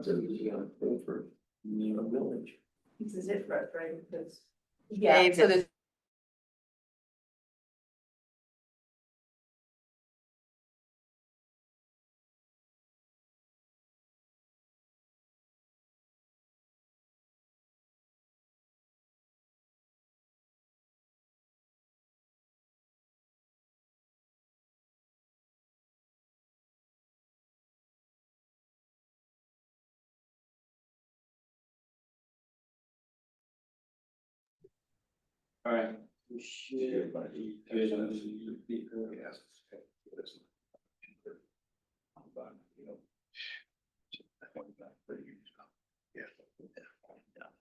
funds that he's gonna pay for, village. This is it, right, because. Yeah, so there's. All right. We should, but he good on the Yeah,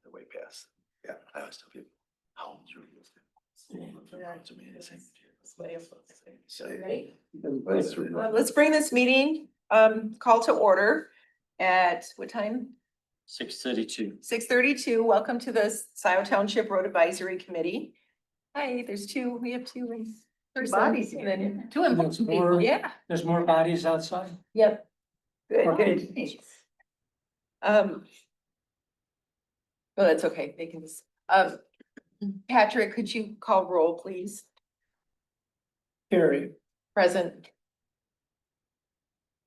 the way past. Yeah, I always tell people, how old are you? Let's bring this meeting, call to order at what time? 6:32. 6:32. Welcome to the Scio Township Road Advisory Committee. Hi, we have two bodies and here, then yeah. two important There's people, more. yeah. There's more bodies outside. Yep. Good, Okay. good. Well, that's okay, they can just, Patrick, could you call roll, please? Carrie, Present.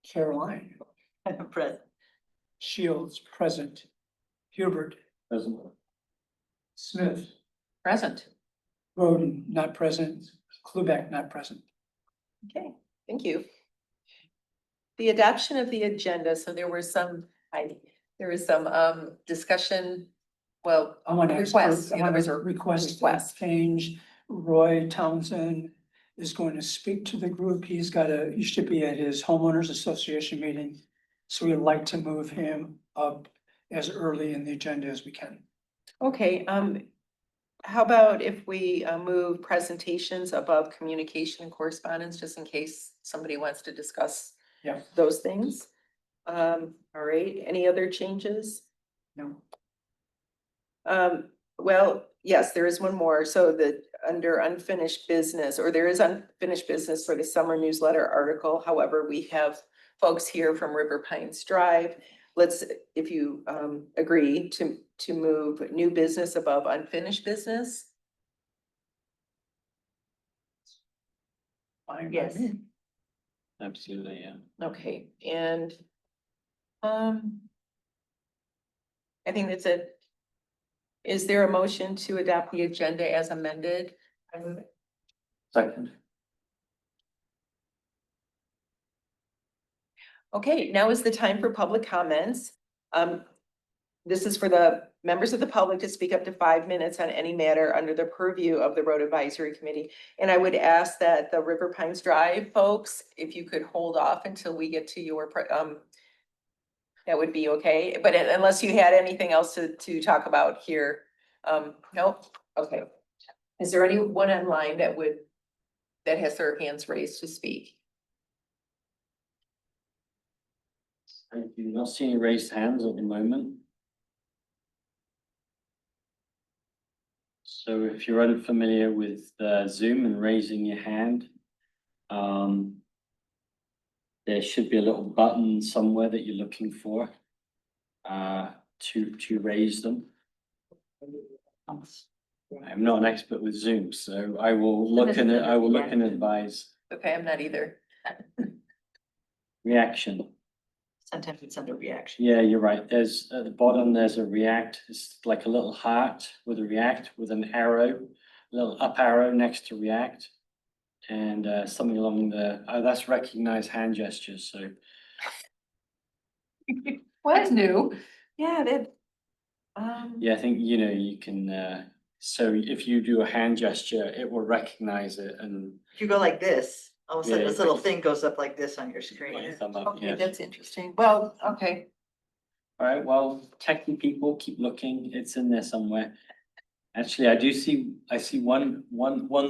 Caroline, Present. Shields, present. Hubert, Present. Smith, Present. Roden, not present. Klubeck, not present. Okay, thank you. The adoption of the agenda, so there was some, discussion, well, I want to request, I yeah, want there was to a request request. change. Roy Townsend is going to speak to the group. He should be at his homeowners association meeting. So we'd like to move him up as early in the agenda as we can. Okay, how about if we move presentations above communication and correspondence, just in case somebody wants to discuss Yeah. those things? All right, any other changes? No. Well, yes, there is one more. So under unfinished business, or there is unfinished business for the summer newsletter article. However, we have folks here from River Pines Drive. Let's, if you agree to move new business above unfinished business. Fine by Yes. me. Absolutely, yeah. Okay, and I think that's it. Is there a motion to adopt the agenda as amended? I move it. Second. Okay, now is the time for public comments. This is for the members of the public to speak up to 5 minutes on any matter under the purview of the Road Advisory Committee. And I would ask that the River Pines Drive folks, if you could hold off until we get to your, that would be okay, but unless you had anything else to talk about here, nope, okay. Is there anyone online that has their hands raised to speak? I do not see any raised hands at the moment. So if you're unfamiliar with Zoom and raising your hand, there should be a little button somewhere that you're looking for to raise them. I'm not an expert with Zoom, so I will look and advise. Okay, I'm not either. Reaction. Sometimes it's under reaction. Yeah, you're right. There's at the bottom, there's a react. It's like a little heart with a react with an arrow, a little up arrow next to react. And something along that's recognize hand gestures. So That's new. Yeah, that. yeah, I think you can so if you do a hand gesture, it will recognize it and If you go like this, all of a sudden Yeah. this little thing goes up like this on your screen. thumb up. Okay, Yes. that's interesting. Well, okay. All right, well, techie people, keep looking. It's in there somewhere. Actually, I see one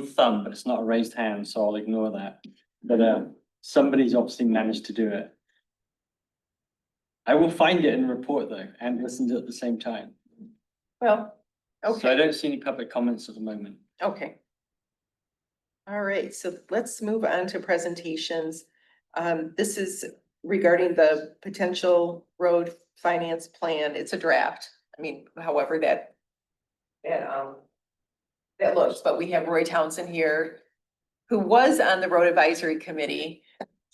thumb, but it's not a raised hand, so I'll ignore that. But somebody's obviously managed to do it. I will find it and report though, and listen to it at the same time. Well, So I okay, don't see any public comments at the moment. okay. All right, so let's move on to presentations. This is regarding the potential road finance plan. It's a draft. I mean, however that looks, but we have Roy Townsend here, who was on the road advisory committee.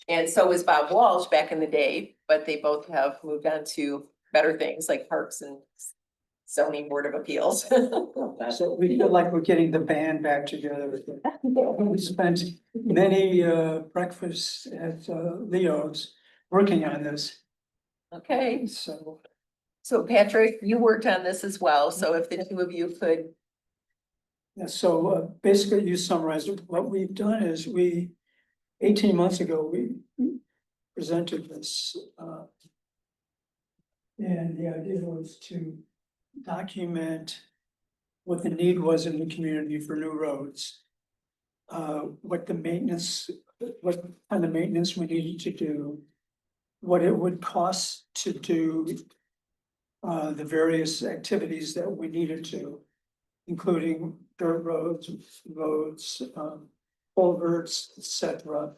And so was Bob Walsh back in the day, but they both have moved on to better things like parks and zoning board of appeals. So we feel like we're getting the band back together. We spent many breakfasts at Leo's working on this, Okay, so. so Patrick, you worked on this as well, so if the two of you could, Yeah, so basically you summarized it. What we've done is 18 months ago, we presented this. And the idea was to document what the need was in the community for new roads. What the maintenance, what kind of maintenance we needed to do. What it would cost to do the various activities that we needed to, including dirt roads, culverts, etc.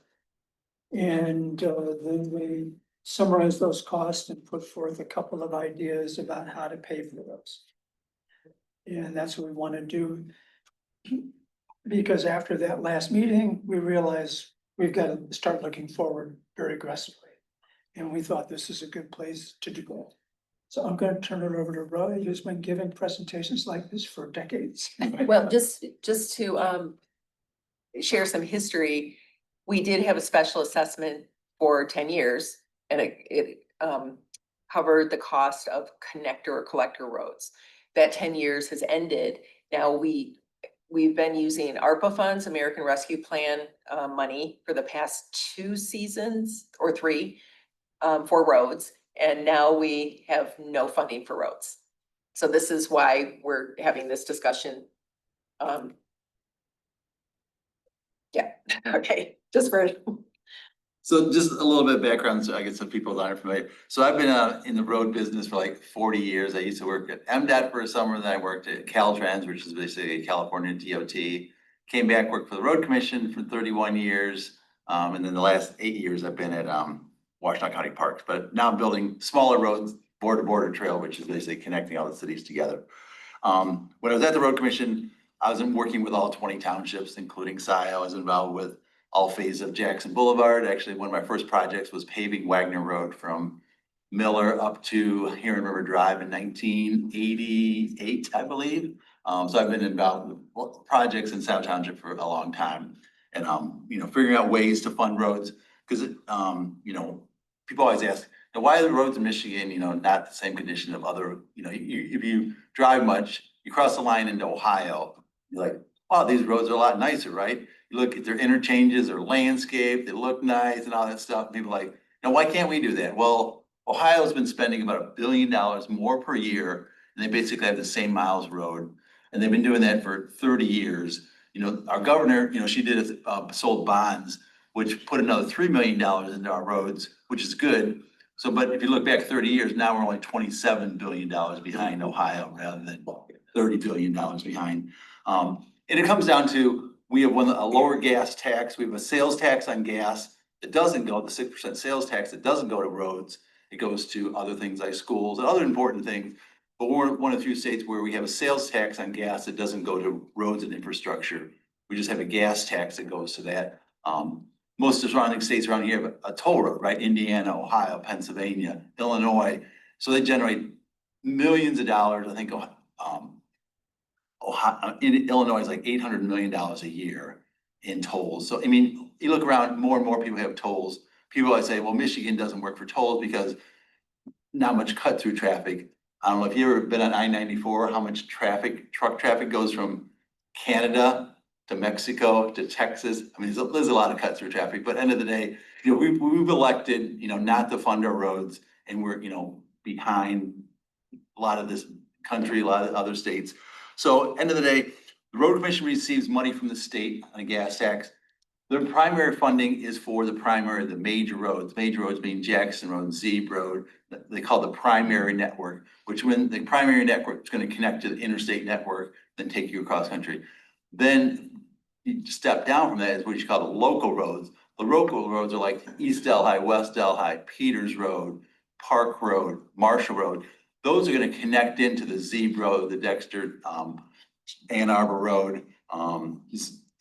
And then we summarize those costs and put forth a couple of ideas about how to pay for those. And that's what we want to do. Because after that last meeting, we realized we've got to start looking forward very aggressively. And we thought this is a good place to do that. So I'm going to turn it over to Roy, who's been giving presentations like this for decades. well, just to share some history, we did have a special assessment for 10 years and it covered the cost of connector or collector roads. That 10 years has ended. Now we've been using ARPA funds, American Rescue Plan money for the past 2 seasons or 3 for roads. And now we have no funding for roads. So this is why we're having this discussion. Yeah, okay, just for, So just a little bit of background, so I guess some people aren't familiar. So I've been in the road business for like 40 years. I used to work at MDOT for a summer, then I worked at Caltrans, which is basically a California DOT. Came back, worked for the Road Commission for 31 years. And then the last 8 years I've been at Washington County Parks, but now I'm building smaller roads, border to border trail, which is basically connecting all the cities together. When I was at the Road Commission, I was working with all 20 townships, including Scio. I was involved with all phases of Jackson Boulevard. Actually, one of my first projects was paving Wagner Road from Miller up to Huron River Drive in 1988, I believe. So I've been involved with projects in South Township for a long time. And, figuring out ways to fund roads, because, people always ask, why are the roads in Michigan, not the same condition of other, if you drive much, you cross the line into Ohio, you're like, wow, these roads are a lot nicer, right? You look at their interchanges, their landscape, they look nice and all that stuff. People are like, why can't we do that? Well, Ohio's been spending about $1 billion more per year, and they basically have the same miles road. And they've been doing that for 30 years. Our governor, she did sold bonds, which put another $3 million into our roads, which is good. So, but if you look back 30 years, now we're only $27 billion behind Ohio rather than $30 billion behind. And it comes down to, we have a lower gas tax. We have a sales tax on gas that doesn't go, the 6% sales tax that doesn't go to roads. It goes to other things like schools and other important things. But we're one of the few states where we have a sales tax on gas that doesn't go to roads and infrastructure. We just have a gas tax that goes to that. Most of the surrounding states around here have a toll road, right? Indiana, Ohio, Pennsylvania, Illinois. So they generate millions of dollars. I think Ohio, in Illinois is like $800 million a year in tolls. So, you look around, more and more people have tolls. People always say, well, Michigan doesn't work for tolls because not much cut through traffic. I don't know if you've ever been on I-94, how much truck traffic goes from Canada to Mexico to Texas. There's a lot of cut through traffic, but end of the day, we've elected, not to fund our roads, and we're, behind a lot of this country, a lot of other states. So end of the day, the Road Commission receives money from the state on a gas tax. Their primary funding is for the major roads being Jackson Road, Zeeb Road. They call the primary network, which when the primary network is going to connect to the interstate network, then take you across country. Then you step down from that is what you call the local roads. The local roads are like East Delhi, West Delhi, Peters Road, Park Road, Marshall Road. Those are gonna connect into the Zeeb Road, the Dexter, Ann Arbor Road,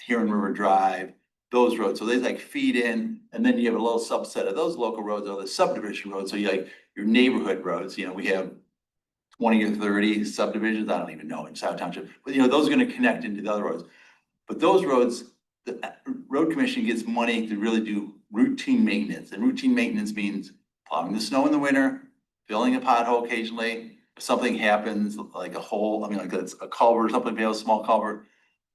Huron River Drive, those roads. So they like feed in, and then you have a little subset of those local roads are the subdivision roads. So you like your neighborhood roads, we have 20 or 30 subdivisions, I don't even know in South Township, but those are gonna connect into the other roads. But those roads, the road commission gets money to really do routine maintenance, and routine maintenance means plowing the snow in the winter, filling a pothole occasionally. If something happens, like a hole, like it's a culvert or something, a small culvert,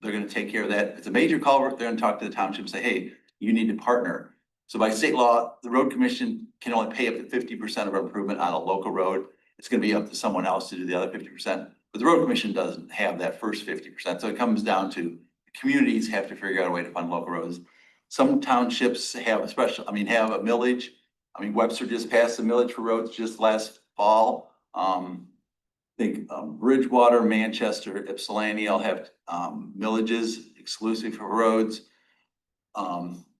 they're gonna take care of that. If it's a major culvert, they're gonna talk to the township and say, hey, you need to partner. So by state law, the road commission can only pay up to 50% of our improvement on a local road. It's gonna be up to someone else to do the other 50%, but the road commission doesn't have that first 50%. So it comes down to communities have to figure out a way to fund local roads. Some townships have a have a millage. Webster just passed a millage for roads just last fall. I think Bridgewater, Manchester, Ypsilanti all have millages exclusive for roads.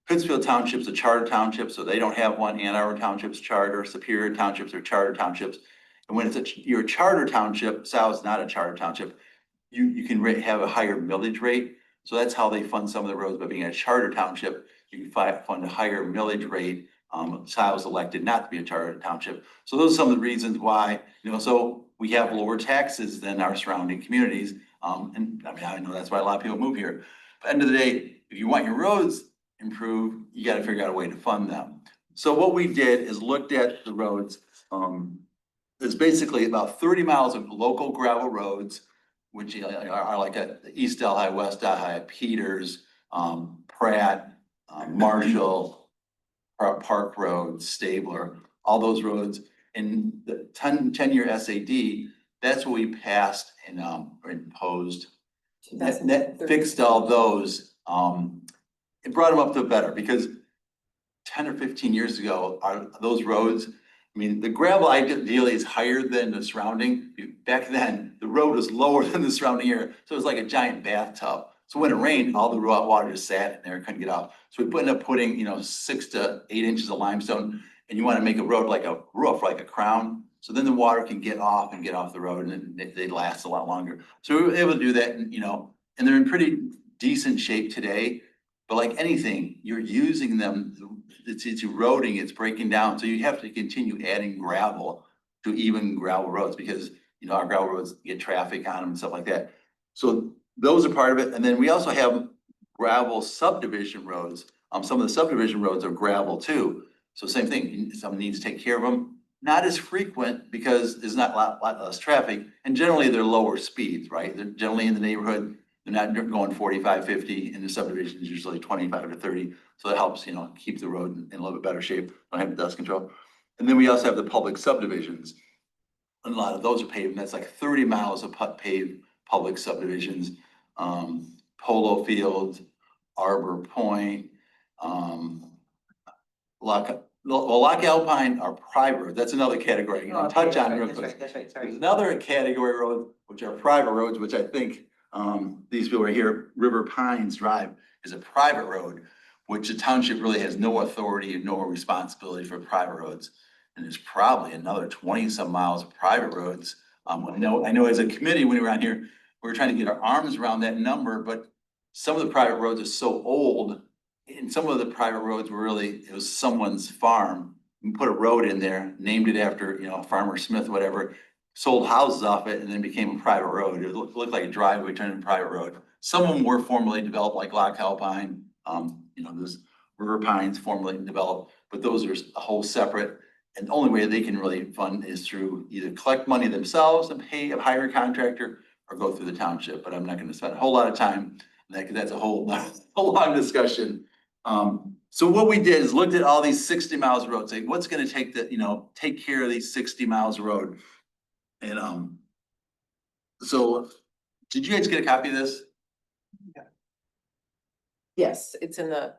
Pittsfield Township's a charter township, so they don't have one. Ann Arbor Township's charter, Superior Townships are charter townships. And when you're a charter township, Sal's not a charter township, you can have a higher millage rate. So that's how they fund some of the roads. By being a charter township, you can fund a higher millage rate. Sal's elected not to be a charter township. So those are some of the reasons why, so we have lower taxes than our surrounding communities. And I know that's why a lot of people move here. But end of the day, if you want your roads improved, you got to figure out a way to fund them. So what we did is looked at the roads. There's basically about 30 miles of local gravel roads, which are like at East Delhi, West Delhi, Peters, Pratt, Marshall, Park Road, Stabler, all those roads. In the 10-year SAD, that's what we passed and imposed. That fixed all those. It brought them up to better because 10 or 15 years ago, those roads, the gravel ideally is higher than the surrounding. Back then, the road was lower than the surrounding area. So it was like a giant bathtub. So when it rained, all the water just sat in there, couldn't get out. So we ended up putting, 6 to 8 inches of limestone, and you want to make a road like a roof, like a crown. So then the water can get off the road, and then they last a lot longer. So we were able to do that, and they're in pretty decent shape today. But like anything, you're using them, it's eroding, it's breaking down. So you have to continue adding gravel to even gravel roads because, our gravel roads get traffic on them and stuff like that. So those are part of it. And then we also have gravel subdivision roads. Some of the subdivision roads are gravel too. So same thing, someone needs to take care of them. Not as frequent because there's not a lot less traffic. And generally they're lower speeds, right? They're generally in the neighborhood. They're not going 45, 50, and the subdivision is usually 25 to 30. So that helps, keep the road in a little bit better shape, don't have the dust control. And then we also have the public subdivisions. And a lot of those are paved, and that's like 30 miles of paved public subdivisions. Polo Field, Arbor Point, Lock Alpine are private roads. That's another category. Oh, Touch okay, on real that's quick. right, that's right, sorry. There's another category road, which are private roads, which I think these people right here, River Pines Drive is a private road, which the township really has no authority and no responsibility for private roads. And there's probably another 20 some miles of private roads. I know as a committee, when we were out here, we were trying to get our arms around that number, but some of the private roads are so old, and some of the private roads were really, it was someone's farm. You put a road in there, named it after, Farmer Smith, whatever, sold houses off it, and then became a private road. It looked like a driveway turned into a private road. Some of them were formerly developed, like Lock Alpine. There's River Pines formerly developed, but those are a whole separate. And the only way they can really fund is through either collect money themselves and hire a contractor or go through the township. But I'm not going to spend a whole lot of time on that because that's a whole long discussion. So what we did is looked at all these 60 miles of road, saying what's going to take care of these 60 miles of road. And so did you guys get a copy of this? Yes, it's in the,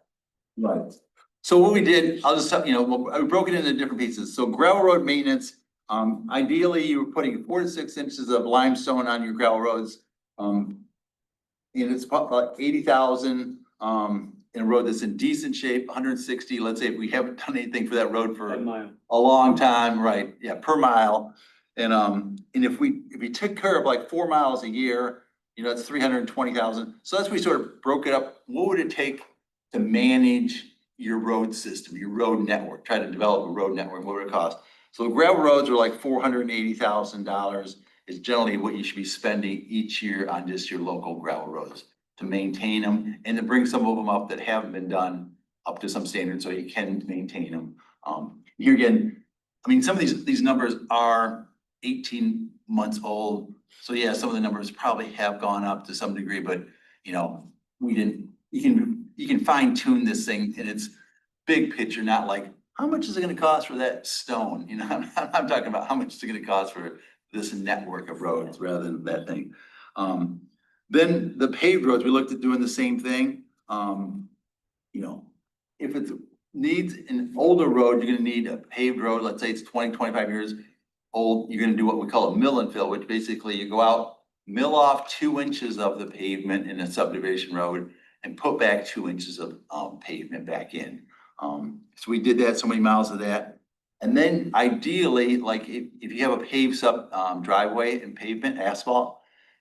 Right. So what we did, I'll just, we broke it into different pieces. So gravel road maintenance, ideally you were putting 4 to 6 inches of limestone on your gravel roads. And it's about 80,000. in a road that's in decent shape, 160, let's say if we haven't done anything for that road for A mile. a long time, right, yeah, per mile. And if we took care of like 4 miles a year, you know, that's 320,000. So that's, we sort of broke it up. What would it take to manage your road system, your road network, try to develop a road network, what would it cost? So gravel roads are like $480,000 is generally what you should be spending each year on just your local gravel roads to maintain them and to bring some of them up that haven't been done up to some standard so you can maintain them. Here again, I mean, some of these numbers are 18 months old. So yeah, some of the numbers probably have gone up to some degree, but you know, you can fine tune this thing and it's big picture, not like, how much is it gonna cost for that stone? You know, I'm talking about how much is it gonna cost for this network of roads rather than that thing. Then the paved roads, we looked at doing the same thing. You know, if it needs an older road, you're gonna need a paved road, let's say it's 20, 25 years old, you're gonna do what we call a mill and fill, which basically you go out, mill off 2 inches of the pavement in a subdivision road and put back 2 inches of pavement back in. So we did that, so many miles of that. And then ideally, like if you have a paved driveway and pavement, asphalt,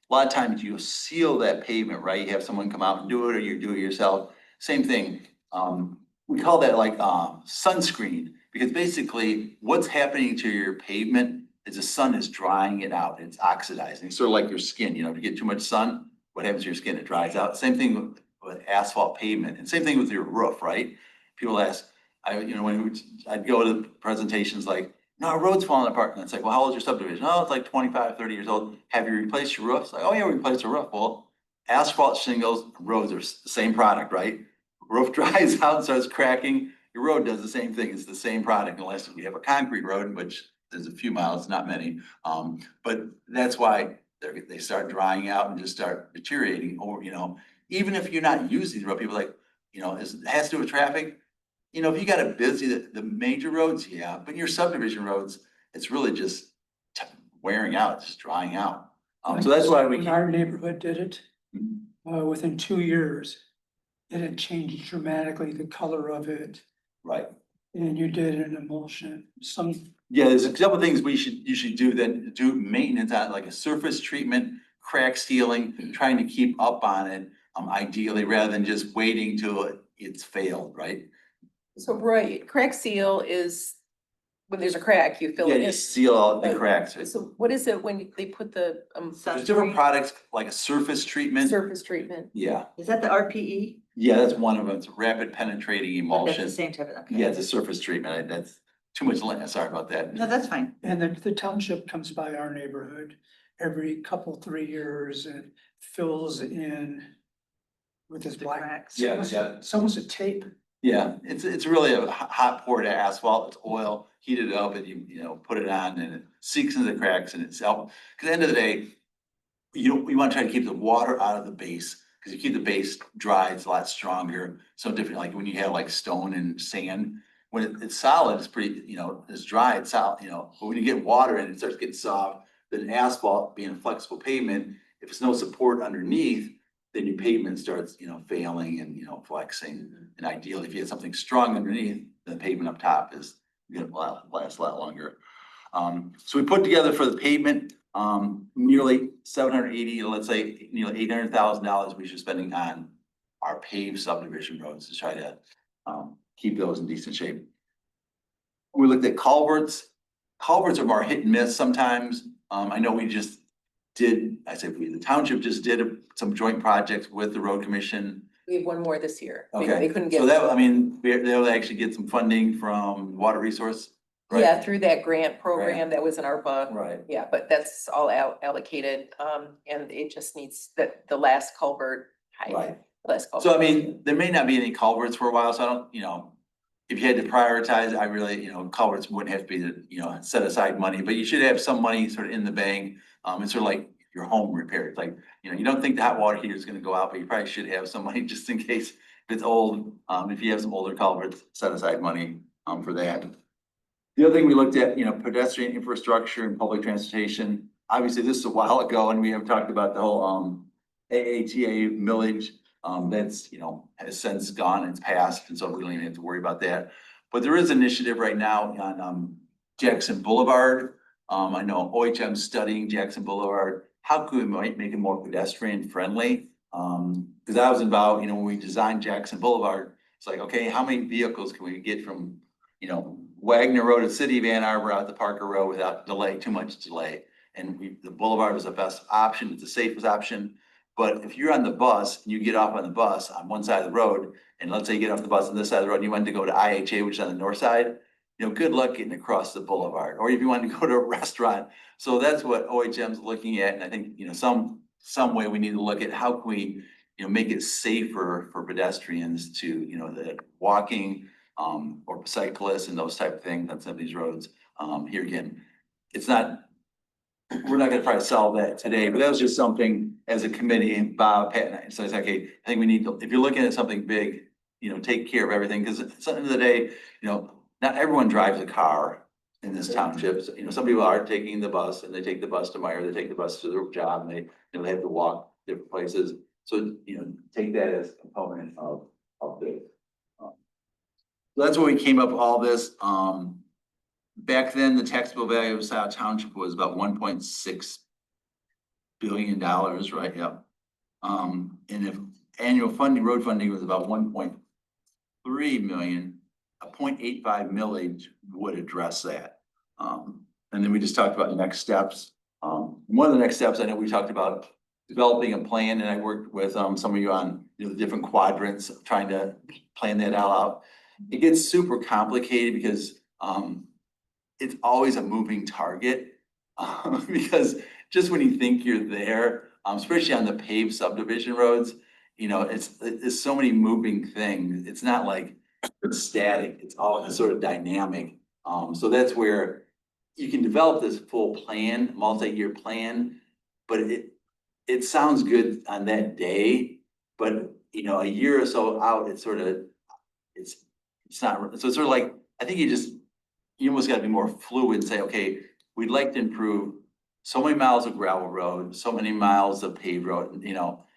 a lot of times you seal that pavement, right? You have someone come out and do it, or you do it yourself. Same thing. We call that like sunscreen, because basically what's happening to your pavement is the sun is drying it out. It's oxidizing. It's sort of like your skin, you know, if you get too much sun, what happens to your skin? It dries out. Same thing with asphalt pavement, and same thing with your roof, right? People ask, when I'd go to presentations like, no, our road's falling apart. And it's like, well, how old is your subdivision? Oh, it's like 25, 30 years old. Have you replaced your roof? It's like, oh yeah, we replaced the roof. Well, asphalt shingles, roads are the same product, right? Roof dries out, starts cracking. Your road does the same thing. It's the same product, unless you have a concrete road, which there's a few miles, not many. But that's why they start drying out and just start deteriorating. Or, you know, even if you're not using the road, people are like, you know, it has to do with traffic. You know, if you got a busy, the major roads, yeah, but your subdivision roads, it's really just wearing out, just drying out. So that's why we When keep. our neighborhood did it, Mhm. within 2 years, it had changed dramatically, the color of it, Right. and you did an emulsion, Yeah, there's a couple things you should do then, do maintenance on, like a surface treatment, crack sealing, trying to keep up on it. Ideally, rather than just waiting till it's failed, right? So Roy, crack seal is when there's a crack, you fill Yeah, it you in. seal out the But- cracks. So what is it when they put the There's different products, like a surface treatment. surface treatment? Yeah, Is that the RPE? yeah, that's one of them. It's rapid penetrating That's emulsion. the same type of, okay. Yeah, it's a surface treatment. That's too much land. Sorry about that. No, that's fine. and the township comes by our neighborhood every 3 years and fills in with this The black. cracks. Yeah, yeah. It's almost a tape. Yeah, it's really a hot poured asphalt. It's oil, heat it up, and you know, put it on, and it seeks into the cracks and itself. Because at the end of the day, you want to try to keep the water out of the base, because you keep the base dry, it's a lot stronger. So different, like when you have like stone and sand, when it's solid, it's pretty, you know, it's dry, it's solid, you know. But when you get water in it, it starts getting soft. Then asphalt being a flexible pavement, if there's no support underneath, then your pavement starts, you know, failing and, you know, flexing. And ideally, if you have something strong underneath, the pavement up top is gonna last a lot longer. So we put together for the pavement, nearly 780, let's say, nearly $800,000 we should spending on our paved subdivision roads to try to keep those in decent shape. We looked at culverts. Culverts are more hit and miss sometimes. I know we just did, the township just did some joint projects with the road commission. We have one more this year. They Okay, couldn't so get, that, I mean, they'll actually get some funding from water resource. right? yeah, through that grant program that was in ARPA. Right. Yeah, but that's all allocated, and it just needs the last culvert height. Right. Last culvert. So I mean, there may not be any culverts for a while, so I don't, you know, if you had to prioritize, I really, you know, culverts wouldn't have to be, you know, set aside money, but you should have some money sort of in the bank. It's sort of like your home repairs, like, you know, you don't think the hot water heater is gonna go out, but you probably should have some money just in case if it's old. If you have some older culverts, set aside money, for that. The other thing we looked at, you know, pedestrian infrastructure and public transportation. Obviously, this is a while ago and we have talked about the whole, AATA millage. That's, has since gone, it's passed, and so we don't even have to worry about that. But there is initiative right now on, Jackson Boulevard. I know OHM's studying Jackson Boulevard. How could we might make it more pedestrian friendly? Cause I was involved, when we designed Jackson Boulevard, it's like, okay, how many vehicles can we get from, Wagner Road to City of Ann Arbor out to Parker Road without too much delay? And the boulevard was the best option, it's the safest option. But if you're on the bus and you get off on the bus on one side of the road, and let's say you get off the bus on this side of the road, and you want to go to IHA, which is on the north side, good luck getting across the boulevard, or if you want to go to a restaurant. So that's what OHM's looking at, and I think, some way we need to look at how can we, make it safer for pedestrians to, the walking, or cyclists and those type of things on some of these roads. Here again, it's not, we're not gonna try to solve that today, but that was just something as a committee, and Bob, Pat, and I, so it's like, okay, I think we need to, if you're looking at something big, take care of everything, because at the end of the day, not everyone drives a car in this township. So, some people are taking the bus, and they take the bus to Meyer, they take the bus to their job, and they have to walk different places. So, take that as a component of the. So that's where we came up with all this. Back then, the taxable value of Scio Township was about $1.6 billion, right? Yep. And if annual funding, road funding was about 1.3 million, a 0.85 millage would address that. And then we just talked about the next steps. One of the next steps, I know we talked about developing a plan, and I worked with some of you on the different quadrants, trying to plan that all out. It gets super complicated because it's always a moving target. Because just when you think you're there, especially on the paved subdivision roads, it's so many moving things. It's not like it's static, it's all sort of dynamic. So that's where you can develop this full plan, multi-year plan, but it sounds good on that day, but a year or so out, it's not, so it's sort of like, I think you almost gotta be more fluid and say, okay, we'd like to improve so many miles of gravel road, so many miles of paved road,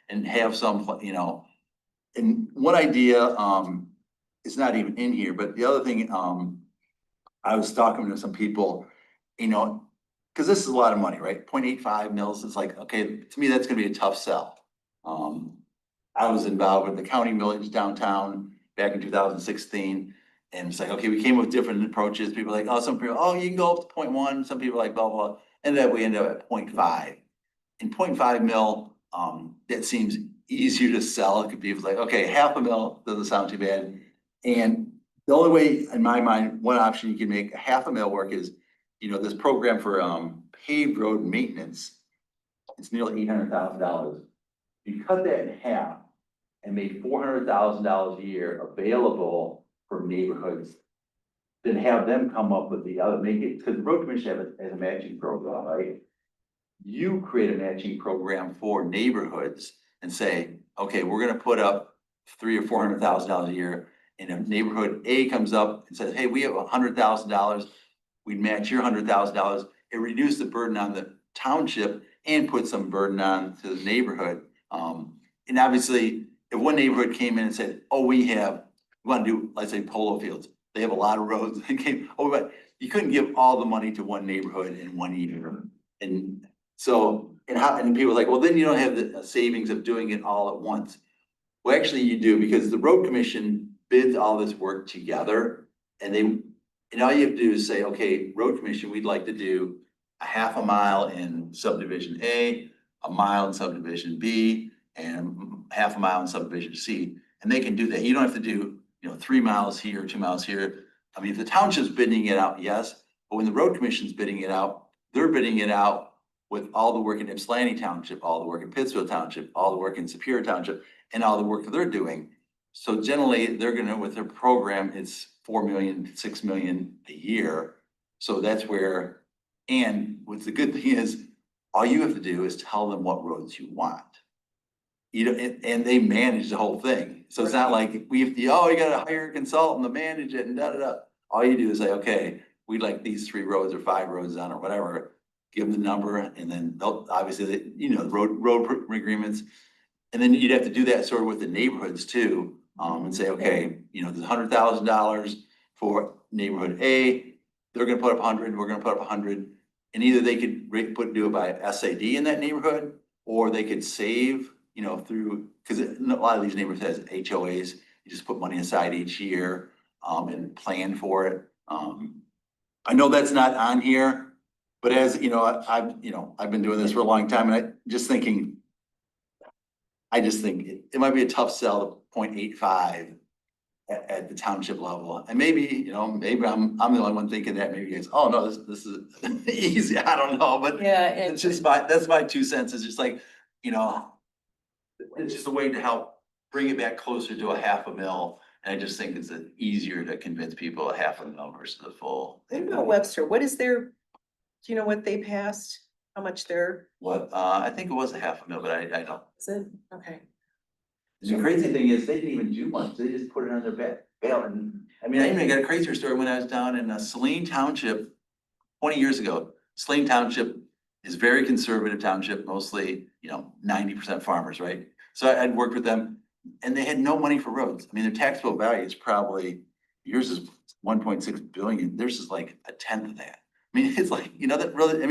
and have some, and one idea, it's not even in here, but the other thing, I was talking to some people, cause this is a lot of money, right? 0.85 mils is like, okay, to me, that's gonna be a tough sell. I was involved with the county millage downtown back in 2016. And it's like, okay, we came with different approaches. People are like, some people, you can go up to 0.1. Some people are like, blah, blah, and then we end up at 0.5. And 0.5 mil, that seems easier to sell. It could be like, okay, half a mil doesn't sound too bad. And the only way, in my mind, one option you can make a half a mil work is, this program for paved road maintenance. It's nearly $800,000. You cut that in half and made $400,000 a year available for neighborhoods, then have them come up with the other, make it, because the road commission has a matching program, right? You create a matching program for neighborhoods and say, okay, we're gonna put up $300,000 or $400,000 a year, and if neighborhood A comes up and says, hey, we have $100,000, we'd match your $100,000. It reduces the burden on the township and put some burden on to the neighborhood. And obviously, if one neighborhood came in and said, we want to do, let's say, polo fields. They have a lot of roads. But you couldn't give all the money to one neighborhood in 1 year. And so, and people are like, well, then you don't have the savings of doing it all at once. Well, actually you do, because the road commission bids all this work together, and all you have to do is say, okay, road commission, we'd like to do a half a mile in subdivision A, a mile in subdivision B, and half a mile in subdivision C. And they can do that. You don't have to do 3 miles here, 2 miles here. I mean, if the township's bidding it out, yes, but when the road commission's bidding it out, they're bidding it out with all the work in Ypsilanti Township, all the work in Pittsfield Township, all the work in Superior Township, and all the work that they're doing. So generally, they're gonna, with their program, it's 4 million, 6 million a year. So that's where, and what's the good thing is, all you have to do is tell them what roads you want. And they manage the whole thing. So it's not like we have to, you gotta hire a consultant to manage it and da. All you do is say, okay, we'd like these 3 roads or 5 roads on or whatever, give them the number, and then they'll obviously, the road agreements. And then you'd have to do that sort of with the neighborhoods too, and say, okay, you know, there's $100,000 for neighborhood A. They're gonna put up 100, we're gonna put up 100. And either they could do it by SAD in that neighborhood, or they could save, you know, through, because a lot of these neighborhoods has HOAs. You just put money aside each year, and plan for it. I know that's not on here, but as, you know, I've been doing this for a long time, and I just thinking, I just think it might be a tough sell to 0.85 at the township level. And maybe, you know, maybe I'm the only one thinking that, maybe it's, oh, no, this is easy, I don't know, but Yeah, it's just that's my 2 cents, is just like, you know, it's just a way to help bring it back closer to a $500,000. And I just think it's easier to convince people a $500,000 versus a full. What about Webster? What is their, do you know what they passed? How much their, What, I think it was a $500,000, but I don't. is it? Okay. The crazy thing is, they didn't even do much, they just put it on their bail, and, I mean, I even got a crazier story when I was down in Saline Township 20 years ago. Saline Township is very conservative township, mostly, you know, 90% farmers, right? So I'd worked with them, and they had no money for roads. I mean, their taxable value is probably, yours is 1.6 billion, theirs is like a tenth of that. I mean, it's like, you know, that really, I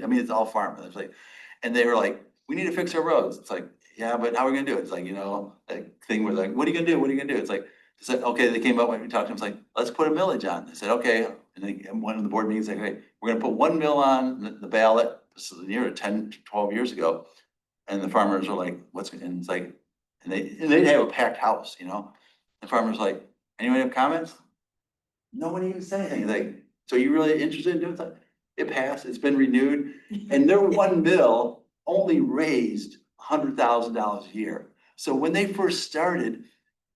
mean, it's all farm, it's like, and they were like, we need to fix our roads. It's like, yeah, but how are we gonna do it? It's like, you know, that thing where like, what are you gonna do? What are you gonna do? It's like, okay, they came up when we talked to them, it's like, let's put a millage on. They said, okay, and they, and one of the board meetings, like, hey, we're gonna put 1 mill on the ballot. This is near 10, 12 years ago. And the farmers are like, and it's like, and they'd have a packed house, you know? The farmer's like, anyone have comments? No one even said anything, like, so you really interested in doing something? It passed, it's been renewed, and their 1 mill only raised $100,000 a year. So when they first started,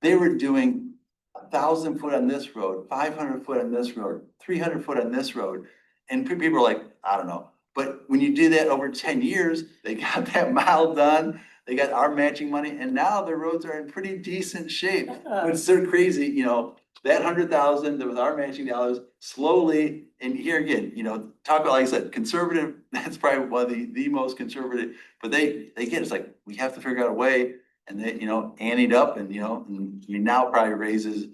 they were doing 1,000 foot on this road, 500 foot on this road, 300 foot on this road. And people are like, I don't know. But when you do that over 10 years, they got that mile done, they got our matching money, and now their roads are in pretty decent shape. It's so crazy, you know, that 100,000, that with our matching dollars, slowly, and here again, you know, talk about, like I said, conservative, that's probably one of the most conservative, but they get, it's like, we have to figure out a way, and they, you know, anteed up, and, you know, and you now probably raises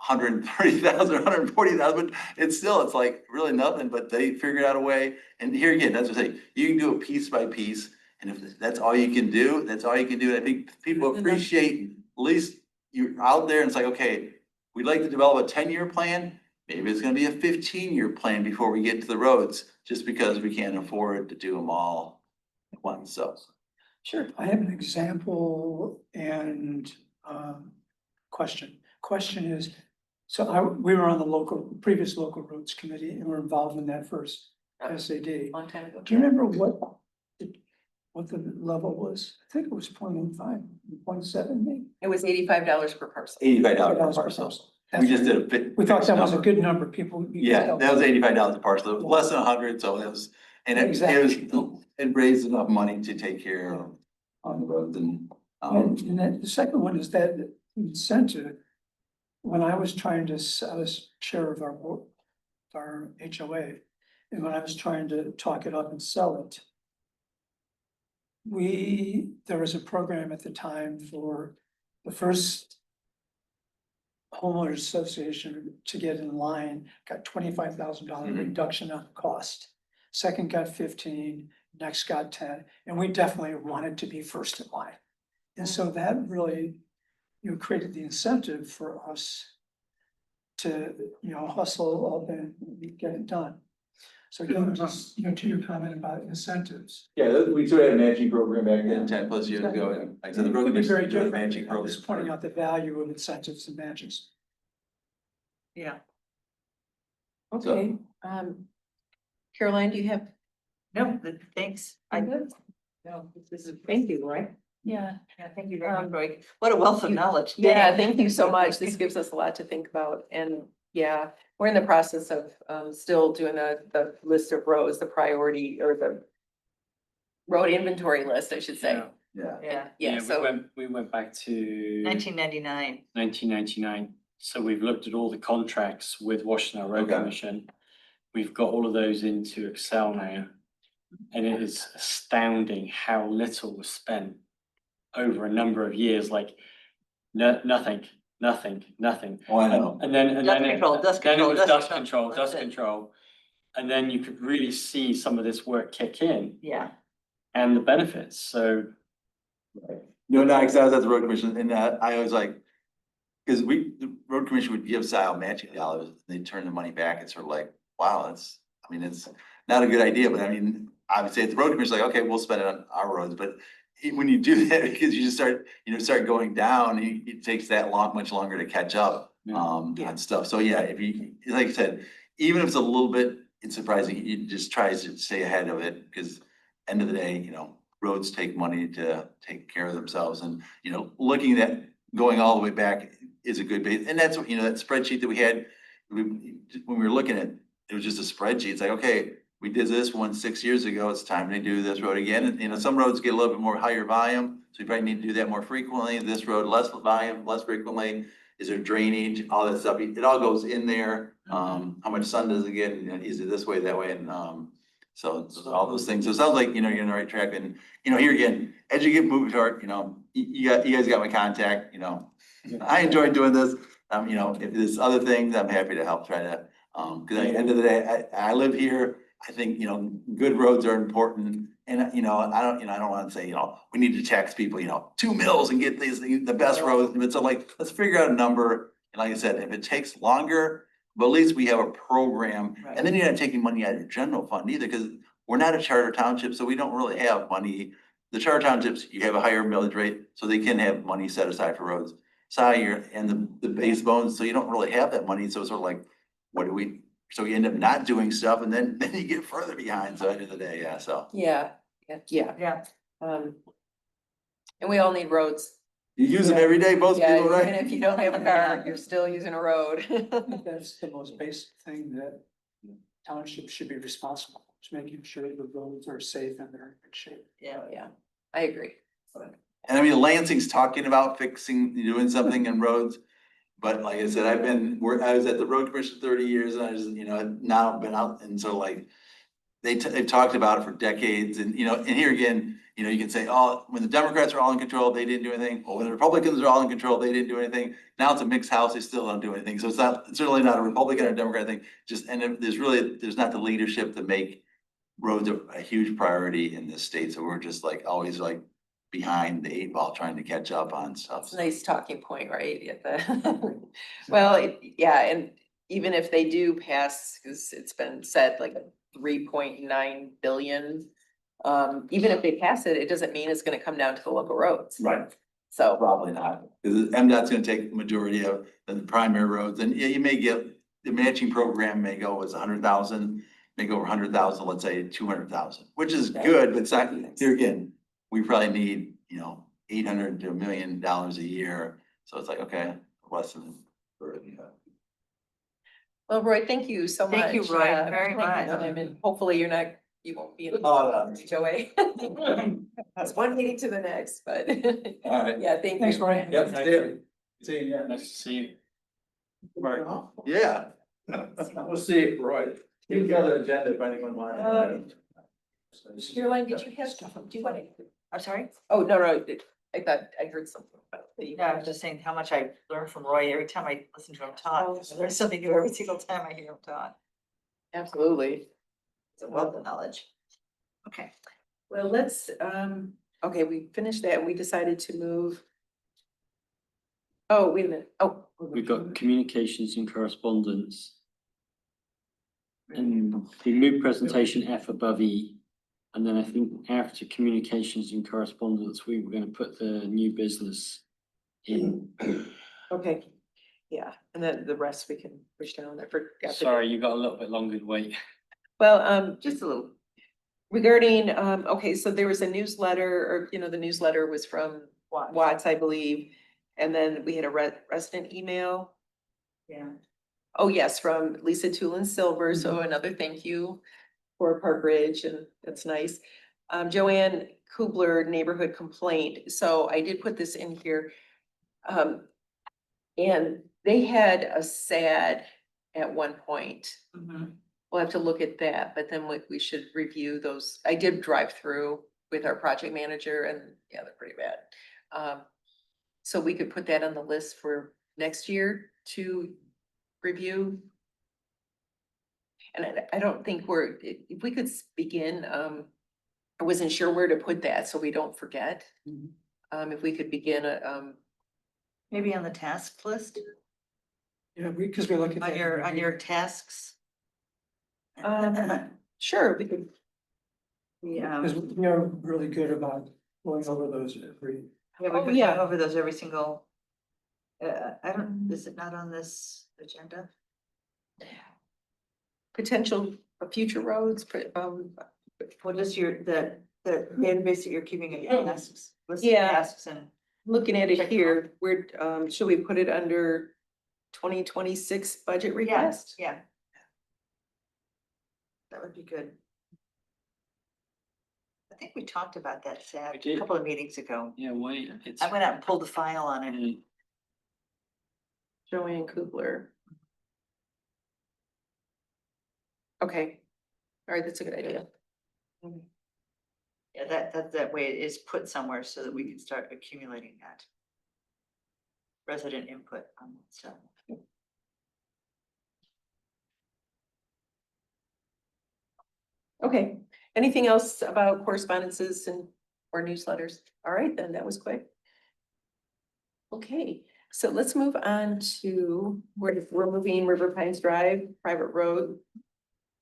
130,000, 140,000, but it's still, it's like really nothing, but they figured out a way. And here again, that's what I say, you can do it piece by piece, and if that's all you can do, that's all you can do. And I think people appreciate, at least you're out there, and it's like, okay, we'd like to develop a 10-year plan. Maybe it's gonna be a 15-year plan before we get to the roads, just because we can't afford to do them all at once, so. Sure. I have an example and question. Question is, so we were on the previous local roads committee, and we're involved in that first SAD. Long time ago. Do you remember what the level was? I think it was 0.85, 0.7 maybe. It was $85 per parcel. $85 a parcel. We just did a bit. We thought that was a number. good number, people. Yeah, that was $85 a parcel, it was less than 100, so that was, and it raised enough money to take care of on the roads and. And then the second one is that incentive. When I was trying to, I was chair of our HOA, and when I was trying to talk it up and sell it. There was a program at the time for the first homeowners association to get in line, got $25,000 reduction on cost. Second got 15, next got 10, and we definitely wanted to be first in line. And so that really, you know, created the incentive for us to, you know, hustle up and get it done. So again, just, you know, to your comment about incentives. Yeah, we sort of had a matching program back then, 10+ years ago, and like I said, the road It'd be very commission did a different. matching I'm program. just pointing out the value of incentives and matches. Yeah. Okay, Caroline, do you have? No, thanks. I No, this is, thank you, Roy. Yeah. Yeah, thank you very much, Roy. What a wealth of knowledge. Yeah, thank you so much. This gives us a lot to think about, and yeah, we're in the process of still doing the list of roads, the priority or the road inventory list, I should say. Yeah, Yeah, Yeah, so we went back to 1999. 1999. So we've looked at all the contracts with Washington Road Okay. Commission. We've got all of those into Excel now. And it is astounding how little was spent over a number of years, like nothing. Oh, I know. And then Dust control, dust then it control, was dust dust control, control, dust that's it. control. And then you could really see some of this work kick in Yeah, and the benefits, so. No, cause I was at the road commission and I was like, cause the road commission would give Scio matching dollars, they turn the money back. It's sort of like, wow, it's not a good idea, but I mean, I would say at the road commission, like, okay, we'll spend it on our roads, but when you do that, because you just start going down, it takes that much longer to catch up, on stuff. So yeah, if you, like I said, even if it's a little bit, it's surprising, you just try to stay ahead of it, because end of the day, roads take money to take care of themselves, and, looking at going all the way back is a good base, and that's, that spreadsheet that we had, when we were looking at, it was just a spreadsheet, it's like, okay, we did this one 6 years ago, it's time to do this road again, and, some roads get a little bit more higher volume, so you probably need to do that more frequently, this road less volume, less frequently, is there drainage, all that stuff, it all goes in there, how much sun does it get, and is it this way, that way, and, so all those things, so it sounds like, you're on the right track, and, here again, as you get moving toward, you guys got my contact, I enjoy doing this, if there's other things, I'm happy to help try to, cause at the end of the day, I live here, I think, good roads are important, and, I don't wanna say, we need to tax people, 2 mills and get the best roads, but so like, let's figure out a number, and like I said, if it takes longer, but at least we have a program, and then you're not taking money out of your general fund either, cause we're not a charter township, so we don't really have money. The charter townships, you have a higher millage rate, so they can have money set aside for roads. You're and the base bones, so you don't really have that money, so it's sort of like, so you end up not doing stuff, and then you get further behind, so at the end of the day, yeah, so. Yeah. yeah. And we all need roads. You use them every day, most Yeah, people, even right? if you don't have a car, you're still using a road. I think that's the most basic thing that townships should be responsible, is making sure the roads are safe and they're in good shape. Yeah. Yeah, I agree. And I mean, Lansing's talking about doing something in roads. But like I said, I was at the road commission 30 years, and I just, now been out, and so like, they've talked about it for decades, and, and here again, you can say, oh, when the Democrats are all in control, they didn't do anything, or when the Republicans are all in control, they didn't do anything. Now it's a mixed house, they still don't do anything, so it's really not a Republican or Democrat thing, and there's not the leadership to make roads a huge priority in this state, so we're just like, always like behind the 8 ball trying to catch up on stuff. It's a nice talking point, right? Well, yeah, and even if they do pass, cause it's been said like a 3.9 billion. Even if they pass it, it doesn't mean it's gonna come down to the local roads. Right. So, Probably not, because MDOT's gonna take the majority of the primary roads, and yeah, you may get, the matching program may go as 100,000, may go over 100,000, let's say 200,000, which is good, but it's not, here again, we probably need, $800 to $1 million a year, so it's like, okay, less than. well, Roy, thank you so much. Thank you, Roy, very thank you, much. Tim, and hopefully you won't be in Oh, HOA. It's one meeting to the next, but all right. yeah, thank you. Thanks, Roy. Yep, see you. Nice to see you. Yeah. We'll see, Roy. You've got an agenda if anyone wants. Caroline, did you have, do you want to? I'm sorry? Oh, no, I thought I heard something about the. No, I was just saying how much I learn from Roy every time I listen to him talk. There's something new every single time I hear him talk. Absolutely. It's a wealth of knowledge. Okay. Well, let's, okay, we finished that. We decided to move. Oh, wait a minute. Oh, We've got communications and correspondence. And the new presentation F above E. And then I think after communications and correspondence, we were gonna put the new business in. okay. Yeah, and then the rest we can push down. I forgot. to- Sorry, you got a little bit longer to wait. Well, Just a little. regarding, okay, so there was a newsletter, or, the newsletter was from Watts, I believe. And then we had a resident email. Yeah. Oh, yes, from Lisa Tulin Silver, so another thank you for Park Ridge, and that's nice. Joanne Kubler neighborhood complaint, so I did put this in here. And they had a SAD at one point. We'll have to look at that, but then we should review those. I did drive through with our project manager, and yeah, they're pretty bad. So we could put that on the list for next year to review. And I don't think if we could begin, I wasn't sure where to put that, so we don't forget. If we could begin Maybe on the task list, Yeah, because we look at. on that on your tasks. sure, we could, Because we are really good about going over those every. Yeah, we Oh, could yeah. go over those every single. I don't, is it not on this agenda? potential future roads, What is the database that you're keeping in your tasks? List of Yeah. tasks and, looking at it Check here, where, should we put it under 2026 budget request? yeah. That would be good. I think we talked about that, Sad, We a did. couple of meetings ago. Yeah, wait, it's. I went out and pulled the file on it. Mm, Joanne Kugler. Okay, all right, that's a good idea. Yeah, that way it is put somewhere so that we can start accumulating that. Resident input on that stuff. Okay, anything else about correspondences and or newsletters? All right, then, that was quick. Okay, so let's move on to, we're moving River Pines Drive, private road.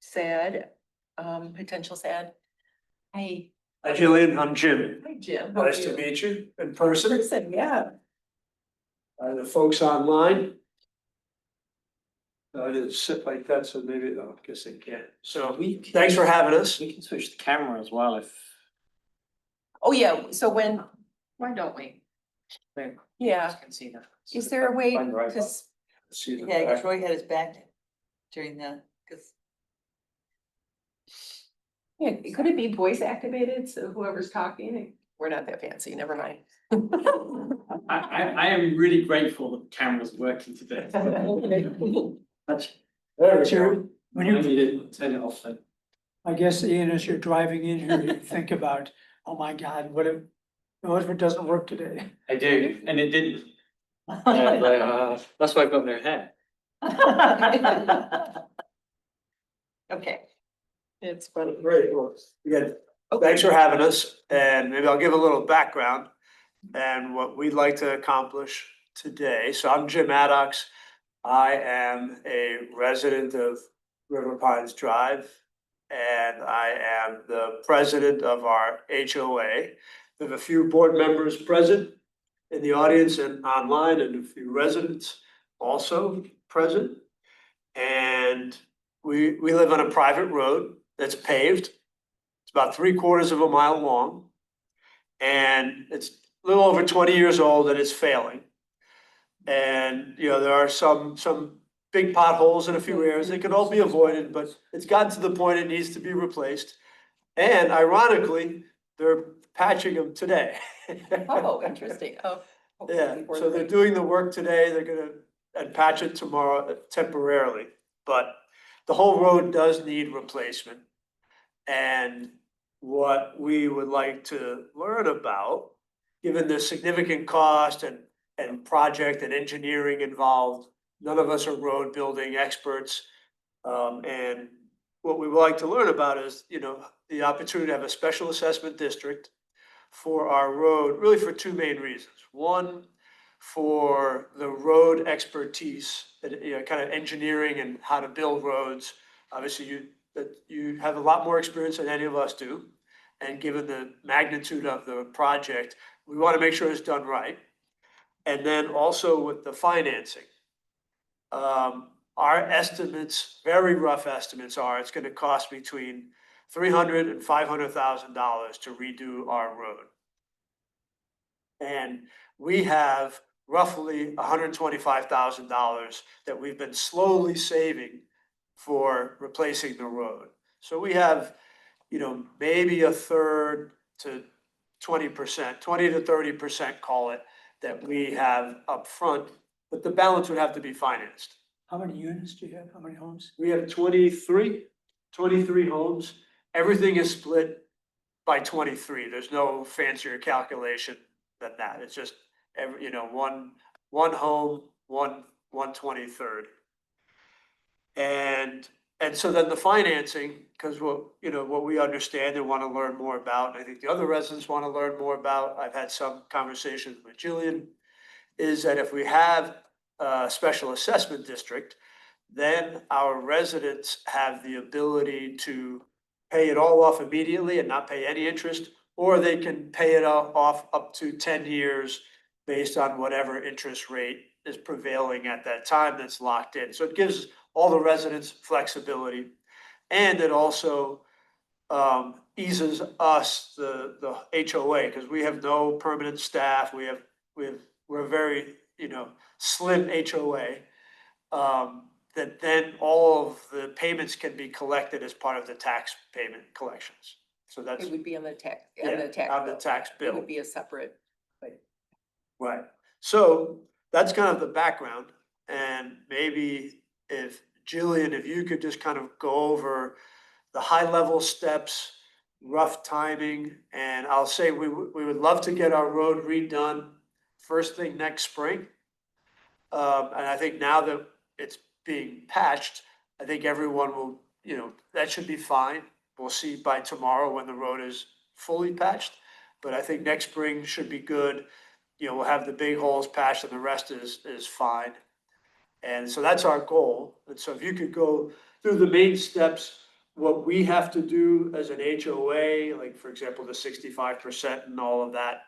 Sad, potential sad. Hey. Hi Jillian, I'm Jim. Hi, Jim. How are Nice to you? meet you in person. Person, yeah. The folks online. I didn't sit like that, so maybe, I guess they can't. So thanks for having us. We can switch the camera as well if. Oh, yeah, so why don't we? Yeah, Can see that. is there a way, Find the right cause, See the Yeah, back. because Roy had his back during the, because yeah, could it be voice activated, so whoever's talking, we're not that fancy, never mind. I am really grateful that the camera's working today. That's, There we So go. when I you, need to turn it off then. I guess Ian, as you're driving in here, you think about, oh my God, what if it doesn't work today? I do, and it didn't. That's why I've got no hair. okay. It's funny. Great, well, again, thanks for having us, and maybe I'll give a little background and what we'd like to accomplish today. So I'm Jim Maddox. I am a resident of River Pines Drive, and I am the president of our HOA. We have a few board members present in the audience and online, and a few residents also present. And we live on a private road that's paved. It's about 3/4 of a mile long. And it's a little over 20 years old and it's failing. And, you know, there are some big potholes in a few areas. They can all be avoided, but it's gotten to the point it needs to be replaced. And ironically, they're patching them today. Oh, interesting, oh. Yeah, so they're doing the work today, they're gonna, and patch it tomorrow temporarily, but the whole road does need replacement. And what we would like to learn about, given the significant cost and project and engineering involved, none of us are road building experts. And what we would like to learn about is, you know, the opportunity to have a special assessment district for our road, really for two main reasons. One, for the road expertise, you know, kind of engineering and how to build roads. Obviously, you have a lot more experience than any of us do. And given the magnitude of the project, we want to make sure it's done right. And then also with the financing. Our estimates, very rough estimates are, it's gonna cost between $300,000 and $500,000 to redo our road. And we have roughly $125,000 that we've been slowly saving for replacing the road. So we have, you know, maybe a third to 20%, 20 to 30%, call it, that we have up front, but the balance would have to be financed. How many units do you have? How many homes? We have 23 homes. Everything is split by 23. There's no fancier calculation. than that. It's just every, one home, 1/23. And so then the financing, because what we understand and want to learn more about, and I think the other residents want to learn more about, I've had some conversations with Jillian, is that if we have a special assessment district, then our residents have the ability to pay it all off immediately and not pay any interest, or they can pay it off up to 10 years based on whatever interest rate is prevailing at that time that's locked in. So it gives all the residents flexibility. And it also eases us, the HOA, because we have no permanent staff. We're a very, slim HOA. That then all of the payments can be collected as part of the tax payment collections. So that's, It would be on the tax, yeah, on the tax. on the bill. tax It bill. would be a separate. Right, so that's kind of the background, and maybe if Jillian, if you could just kind of go over the high level steps, rough timing, and I'll say we would love to get our road redone first thing next spring. And I think now that it's being patched, I think everyone will, that should be fine. We'll see by tomorrow when the road is fully patched, but I think next spring should be good. We'll have the big holes patched and the rest is fine. And so that's our goal. And so if you could go through the main steps, what we have to do as an HOA, like for example, the 65% and all of that,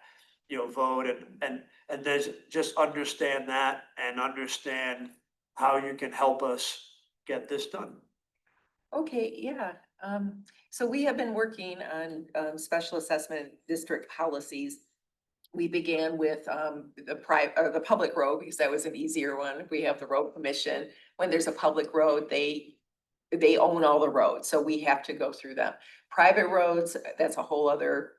vote and there's just understand that and understand how you can help us get this done. Okay, yeah. So we have been working on special assessment district policies. We began with the public road because that was an easier one. We have the road commission. When there's a public road, they own all the roads, so we have to go through them. Private roads, that's a whole other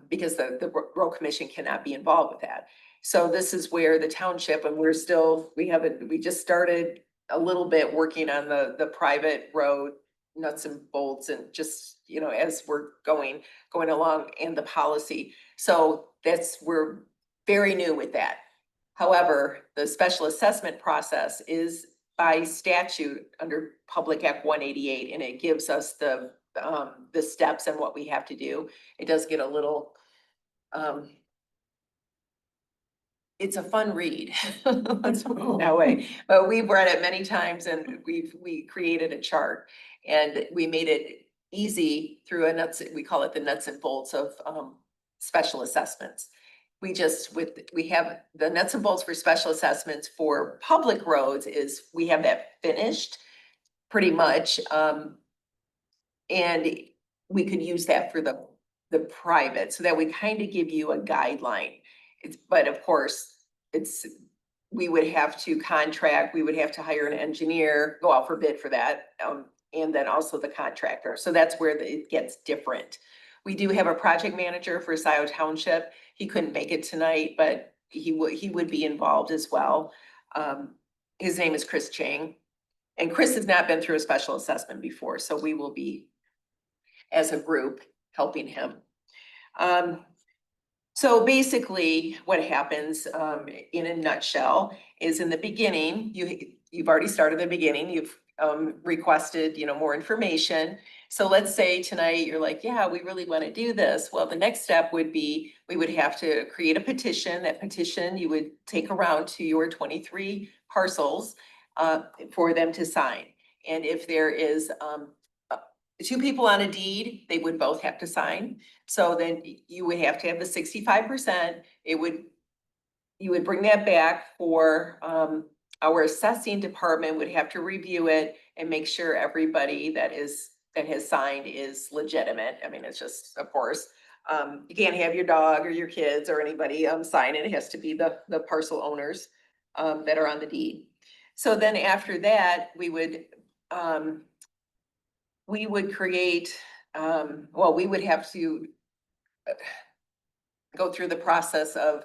because the road commission cannot be involved with that. So this is where the township, and we just started a little bit working on the private road nuts and bolts and just, as we're going along and the policy. So we're very new with that. However, the special assessment process is by statute under Public Act 188, and it gives us the steps and what we have to do. It does get a little, it's a fun read, let's put it that way. But we've read it many times and we created a chart and we made it easy through we call it the nuts and bolts of special assessments. We have the nuts and bolts for special assessments for public roads is we have that finished pretty much. And we could use that for the private, so that we kind of give you a guideline. But of course, we would have to contract, we would have to hire an engineer, go out for bid for that, and then also the contractor. So that's where it gets different. We do have a project manager for Scio Township. He couldn't make it tonight, but he would be involved as well. His name is Chris Chang. And Chris has not been through a special assessment before, so we will be, as a group, helping him. So basically, what happens in a nutshell is in the beginning, you've already started the beginning, you've requested, more information. So let's say tonight you're like, yeah, we really want to do this. Well, the next step would be, we would have to create a petition. That petition you would take around to your 23 parcels for them to sign. And if there is two people on a deed, they would both have to sign. So then you would have to have the 65%. You would bring that back for our assessing department would have to review it and make sure everybody that has signed is legitimate. I mean, it's just, of course, you can't have your dog or your kids or anybody sign it. It has to be the parcel owners that are on the deed. So then after that, we would create, we would have to go through the process of,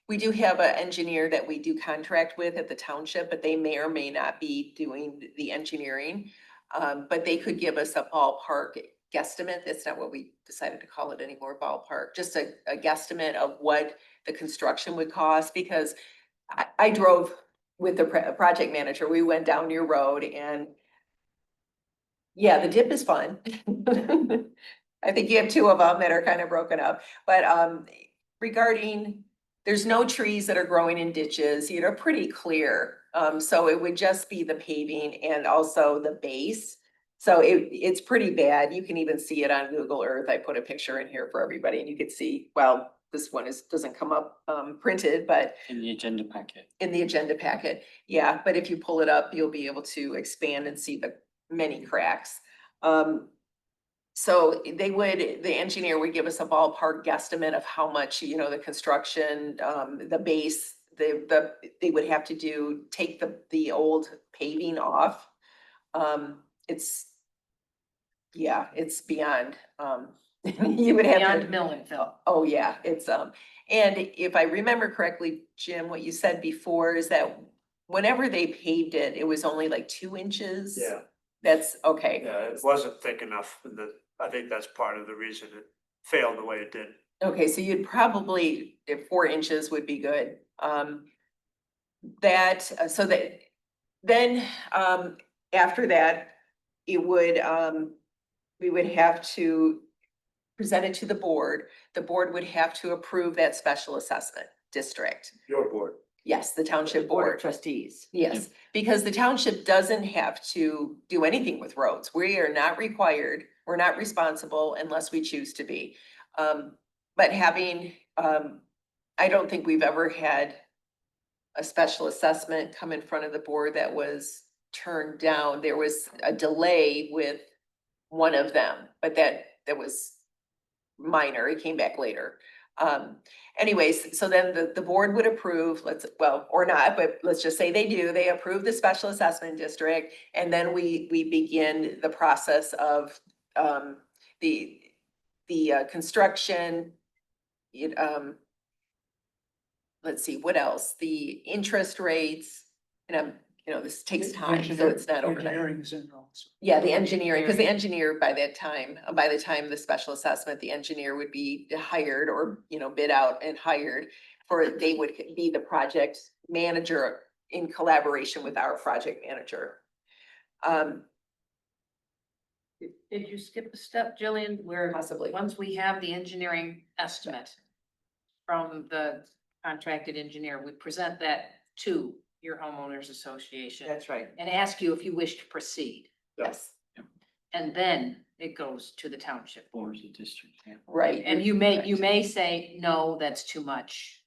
we do have an engineer that we do contract with at the township, but they may or may not be doing the engineering. But they could give us a ballpark guesstimate, that's not what we decided to call it anymore, ballpark, just a guesstimate of what the construction would cost, because I drove with the project manager, we went down your road and yeah, the dip is fun. I think you have two of them that are kind of broken up, but regarding, there's no trees that are growing in ditches, you know, pretty clear. So it would just be the paving and also the base. So it's pretty bad. You can even see it on Google Earth. I put a picture in here for everybody and you could see, well, this one doesn't come up printed, but In the agenda packet. in the agenda packet, yeah, but if you pull it up, you'll be able to expand and see the many cracks. So the engineer would give us a ballpark guesstimate of how much, you know, the construction, the base, they would have to take the old paving off. It's, yeah, it's beyond, you would have to. Beyond Millingville. Oh, yeah, it's, and if I remember correctly, Jim, what you said before is that whenever they paved it, it was only like 2 inches. Yeah, That's okay. yeah, it wasn't thick enough, and I think that's part of the reason it failed the way it did. Okay, so you'd probably, if 4 inches would be good. So that, then, after that, it would, we would have to present it to the board. The board would have to approve that special assessment district. Your board. Yes, the township Board board. of Trustees. Yes, because the township doesn't have to do anything with roads. We are not required, we're not responsible unless we choose to be. But having, I don't think we've ever had a special assessment come in front of the board that was turned down. There was a delay with one of them, but that was minor. It came back later. Anyways, so then the board would approve, well, or not, but let's just say they do, they approve the special assessment district. And then we begin the process of, the construction. Let's see, what else? The interest rates, and this takes time, so it's not overnight. Engineering is in also. Yeah, the engineering, because the engineer by the time the special assessment, the engineer would be hired or, bid out and hired they would be the project manager in collaboration with our project manager. Did you skip a step, Jillian, where Possibly. once we have the engineering estimate from the contracted engineer, we present that to your homeowners association That's right. and ask you if you wish to proceed. Yes, And then it goes to the township board. Boards of district, yeah. right. And you may say, no, that's too much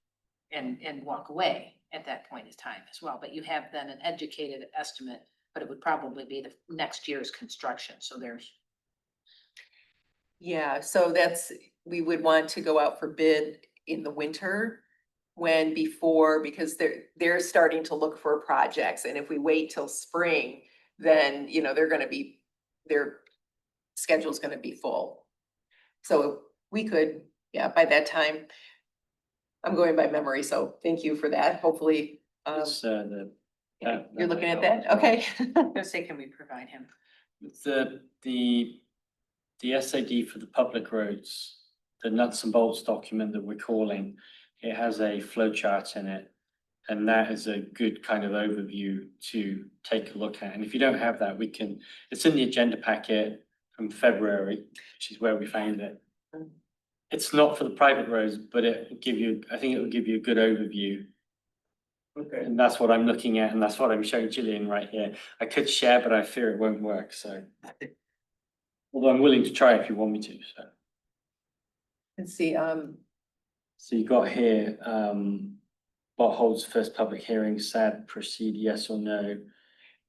and walk away at that point in time as well. But you have then an educated estimate, but it would probably be the next year's construction. So there's. Yeah, so we would want to go out for bid in the winter because they're starting to look for projects. And if we wait till spring, then, their schedule's gonna be full. So we could, yeah, by that time, I'm going by memory, so thank you for that. Hopefully, It's, you're looking at that, okay? Gonna say, can we provide him? The SAD for the public roads, the nuts and bolts document that we're calling, it has a flow chart in it. And that is a good kind of overview to take a look at. And if you don't have that, it's in the agenda packet from February, which is where we found it. It's not for the private roads, but I think it will give you a good overview. Okay. And that's what I'm looking at, and that's what I'm showing Gillian right here. I could share, but I fear it won't work, so. Although I'm willing to try if you want me to, so. Let's see, So you got here, what holds first public hearing, SAD, proceed, yes or no?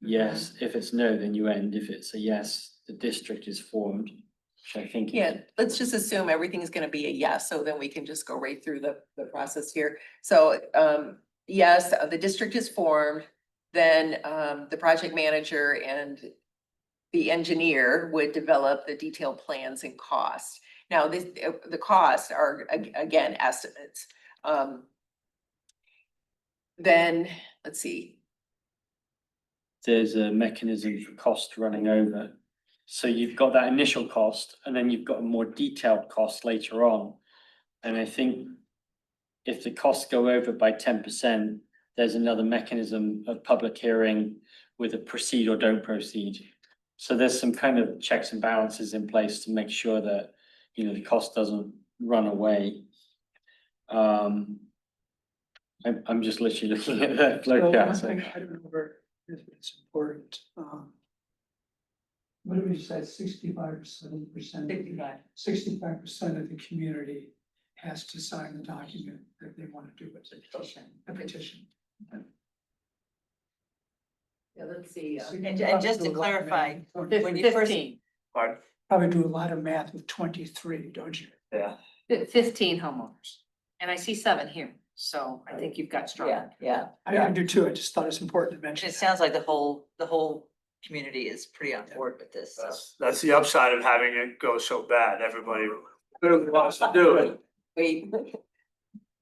Yes, if it's no, then you end. If it's a yes, the district is formed, which I think. yeah, let's just assume everything's gonna be a yes, so then we can just go right through the process here. So, yes, the district is formed, then, the project manager and the engineer would develop the detailed plans and costs. Now, the costs are, again, estimates. Then, let's see, There's a mechanism for cost running over. So you've got that initial cost and then you've got a more detailed cost later on. And I think if the costs go over by 10%, there's another mechanism of public hearing with a proceed or don't proceed. So there's some kind of checks and balances in place to make sure that, you know, the cost doesn't run away. I'm just literally looking at that So flow one chart. thing I don't know where if it's important, what did we say, 65%? 65% of the community has to sign the document that they want to do it. A petition. Yeah, let's see. So you And probably just do to a lot of clarify, math. when you first, 15, Pardon? Probably do a lot of math with 23, don't you? Yeah. 15 homeowners. And I see 7 here, so I think you've got strong. yeah. I do too, I just thought it's important to And mention. it sounds like the whole community is pretty on board with this, so. That's the upside of having it go so bad. Everybody really wants to do it. Wait.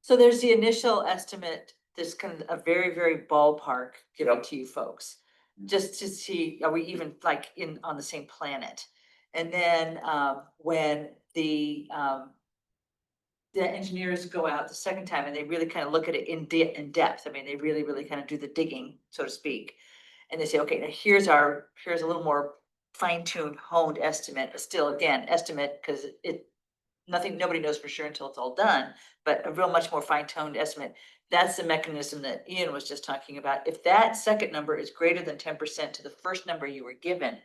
So there's the initial estimate, there's kind of a very, very ballpark given Yep. to you folks. Just to see, are we even like on the same planet? And then, when the engineers go out the second time and they really kind of look at it in depth, I mean, they really kind of do the digging, so to speak. And they say, okay, now here's a little more fine-tuned, honed estimate, but still, again, estimate, because nobody knows for sure until it's all done, but a real much more fine-tuned estimate. That's the mechanism that Ian was just talking about. If that second number is greater than 10% to the first number you were given,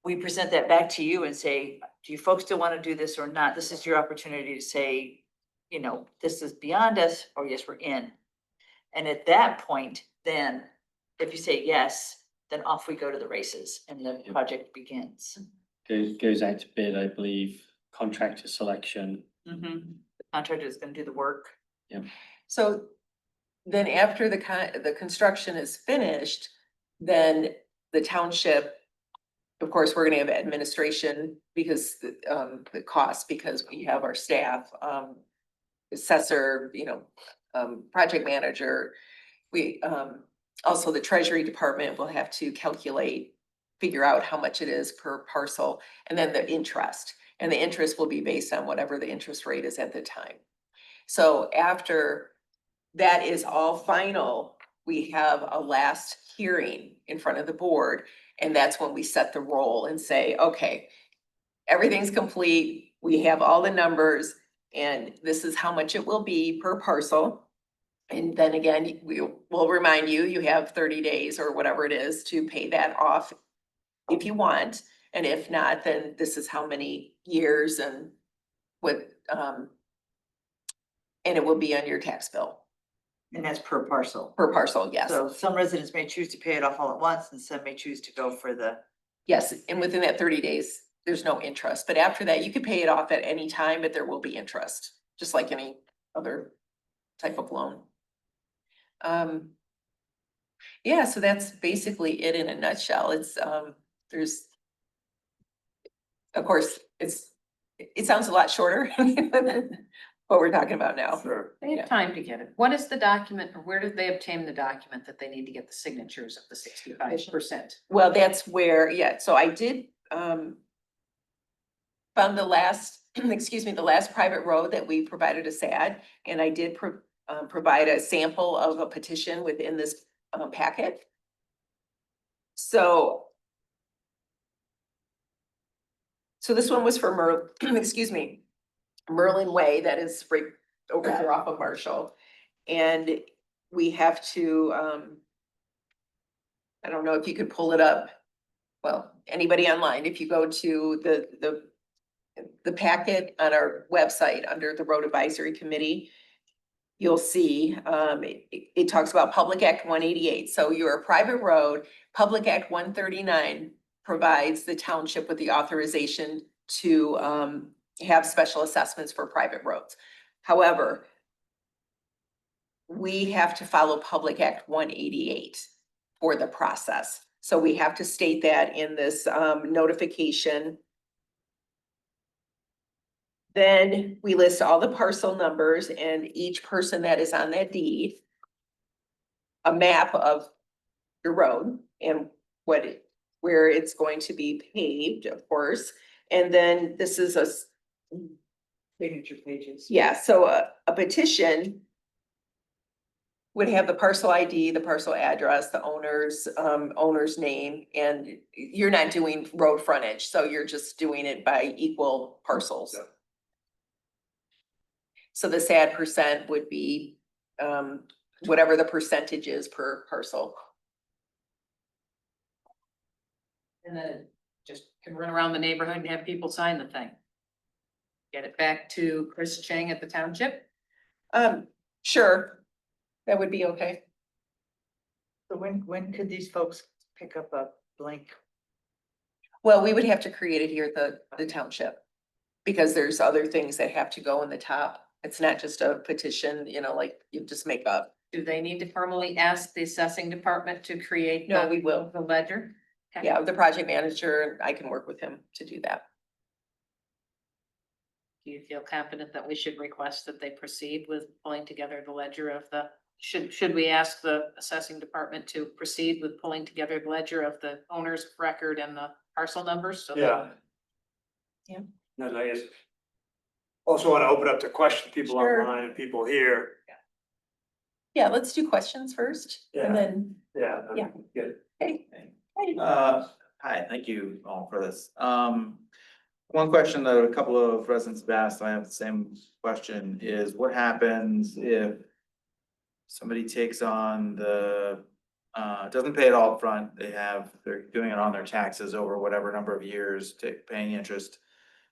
we present that back to you and say, do you folks still want to do this or not? This is your opportunity to say, you know, this is beyond us, or yes, we're in. And at that point, then, if you say yes, then off we go to the races and the project begins. Goes out to bid, I believe, contractor selection. The contractor is gonna do the work. So then after the construction is finished, then the township, of course, we're gonna have administration because the cost, because we have our staff, assessor, project manager. We, also the treasury department will have to figure out how much it is per parcel, and then the interest. And the interest will be based on whatever the interest rate is at the time. So after that is all final, we have a last hearing in front of the board. And that's when we set the roll and say, okay, everything's complete. We have all the numbers and this is how much it will be per parcel. And then again, we will remind you, you have 30 days or whatever it is to pay that off if you want. And if not, then this is how many years and what, and it will be on your tax bill And that's per parcel. per parcel, yes. So some residents may choose to pay it off all at once and some may choose to go for the, Yes, and within that 30 days, there's no interest. But after that, you could pay it off at any time, but there will be interest, just like any other type of loan. Yeah, so that's basically it in a nutshell. It's, there's, of course, it sounds a lot shorter than what we're talking about now. Sure. They have time to get it. What is the document, or where did they obtain the document that they need to get the signatures of the 65%? Well, that's where, yeah, so I did, found the last, excuse me, the last private road that we provided a SAD, and I did provide a sample of a petition within this packet. So this one was for excuse me, Merlin Way, that is right over here off of Marshall. And we have to, I don't know if you could pull it up. Well, anybody online, if you go to the packet on our website under the Road Advisory Committee, you'll see, it talks about Public Act 188. So you're a private road. Public Act 139 provides the township with the authorization to have special assessments for private roads. However, we have to follow Public Act 188 for the process. So we have to state that in this notification. Then we list all the parcel numbers and each person that is on that deed, a map of the road and what where it's going to be paved, of course. And then this is Signature pages. yeah, so a petition would have the parcel ID, the parcel address, the owner's name, and you're not doing road frontage, so you're just doing it by equal parcels. Yeah. So the sad percent would be, whatever the percentage is per parcel. And then just can run around the neighborhood and have people sign the thing. Get it back to Chris Chang at the township. Sure, that would be okay. So when could these folks pick up a blank? Well, we would have to create it here at the township. Because there's other things that have to go in the top. It's not just a petition, you know, like you just make up. Do they need to formally ask the assessing department to create? No, the- we will. The ledger? Okay. Yeah, the project manager, I can work with him to do that. Do you feel confident that we should request that they proceed with pulling together the ledger of the, should we ask the assessing department to proceed with pulling together the ledger of the owner's record and the parcel numbers? So that- Yeah. Yeah. No, I guess. Also want to open up to question people Sure. online and people here. Yeah, let's do questions first Yeah. and then, Yeah. Yeah. Good. hey. Hi, thank you all for this. One question that a couple of residents have asked, I have the same question, is what happens if somebody takes on doesn't pay it all upfront, they're doing it on their taxes over whatever number of years, paying interest.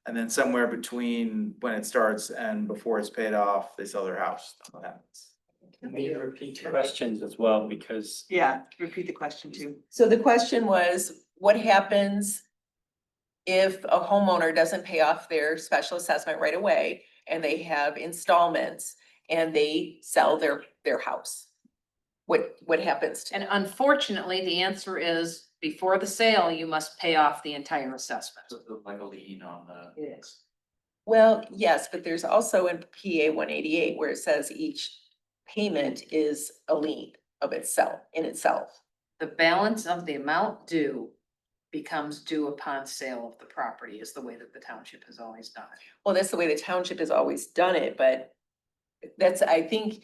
And then somewhere between when it starts and before it's paid off, they sell their house, what happens? Can we repeat questions as well, because Yeah, repeat the question too. So the question was, what happens if a homeowner doesn't pay off their special assessment right away and they have installments and they sell their house? What happens to And unfortunately, the answer is before the sale, you must pay off the entire assessment. Like a lien on the. It is. Well, yes, but there's also in PA 188 where it says each payment is a lien of itself, in itself. The balance of the amount due becomes due upon sale of the property is the way that the township has always done it. Well, that's the way the township has always done it, but I think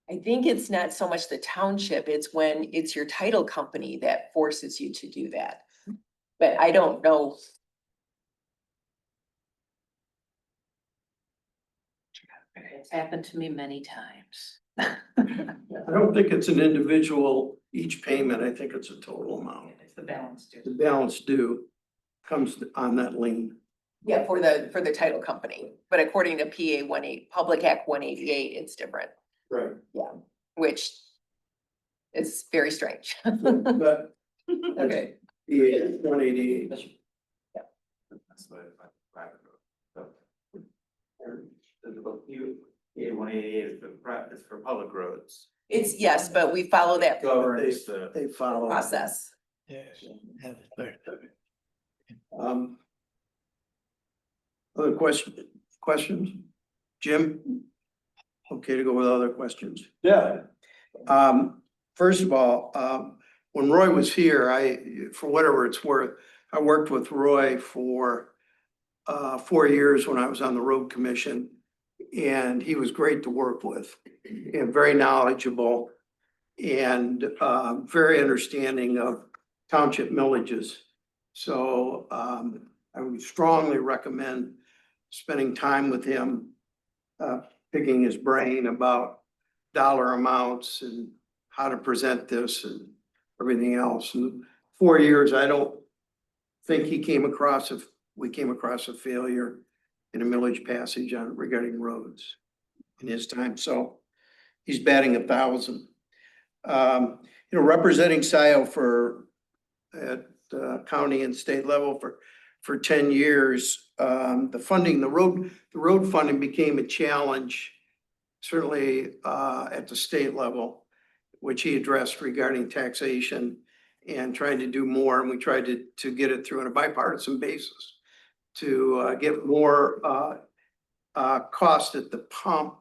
it's not so much the township, it's when it's your title company that forces you to do that. But I don't know. It's happened to me many times. I don't think it's an individual, each payment, I think it's a total amount. It's the balance due. The balance due comes on that lien. Yeah, for the title company, but according to Public Act 188, it's different, Right. which is very strange. But Okay. the 188. That's what it's like, private road. So, Yeah, 188 is is for public roads. It's, yes, but we follow that Governs the. They follow. process. Other questions? Jim? Okay to go with other questions? Yeah. First of all, when Roy was here, for whatever it's worth, I worked with Roy for 4 years when I was on the road commission. And he was great to work with and very knowledgeable and very understanding of township millages. So I would strongly recommend spending time with him, picking his brain about dollar amounts and how to present this and everything else. And 4 years, I don't think we came across a failure in a millage passage regarding roads in his time. So he's batting 1,000. Representing Scio at county and state level for 10 years, the road funding became a challenge, certainly at the state level, which he addressed regarding taxation and trying to do more. And we tried to get it through on a bipartisan basis to get more cost at the pump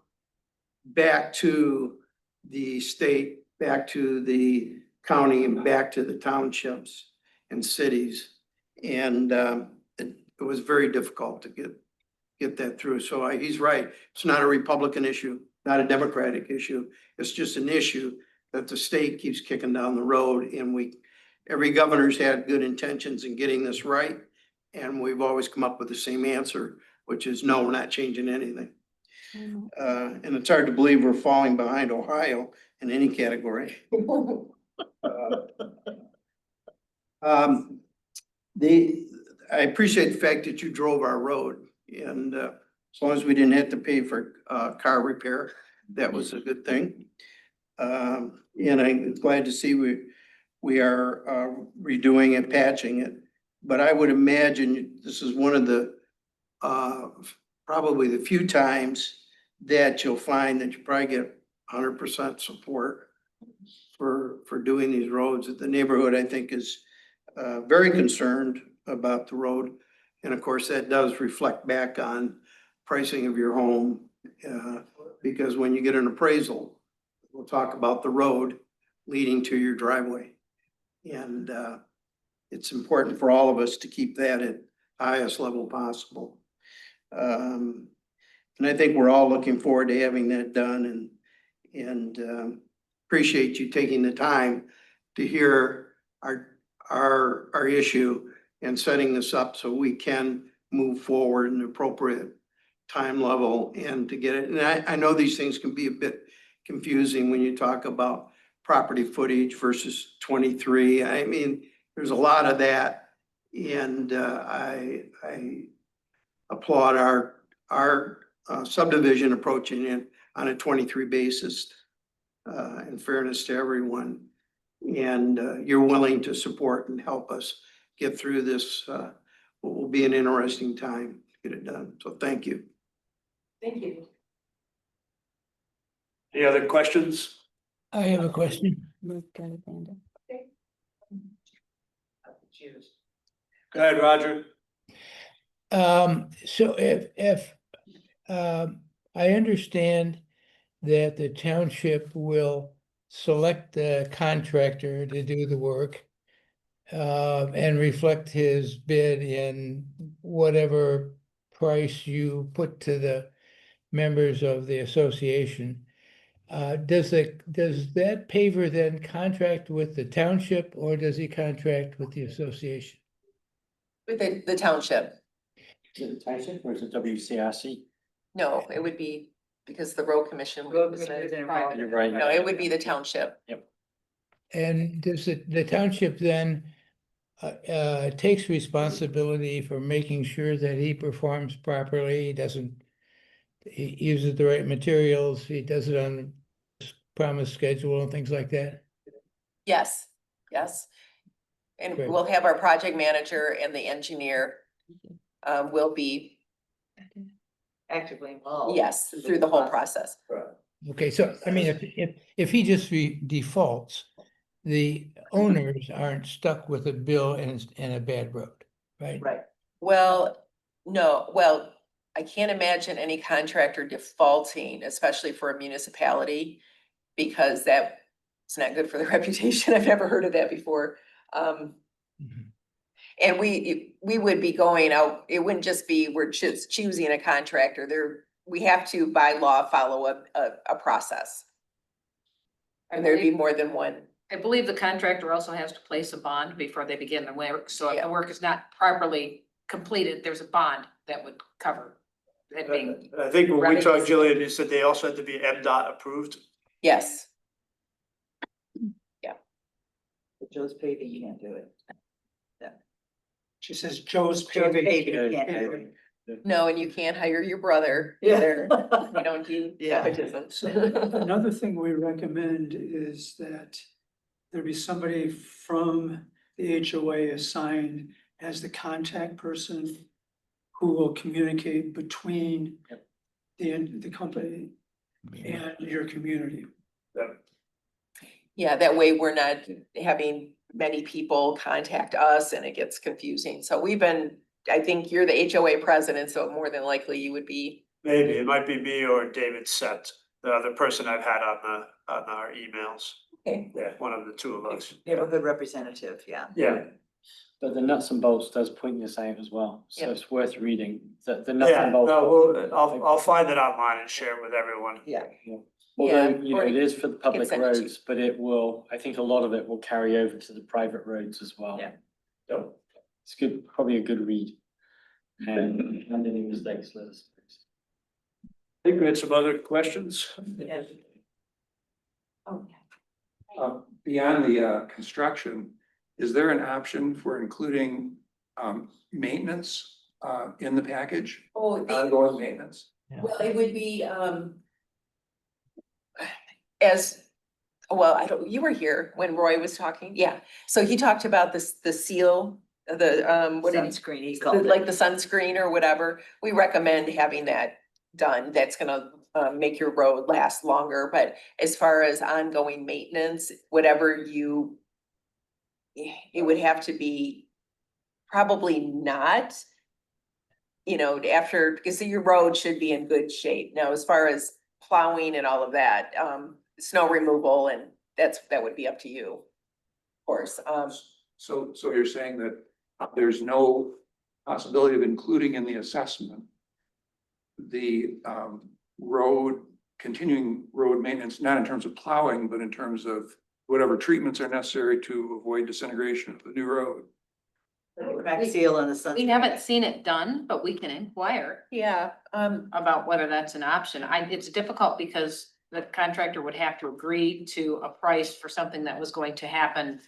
back to the state, back to the county, and back to the townships. and cities. And it was very difficult to get that through. So he's right. It's not a Republican issue, not a Democratic issue. It's just an issue that the state keeps kicking down the road, and every governor's had good intentions in getting this right. And we've always come up with the same answer, which is no, we're not changing anything. And it's hard to believe we're falling behind Ohio in any category. I appreciate the fact that you drove our road, and as long as we didn't have to pay for car repair, that was a good thing. And I'm glad to see we are redoing it, patching it. But I would imagine this is one of the probably the few times that you'll find that you probably get 100% support for doing these roads. The neighborhood, I think, is very concerned about the road. And of course, that does reflect back on pricing of your home. Because when you get an appraisal, we'll talk about the road leading to your driveway. And it's important for all of us to keep that at highest level possible. And I think we're all looking forward to having that done, and appreciate you taking the time to hear our issue and setting this up so we can move forward in the appropriate time level and to get it. And I know these things can be a bit confusing when you talk about property footage versus 23. I mean, there's a lot of that, and I applaud our subdivision approaching it on a 23 basis, in fairness to everyone. And you're willing to support and help us get through this, what will be an interesting time to get it done. So thank you. Thank you. Any other questions? I have a question. Go ahead, Roger. So if I understand that the township will select the contractor to do the work and reflect his bid in whatever price you put to the members of the association. Does that paver then contract with the township, or does he contract with the association? With the township. Is it the township or is it WCRC? No, it would be because the road commission. Road commission is involved. You're right. No, it would be the township. And does the township then takes responsibility for making sure that he performs properly, he uses the right materials, he does it on promised schedule and things like that? Yes, yes. And Great. we'll have our project manager and the engineer will be, Actively involved. yes, through the whole process. Okay, so I mean, if he just defaults, the owners aren't stuck with a bill and a bad road, right? Right. Well, no, well, I can't imagine any contractor defaulting, especially for a municipality, because it's not good for the reputation. I've never heard of that before. Mhm. And we would be going out, it wouldn't just be, we're just choosing a contractor. We have to by law follow a process. And there'd be more than one. I believe the contractor also has to place a bond before they begin the work, so if Yeah. the work is not properly completed, there's a bond that would cover it being. I think when we Remedies. talked, Jillian, you said they also had to be MDOT approved. Yes, Joe's paving, you can't do it. She says Joe's Joe's paving. paving, you can't do it. no, and you can't hire your brother Yeah. either. You don't do Yeah. nepotism. So another thing we recommend is that there be somebody from the HOA assigned as the contact person who will communicate between the company and your community. Yeah, that way we're not having many people contact us and it gets confusing. So I think you're the HOA president, so more than likely you would be. Maybe, it might be me or David Sett, the other person I've had on our emails. Okay. Yeah, one of the two of us. Neighborhood representative, yeah. Yeah. But the nuts and bolts does point this out as well, so Yep. it's worth reading, the nuts Yeah, and no, bolts. I'll find it online and share it with everyone. Yeah. Although, Yeah, you know, or it is for the public send it to you. roads, but it will, I think a lot of it will carry over to the private roads as well. Yeah. It's good, probably a good read. And any mistakes, let us know. I think we had some other questions. Beyond the construction, is there an option for including maintenance in the package? Oh, Ongoing maintenance? well, it would be, as, well, I don't, you were here when Roy was talking, yeah. So he talked about this, the seal, what did he, Sunscreen, he called it. like the sunscreen or whatever. We recommend having that done. That's gonna, make your road last longer, but as far as ongoing maintenance, whatever you, it would have to be probably not, you know, after, because your road should be in good shape. Now, as far as plowing and all of that, snow removal, and that would be up to you. Of course, So you're saying that there's no possibility of including in the assessment the continuing road maintenance, not in terms of plowing, but in terms of whatever treatments are necessary to avoid disintegration of the new road? Crack seal on the sunscreen. We haven't seen it done, but we can inquire yeah, about whether that's an option. It's difficult because the contractor would have to agree to a price for something that was going to happen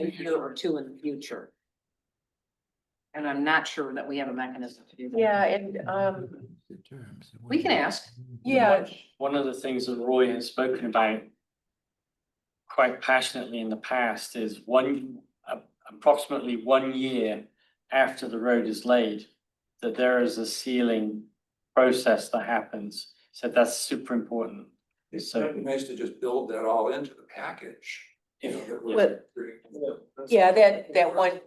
a year or two in the future. And I'm not sure that we have a mechanism to do that. yeah, and, We can ask. yeah, One of the things that Roy has spoken about quite passionately in the past is approximately 1 year after the road is laid, that there is a sealing process that happens. So that's super important. It's So nice to just build that all into the package. You know, that we're- yeah, that one,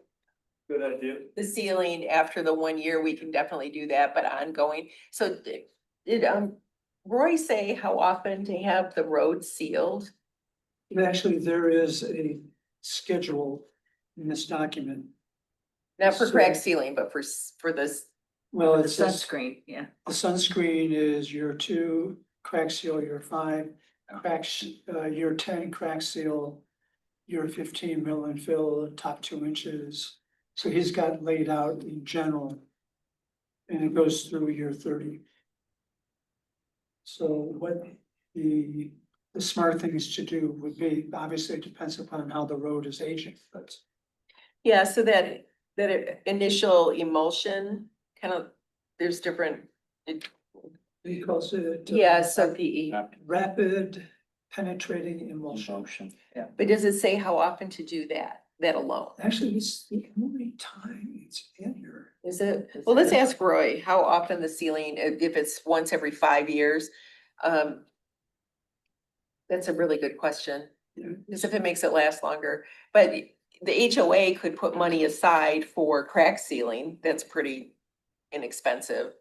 Good idea. the ceiling after the 1 year, we can definitely do that, but ongoing. So did, Roy say how often to have the road sealed? Actually, there is a schedule in this document. Not for crack So- sealing, but for this, Well, The it says sunscreen, yeah. the sunscreen is year 2, crack seal year 5, year 10, crack seal, year 15, mill and fill, top 2 inches. So he's got laid out in general. And it goes through year 30. So what the smart things to do would be, obviously it depends upon how the road is aging, but yeah, so that initial emulsion, kind of, there's different. he calls it. Yeah, so PE. Rapid penetrating emulsion. motion. but does it say how often to do that alone? Actually, it's the only time it's in here. Is it? Well, let's ask Roy, how often the sealing, if it's once every 5 years? That's a really good question, Yeah. because if it makes it last longer, but the HOA could put money aside for crack sealing, that's pretty inexpensive.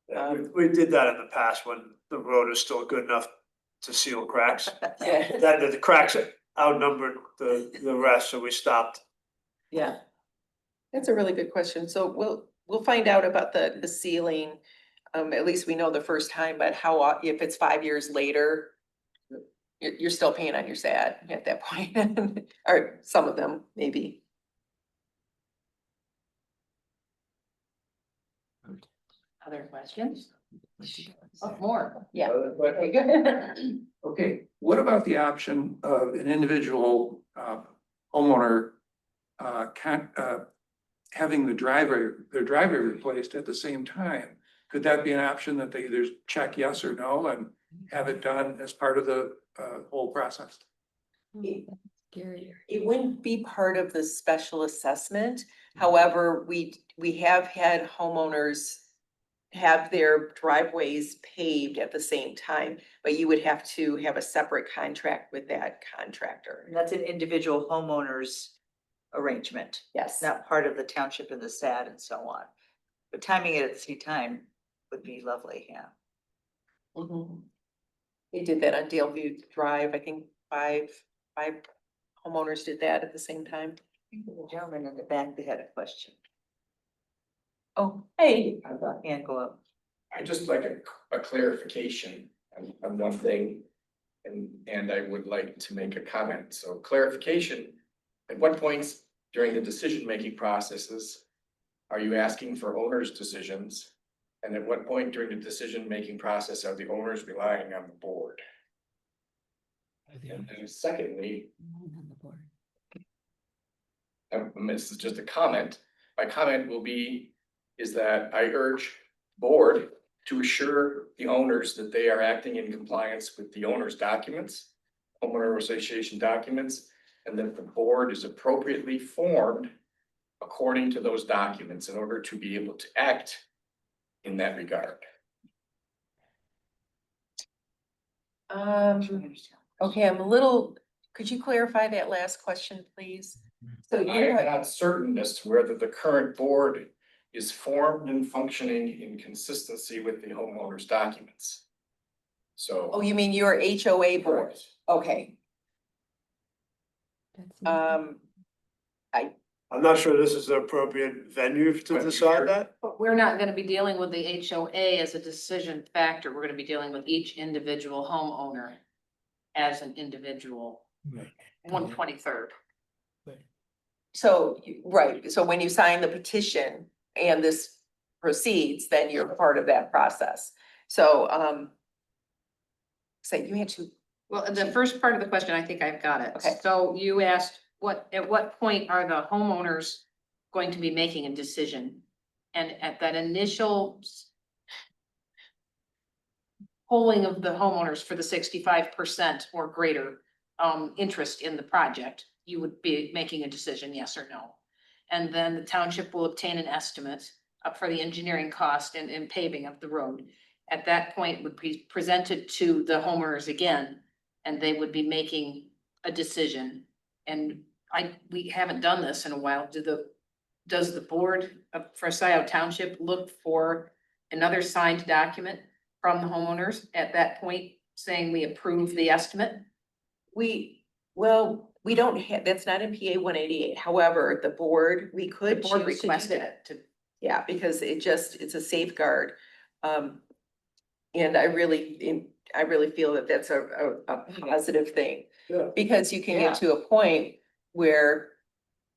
Yeah, we did that in the past when the road is still good enough to seal cracks. Yeah, That the cracks outnumbered the rest, so we stopped. yeah. That's a really good question, so we'll find out about the sealing. At least we know the first time, but if it's 5 years later, you're still paying on your SAD at that point, or some of them, maybe. Other questions? Oh, more. Yeah. Very good. Okay, what about the option of an individual homeowner having their driveway replaced at the same time? Could that be an option that they either check yes or no and have it done as part of the whole process? It wouldn't be part of the special assessment. However, we have had homeowners have their driveways paved at the same time, but you would have to have a separate contract with that contractor. And that's an individual homeowner's arrangement, Yes. not part of the township and the SAD and so on. But timing it at the same time would be lovely, yeah. Mhm. They did that on Daleview Drive. I think five homeowners did that at the same time. The gentleman in the back, they had a question. Oh, hey, I thought hand go up. I just like a clarification on one thing. And I would like to make a comment. So clarification, at what points during the decision-making processes are you asking for owners' decisions? And at what point during the decision-making process are the owners relying on the board? And then secondly, this is just a comment. My comment will be, is that I urge board to assure the owners that they are acting in compliance with the owner's documents, homeowner association documents, and that the board is appropriately formed according to those documents in order to be able to act in that regard. Okay, I'm a little, could you clarify that last question, please? So I you're, am not certain as to whether the current board is formed and functioning in consistency with the homeowner's documents. So. oh, you mean your HOA board? Correct. Okay. I'm not sure this is the appropriate venue to But you decide sure? that. But we're not gonna be dealing with the HOA as a decision factor. We're gonna be dealing with each individual homeowner as an individual. 123rd. So, right, so when you sign the petition and this proceeds, then you're part of that process. So, so you had to, Well, the first part of the question, I think I've got it. Okay. So you asked, at what point are the homeowners going to be making a decision? And at that initial polling of the homeowners for the 65% or greater interest in the project, you would be making a decision, yes or no. And then the township will obtain an estimate up for the engineering cost and paving of the road. At that point, would be presented to the homeowners again, and they would be making a decision. And we haven't done this in a while. Does the board for Scio Township look for another signed document from the homeowners at that point saying we approve the estimate? well, we don't have, that's not in PA 188. However, the board, we The could board choose to do requested that. it to. Yeah, because it's a safeguard. And I really feel that that's a positive thing. Yeah. Because you can Yeah. get to a point where,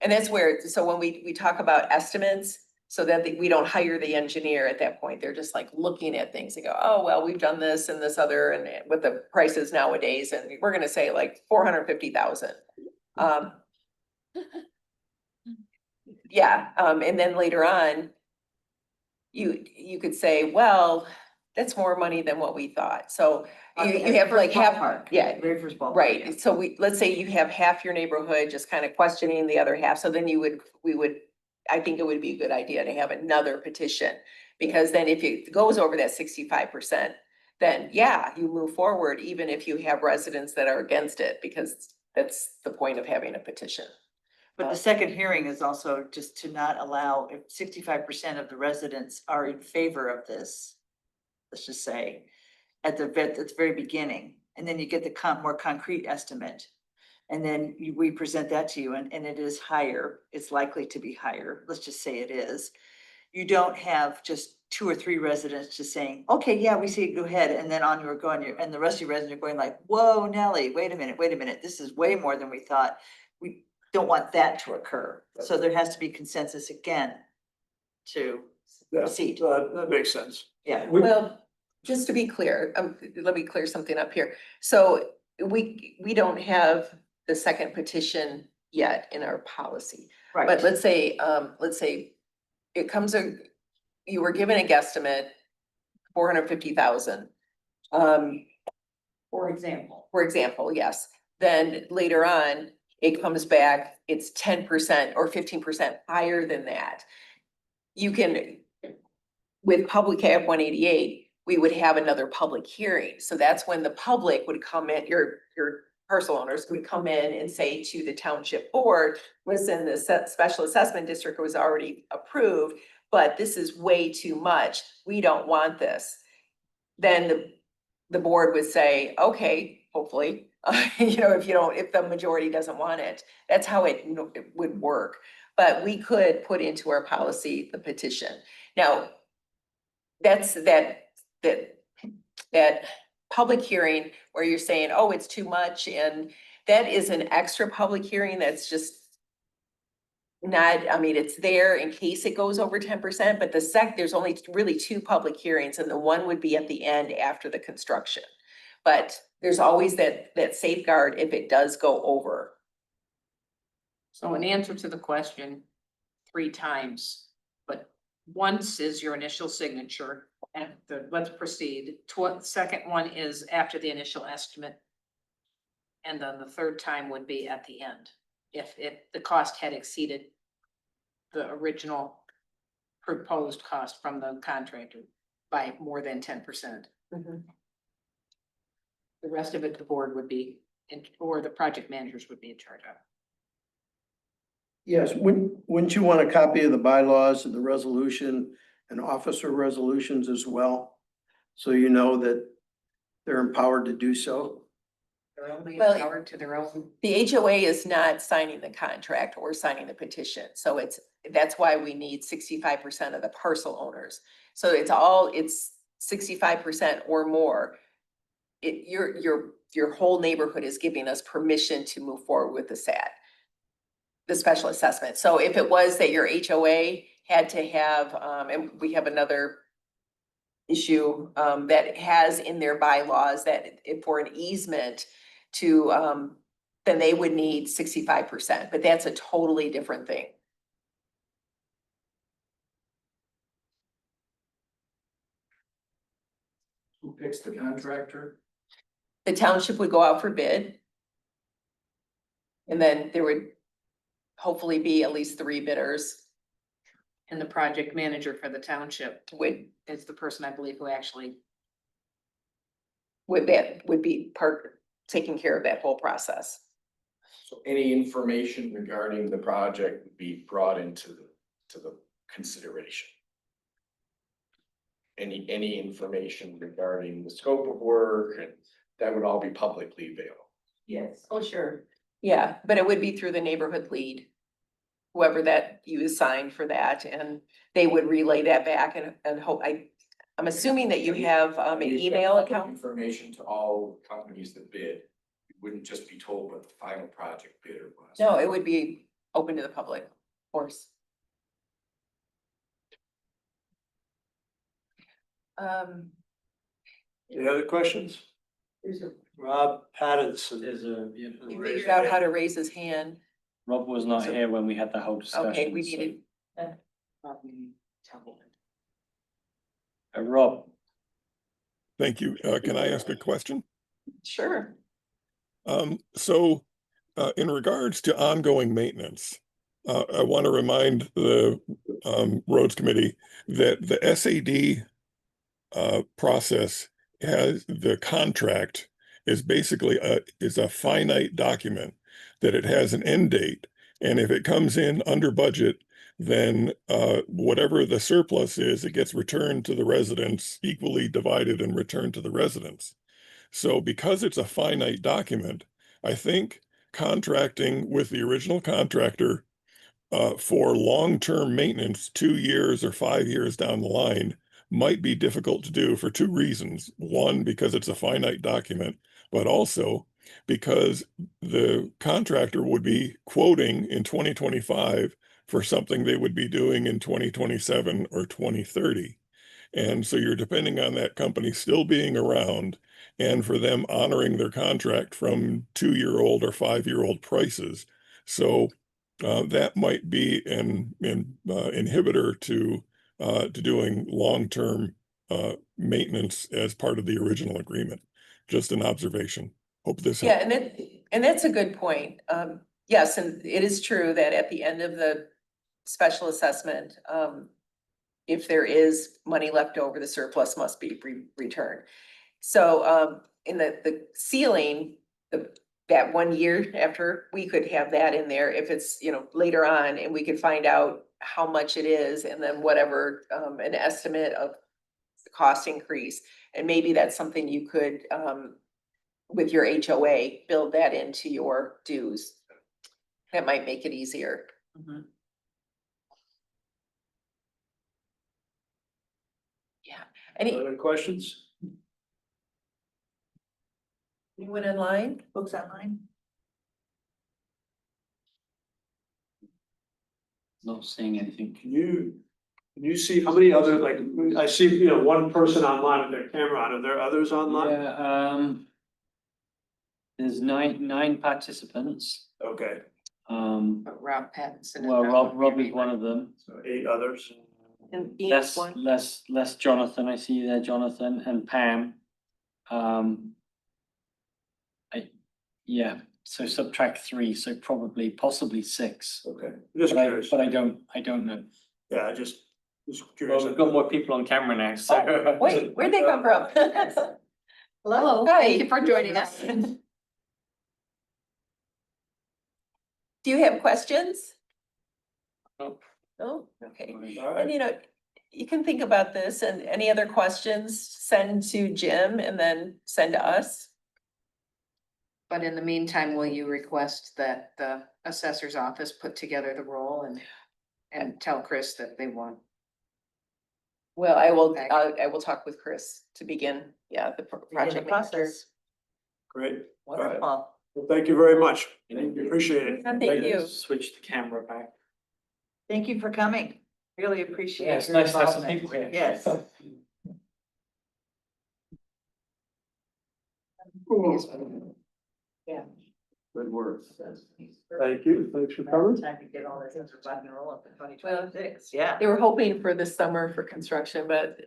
and that's where, so when we talk about estimates, so that we don't hire the engineer at that point, they're just like looking at things and go, oh, well, we've done this and this other, and with the prices nowadays, and we're gonna say like 450,000. Yeah, and then later on, you could say, well, that's more money than what we thought, so you have like half, yeah, Very first ballpark, yeah. right, so let's say you have half your neighborhood just kind of questioning the other half, so then I think it would be a good idea to have another petition. Because then if it goes over that 65%, then yeah, you move forward, even if you have residents that are against it, because that's the point of having a petition. But the second hearing is also just to not allow, if 65% of the residents are in favor of this, let's just say, at the very beginning, and then you get the more concrete estimate. And then we present that to you and it is higher, it's likely to be higher, let's just say it is. You don't have just 2 or 3 residents just saying, okay, yeah, we see it, go ahead, and then on you're going, and the rest of your residents are going like, whoa, Nelly, wait a minute, this is way more than we thought. We don't want that to occur, so there has to be consensus again to Yeah, proceed, that makes sense. yeah. Well, just to be clear, let me clear something up here. So we don't have the second petition yet in our policy. But Right, let's say it comes, you were given a guesstimate, 450,000. for example. For example, yes, then later on, it comes back, it's 10% or 15% higher than that. You can, with Public Act 188, we would have another public hearing, so that's when the public would come in, your parcel owners would come in and say to the township board, listen, the special assessment district was already approved, but this is way too much, we don't want this. Then the board would say, okay, hopefully, if the majority doesn't want it, that's how it would work. But we could put into our policy the petition. Now, that's that public hearing where you're saying, oh, it's too much, and that is an extra public hearing that's just not, I mean, it's there in case it goes over 10%, but there's only really two public hearings, and the one would be at the end after the construction. But there's always that safeguard if it does go over. So in answer to the question, 3 times, but once is your initial signature, and let's proceed. Second one is after the initial estimate. And then the third time would be at the end, if the cost had exceeded the original proposed cost from the contractor by more than 10%. The rest of it, the board would be, or the project managers would be in charge of. Yes, wouldn't you want a copy of the bylaws and the resolution and officer resolutions as well? So you know that they're empowered to do so? They're only Well, empowered to their own. The HOA is not signing the contract or signing the petition, so that's why we need 65% of the parcel owners. So it's 65% or more. Your whole neighborhood is giving us permission to move forward with the SAD, the special assessment. So if it was that your HOA had to have, and we have another issue that has in their bylaws that if for an easement to, then they would need 65%, but that's a totally different thing. Who picks the contractor? The township would go out for bid. And then there would hopefully be at least 3 bidders. And the project manager for the township Would is the person, I believe, who actually, would be taking care of that whole process. So any information regarding the project would be brought into the consideration. Any information regarding the scope of work, and that would all be publicly available. Yes. Oh, sure. Yeah, but it would be through the neighborhood lead. Whoever that you assign for that, and they would relay that back and hope, I'm assuming that you have an email account. Information to all companies that bid. You wouldn't just be told what the final project bidder was. No, it would be open to the public, of course. Any other questions? Rob Pattinson. There's a, He figured out how to raise his hand. Rob was not So- here when we had the whole discussion. Okay, we so- needed, Rob, Thank you. Can I ask a question? sure. So, in regards to ongoing maintenance, I want to remind the Roads Committee that the SAD process has, the contract is basically is a finite document, that it has an end date. And if it comes in under budget, then whatever the surplus is, it gets returned to the residents, equally divided and returned to the residents. So because it's a finite document, I think contracting with the original contractor for long-term maintenance, 2 years or 5 years down the line, might be difficult to do for 2 reasons. One, because it's a finite document, but also because the contractor would be quoting in 2025 for something they would be doing in 2027 or 2030. And so you're depending on that company still being around and for them honoring their contract from 2-year-old or 5-year-old prices. So that might be an inhibitor to doing long-term maintenance as part of the original agreement. Just an observation. Hope this helps. Yeah, and that's a good point. Yes, and it is true that at the end of the special assessment, if there is money left over, the surplus must be returned. So in the ceiling, that 1 year after, we could have that in there if it's, later on, and we could find out how much it is, and then whatever, an estimate of the cost increase. And maybe that's something you could with your HOA, build that into your dues. That might make it easier. Mhm. Any, Other questions? anyone in line? Books online? Not seeing anything. Can you see how many other, like, I see, you know, one person online with their camera on, are there others online? Yeah, there's nine participants. Okay, But Rob Pattinson. Well, Rob is one of them. so 8 others. And Ian's Less Jonathan, I see there, Jonathan and Pam. Yeah, so subtract 3, so probably possibly 6. Okay, just But curious. I don't know. Yeah, I just was Well, curious. we've got more people on camera now, so. Oh, wait, where'd they come from? Hello, Hi. thank you for joining us. Do you have questions? Nope. Oh, okay. All right. And you know, you can think about this, and any other questions, send to Jim and then send to us. But in the meantime, will you request that the assessor's office put together the role and tell Chris that they want? Well, I will, Okay. I will talk with Chris to begin, the Begin the project manager. process. Great. All right. Wonderful. Well, thank you very much. Thank you. Appreciate it. And thank you. Switch the camera back. Thank you for coming. Really appreciate Yeah, it's your nice to have some involvement. people here. Yes. Yeah. Good work. Thank you. Thanks for coming. Time to get all this into rock and roll up in 2026. Yeah, They were hoping for this summer for construction, but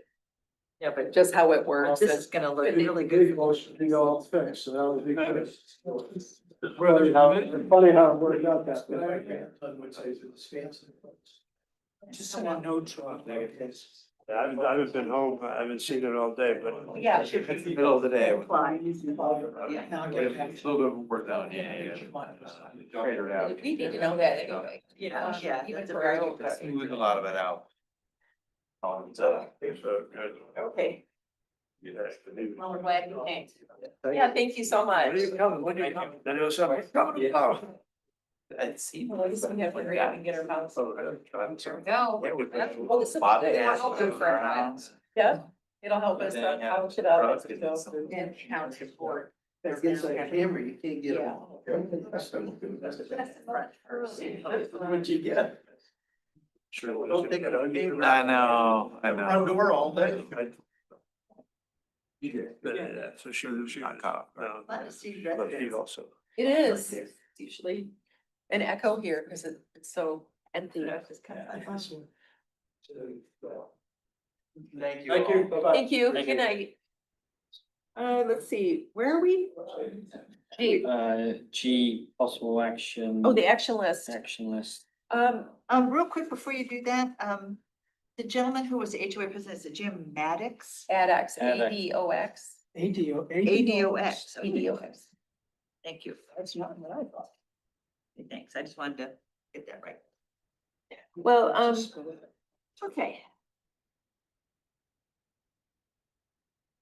yeah, but just how it works. this is gonna look really good. Be all fixed, so that was big. Really, funny how it worked out that way. Just send a note to him. Yeah, I haven't been home, I haven't seen it all day, but. Yeah. Middle of the day. Fly. Yeah. Now A get little bit of work down, Crater it out. We need to know that anyway. Yeah, yeah, Even that's a for very our good own question. Smooth a lot of it out. Okay, Well, we're glad you came. yeah, thank you so much. When are you coming? When are you coming? Then it was something. Oh. Let's see. Well, this one have to hurry up and get our house. Oh, I'm sorry. No. Well, this is good for our house. Yeah, it'll help us couch it up. as we go through. And county board. It gets like a hammer, you can't get them Yeah. all. What'd you get? Sure. Don't think I don't need- I know. Front door all day. Yeah, so she Not caught off. Glad to see you But guys. he also. It is, it's usually an echo here because it's so empty. Thank you. Thank you. Bye-bye. Thank you, Thank good you. night. Let's see, where are we? G, possible action. Oh, the action list. Action list. Real quick before you do that, the gentleman who was the HOA president, is it Jim Maddox? ADOX, ADOX. ADOX. ADOX. okay. ADOX. Thank you. That's not what I thought. Okay, thanks. I just wanted to get that right. Well, okay.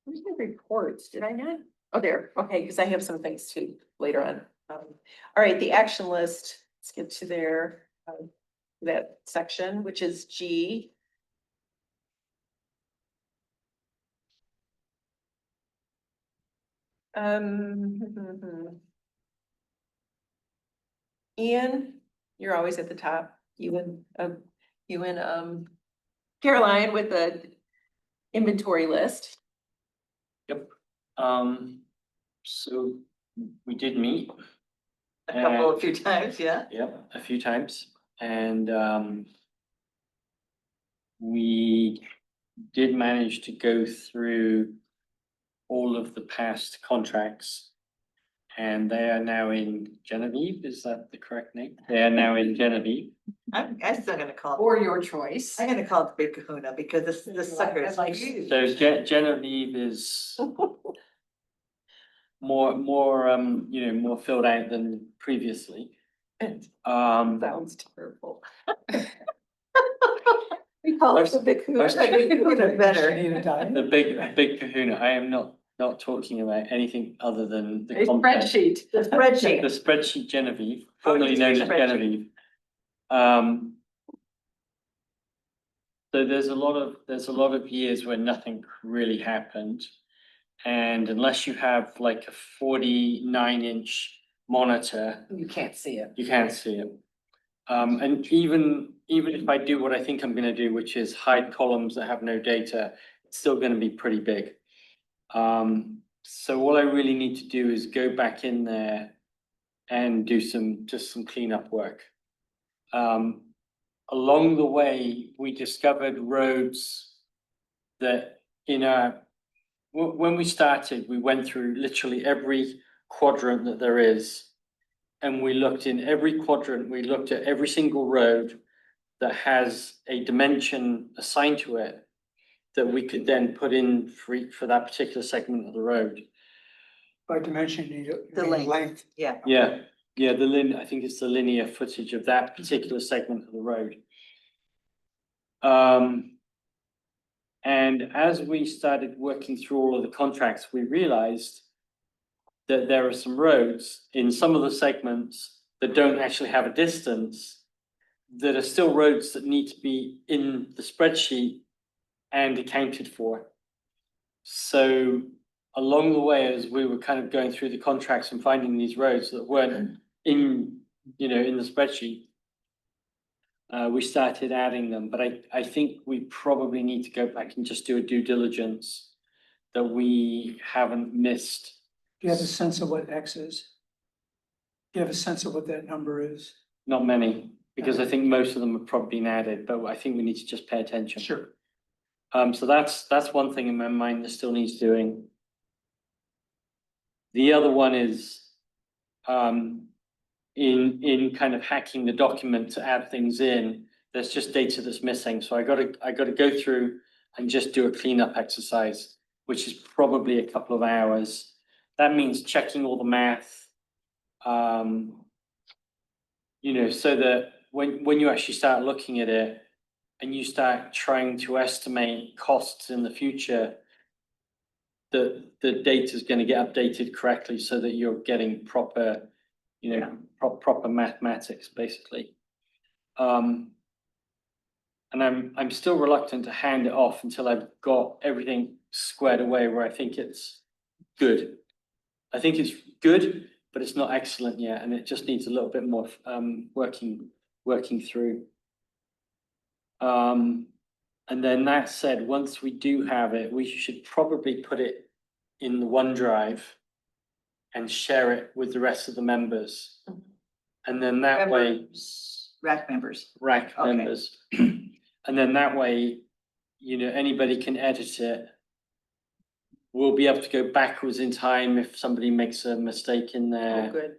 Where's my reports? Did I not? Oh, there. Okay, because I have some things too later on. All right, the action list. Let's get to there. That section, which is G. Ian, you're always at the top. You and Caroline with the inventory list. Yep. So we did meet. A few times, yeah. Yep, a few times, and we did manage to go through all of the past contracts. And they are now in Genevieve, is that the correct name? They are now in Genevieve. I'm still gonna call it. Or your choice. I'm gonna call it the Big Kahuna because this sucker is like huge. So Genevieve is more, more filled out than previously. Sounds terrible. We call it the big Most- Kahuna. Big Kahuna better. Need a time? The big kahuna, I am not not talking about anything other than the A content. spreadsheet, the The spreadsheet. spreadsheet Genevieve, formerly known as Spreadsheet. Genevieve. Um. So there's a lot of years where nothing really happened. And unless you have like a 49-inch monitor, You can't see it. you can't see it. And even if I do what I think I'm gonna do, which is hide columns that have no data, it's still gonna be pretty big. So all I really need to do is go back in there and do just some cleanup work. Along the way, we discovered roads that when we started, we went through literally every quadrant that there is. And we looked in every quadrant, we looked at every single road that has a dimension assigned to it that we could then put in for that particular segment of the road. By dimension, you The mean length. length. Yeah. Yeah, I think it's the linear footage of that particular segment of the road. And as we started working through all of the contracts, we realized that there are some roads in some of the segments that don't actually have a distance, that are still roads that need to be in the spreadsheet and accounted for. So along the way, as we were kind of going through the contracts and finding these roads that weren't in the spreadsheet, we started adding them, but I think we probably need to go back and just do a due diligence that we haven't missed. Do you have a sense of what X is? Do you have a sense of what that number is? Not many, because I think most of them have probably been added, but I think we need to just pay attention. Sure. So that's one thing in my mind that still needs doing. The other one is in kind of hacking the document to add things in, there's just data that's missing. So I gotta go through and just do a cleanup exercise, which is probably a couple of hours. That means checking all the math. So that when you actually start looking at it and you start trying to estimate costs in the future, the data is going to get updated correctly so that you're getting proper, proper mathematics, basically. And I'm still reluctant to hand it off until I've got everything squared away where I think it's good. I think it's good, but it's not excellent yet, and it just needs a little bit more working through. And then that said, once we do have it, we should probably put it in the OneDrive and share it with the rest of the members. And then that way, Rack members. rack Okay. members. And then that way, anybody can edit it. We'll be able to go backwards in time if somebody makes a mistake in there. Oh, good.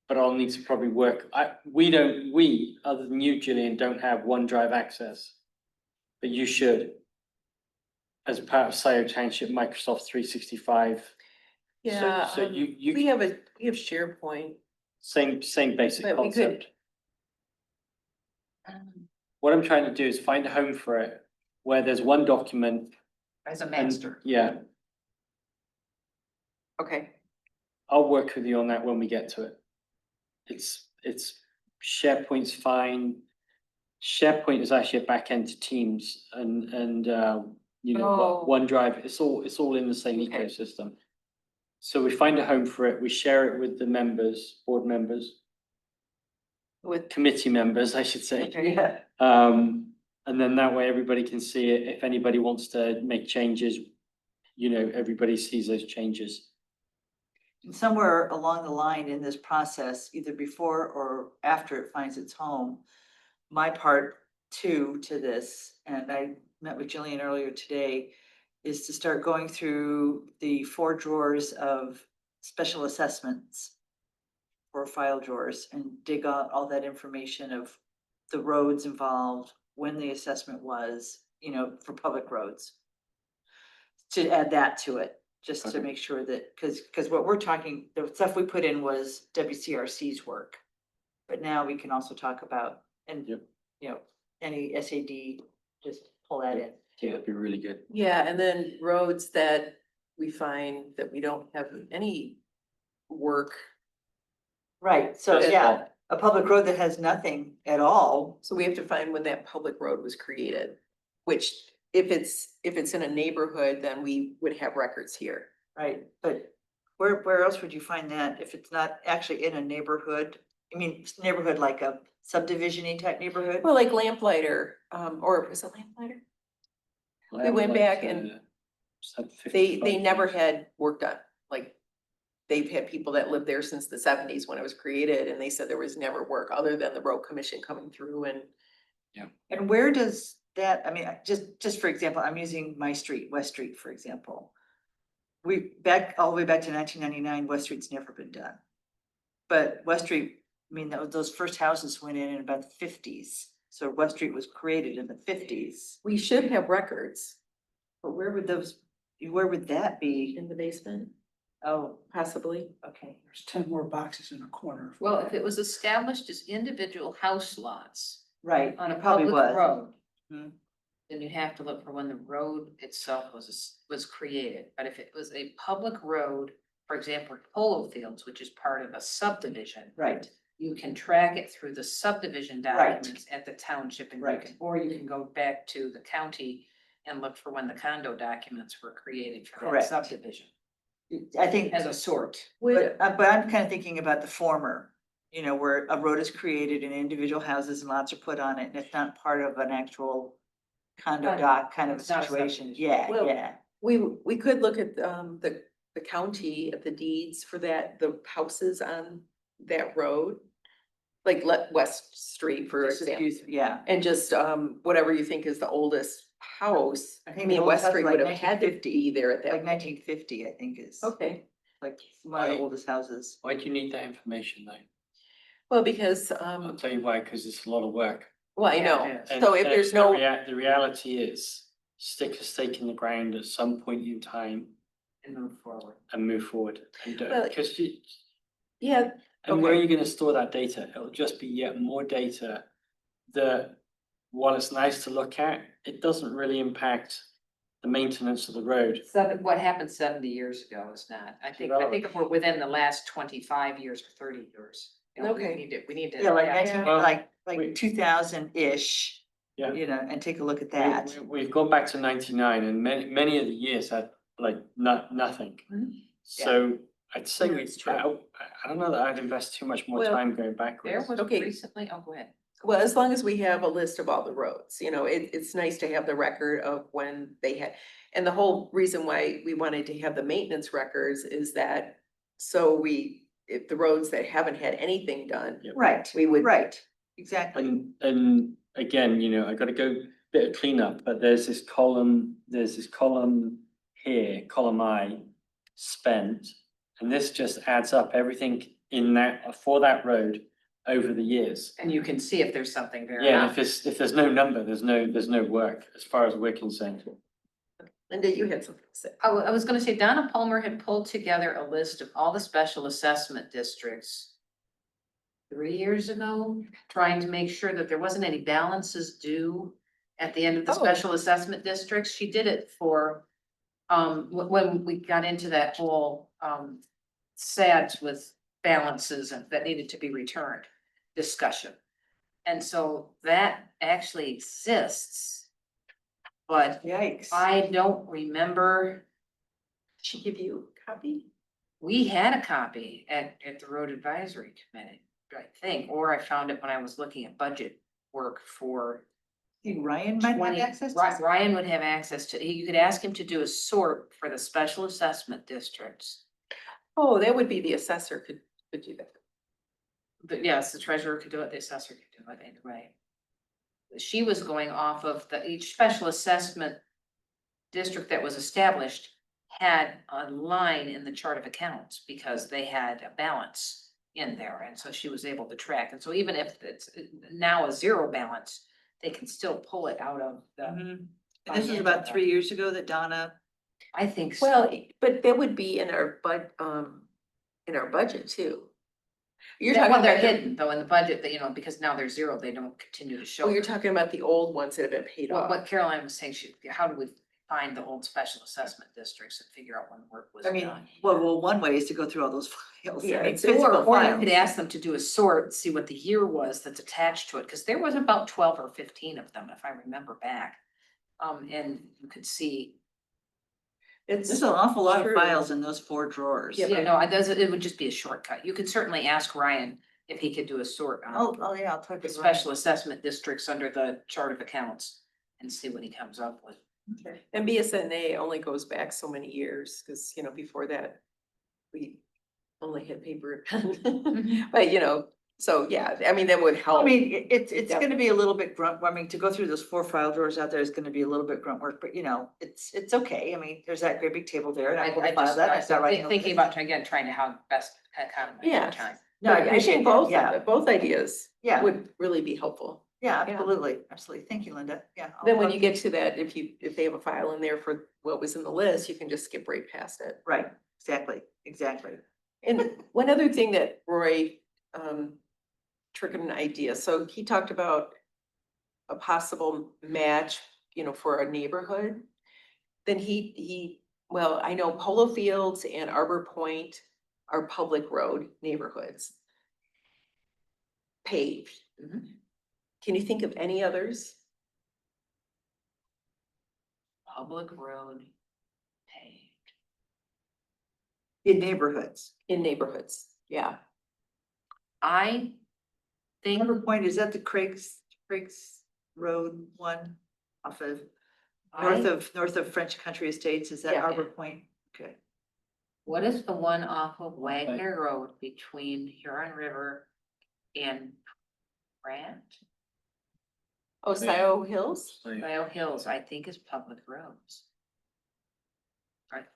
But I'll need to probably work. We, other than you, Gillian, don't have OneDrive access. But you should. As part of Scio Township, Microsoft 365. Yeah, So you we have SharePoint. same basic But we could- concept. What I'm trying to do is find a home for it, where there's one document. As a and- master. Yeah, Okay. I'll work with you on that when we get to it. It's SharePoint's fine. SharePoint is actually a backend to Teams and Oh. OneDrive, it's all in the same Okay. ecosystem. So we find a home for it, we share it with the members, board members, With. committee members, I should say. Yeah. And then that way everybody can see it. If anybody wants to make changes, everybody sees those changes. Somewhere along the line in this process, either before or after it finds its home, my part two to this, and I met with Jillian earlier today, is to start going through the 4 drawers of special assessments or file drawers and dig out all that information of the roads involved, when the assessment was, for public roads. To add that to it, just to Okay. make sure that, because what we're talking, the stuff we put in was WCRC's work. But now we can also talk about, and, Yep. any SAD, just pull that in. Yeah, it'd be really good. Yeah, and then roads that we find that we don't have any work. Right, so Yes, yeah, well- a public road that has nothing at all, So we have to find when that public road was created, which if it's in a neighborhood, then we would have records here. right, but where else would you find that if it's not actually in a neighborhood? I mean, neighborhood like a subdivision-y type neighborhood? Well, like Lamplighter, or was it Lamplighter? We went back and they never had work done, like. They've had people that lived there since the seventies when it was created, and they said there was never work other than the road commission coming through and. And where does that, I mean, just for example, I'm using my street, West Street, for example. All the way back to 1999, West Street's never been done. But West Street, I mean, those first houses went in about the fifties. So West Street was created in the fifties. We should have records But where would that be? in the basement, Oh, possibly. okay. There's 10 more boxes in a corner. Well, if it was established as individual house lots Right, on a it probably public was. road. Mhm. Then you have to look for when the road itself was created, but if it was a public road, for example, Polo Fields, which is part of a subdivision. Right, You can track it through the subdivision Right. documents at the township and Right. or you can go back to the county and look for when the condo documents were created for that Correct. subdivision I think. as a sort. But I'm kind of thinking about the former, you know, where a road is created and individual houses and lots are put on it, and it's not part of an actual condo Condo. doc kind of a It's not a situation. subdivision. Yeah, Well, yeah. We could look at the county of the deeds for that, the houses on that road. Like West Street, for Just example, yeah. and just whatever you think is the oldest house. I I think mean, the West oldest house Street is would like have had to 1950, be there at that. Like point. 1950, I think is Okay, like one of the oldest houses. Why do you need that information though? well, because, I'll tell you why, because it's a lot of work. well, I know, Yeah, And- so if and there's the no, The reality is, stick a stake in the ground at some point in time And move forward. and move forward. And Well, because yeah, and where are okay. you gonna store that data? It'll just be yet more data that, while it's nice to look at, it doesn't really impact the maintenance of the road. What happened 70 years ago is not, I think if we're within the last 25 years or 30 years. You know, Okay. We need to. Yeah, like Well, like we- 2000-ish. Yeah. You know, and take a look at that. We've gone back to 99 and many of the years had like nothing. So I'd say Yeah, we, it's true. I don't know that I'd invest too much more Well, time going There backwards. was Okay. recently, oh, go ahead. Well, as long as we have a list of all the roads, you know, it's nice to have the record of when they had. And the whole reason why we wanted to have the maintenance records is that, so if the roads that haven't had anything done, Right, we would. right, exactly. And again, you know, I gotta go bit of cleanup, but there's this column here, column I, spent. And this just adds up everything in that, for that road over the years. And you can see if there's something there. or Yeah, and not. if there's no number, there's no work as far as we're concerned. Linda, you had something to say. I was gonna say Donna Palmer had pulled together a list of all the special assessment districts 3 years ago, trying to make sure that there wasn't any balances due at the end of the Oh. special assessment districts. She did it for, when we got into that whole, SADs with balances and that needed to be returned discussion. And so that actually exists. But Yikes. I don't remember, Did she give you a copy? we had a copy at the road advisory committee, I think, or I found it when I was looking at budget work for. Think Ryan might have 20 access to. Ry- Ryan would have access to, you could ask him to do a sort for the special assessment districts. Oh, that would be the assessor could do that. But yes, the treasurer could do it, the assessor could do it, either way. She was going off of each special assessment district that was established had a line in the chart of accounts because they had a balance in there. And so she was able to track. And so even if it's now a zero balance, they can still pull it out of the, Mhm. And this is about 3 years ago that Donna, I think so. Well, but that would be in our budget too. You're talking Well, they're about, hidden though in the budget, that, you know, because now they're zero, they don't continue to show. oh, you're talking about the old ones that have been paid What, off. what Caroline was saying, how do we find the old special assessment districts and figure out when work was I mean, done? well, one way is to go through all those files. Yeah, I mean, it's- physical Or you files. could ask them to do a sort, see what the year was that's attached to it, because there was about 12 or 15 of them, if I remember back. And you could see, It's There's an awful lot of true. files in those 4 drawers. Yeah, yeah, no, it would just be a shortcut. You could certainly ask Ryan if he could do a sort on Oh, yeah, I'll talk the to special assessment districts under the chart of accounts and see what he comes up with. And BSNA only goes back so many years, because, you know, before that, we only had paper and pen. But, you know, so, yeah, I mean, that would help. I mean, it's gonna be a little bit grunt, I mean, to go through those 4 file drawers out there is gonna be a little bit grunt work, but you know, it's okay. I mean, there's that great big table there and I, I will I file just, that. I I'm start writing. thinking about, again, trying to how best economize Yeah. your time. No, I But appreciate think that. both, Yeah, both ideas yeah, would really be helpful. yeah, yeah. absolutely, absolutely. Thank you, Linda. Yeah. I'll Then when talk- you get to that, if they have a file in there for what was in the list, you can just skip right past it. Right, exactly, exactly. And one other thing that Roy triggered an idea, so he talked about a possible match, you know, for a neighborhood. Then well, I know Polo Fields and Arbor Point are public road neighborhoods. Paved. Can you think of any others? Public road paved. In neighborhoods. In neighborhoods, yeah. I think, Number point, is that the Craig's Road one off of north of French Country Estates? Is that Yeah. Arbor Point? Okay. what is the one off of Wagner Road between Huron River and Grant? Oh, Scio Hills? Scio Hills, I think is public roads. Right.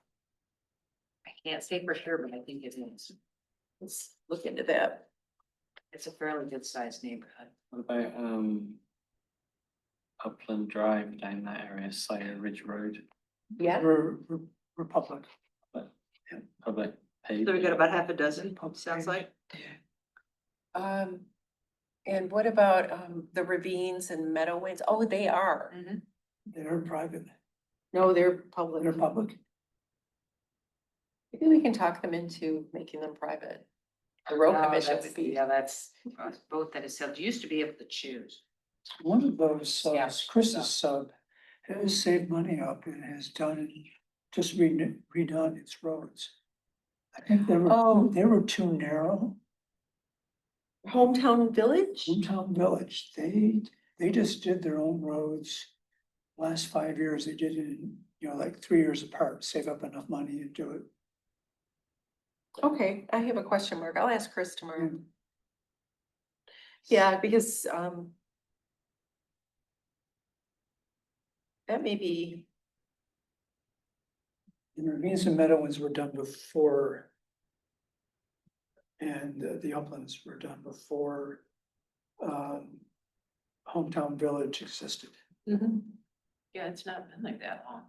I can't say for sure, but I think it is. Let's look into that. It's a fairly good sized neighborhood. What about, Upland Drive down that area, Sire Ridge Road, Yeah. Republic. public paved. So we got about half a dozen, sounds like. And what about the ravines and meadowlands? Oh, they are. They're private, No, they're public. they're public. Maybe we can talk them into making them private. The road Oh, commission that's- would be. Yeah, that's both that is said, you used to be able to choose. One of those, Yeah. Chris's sub has saved money up and has just redone its roads. I think Oh. they were too narrow. Hometown Village? Hometown Village, they just did their own roads. Last 5 years, they did it in, you know, like 3 years apart, save up enough money and do it. Okay, I have a question mark. I'll ask Chris tomorrow. Yeah, because that may be, And the ravines and meadowlands were done before. And the uplands were done before. Hometown Village existed. Yeah, it's not been like that long.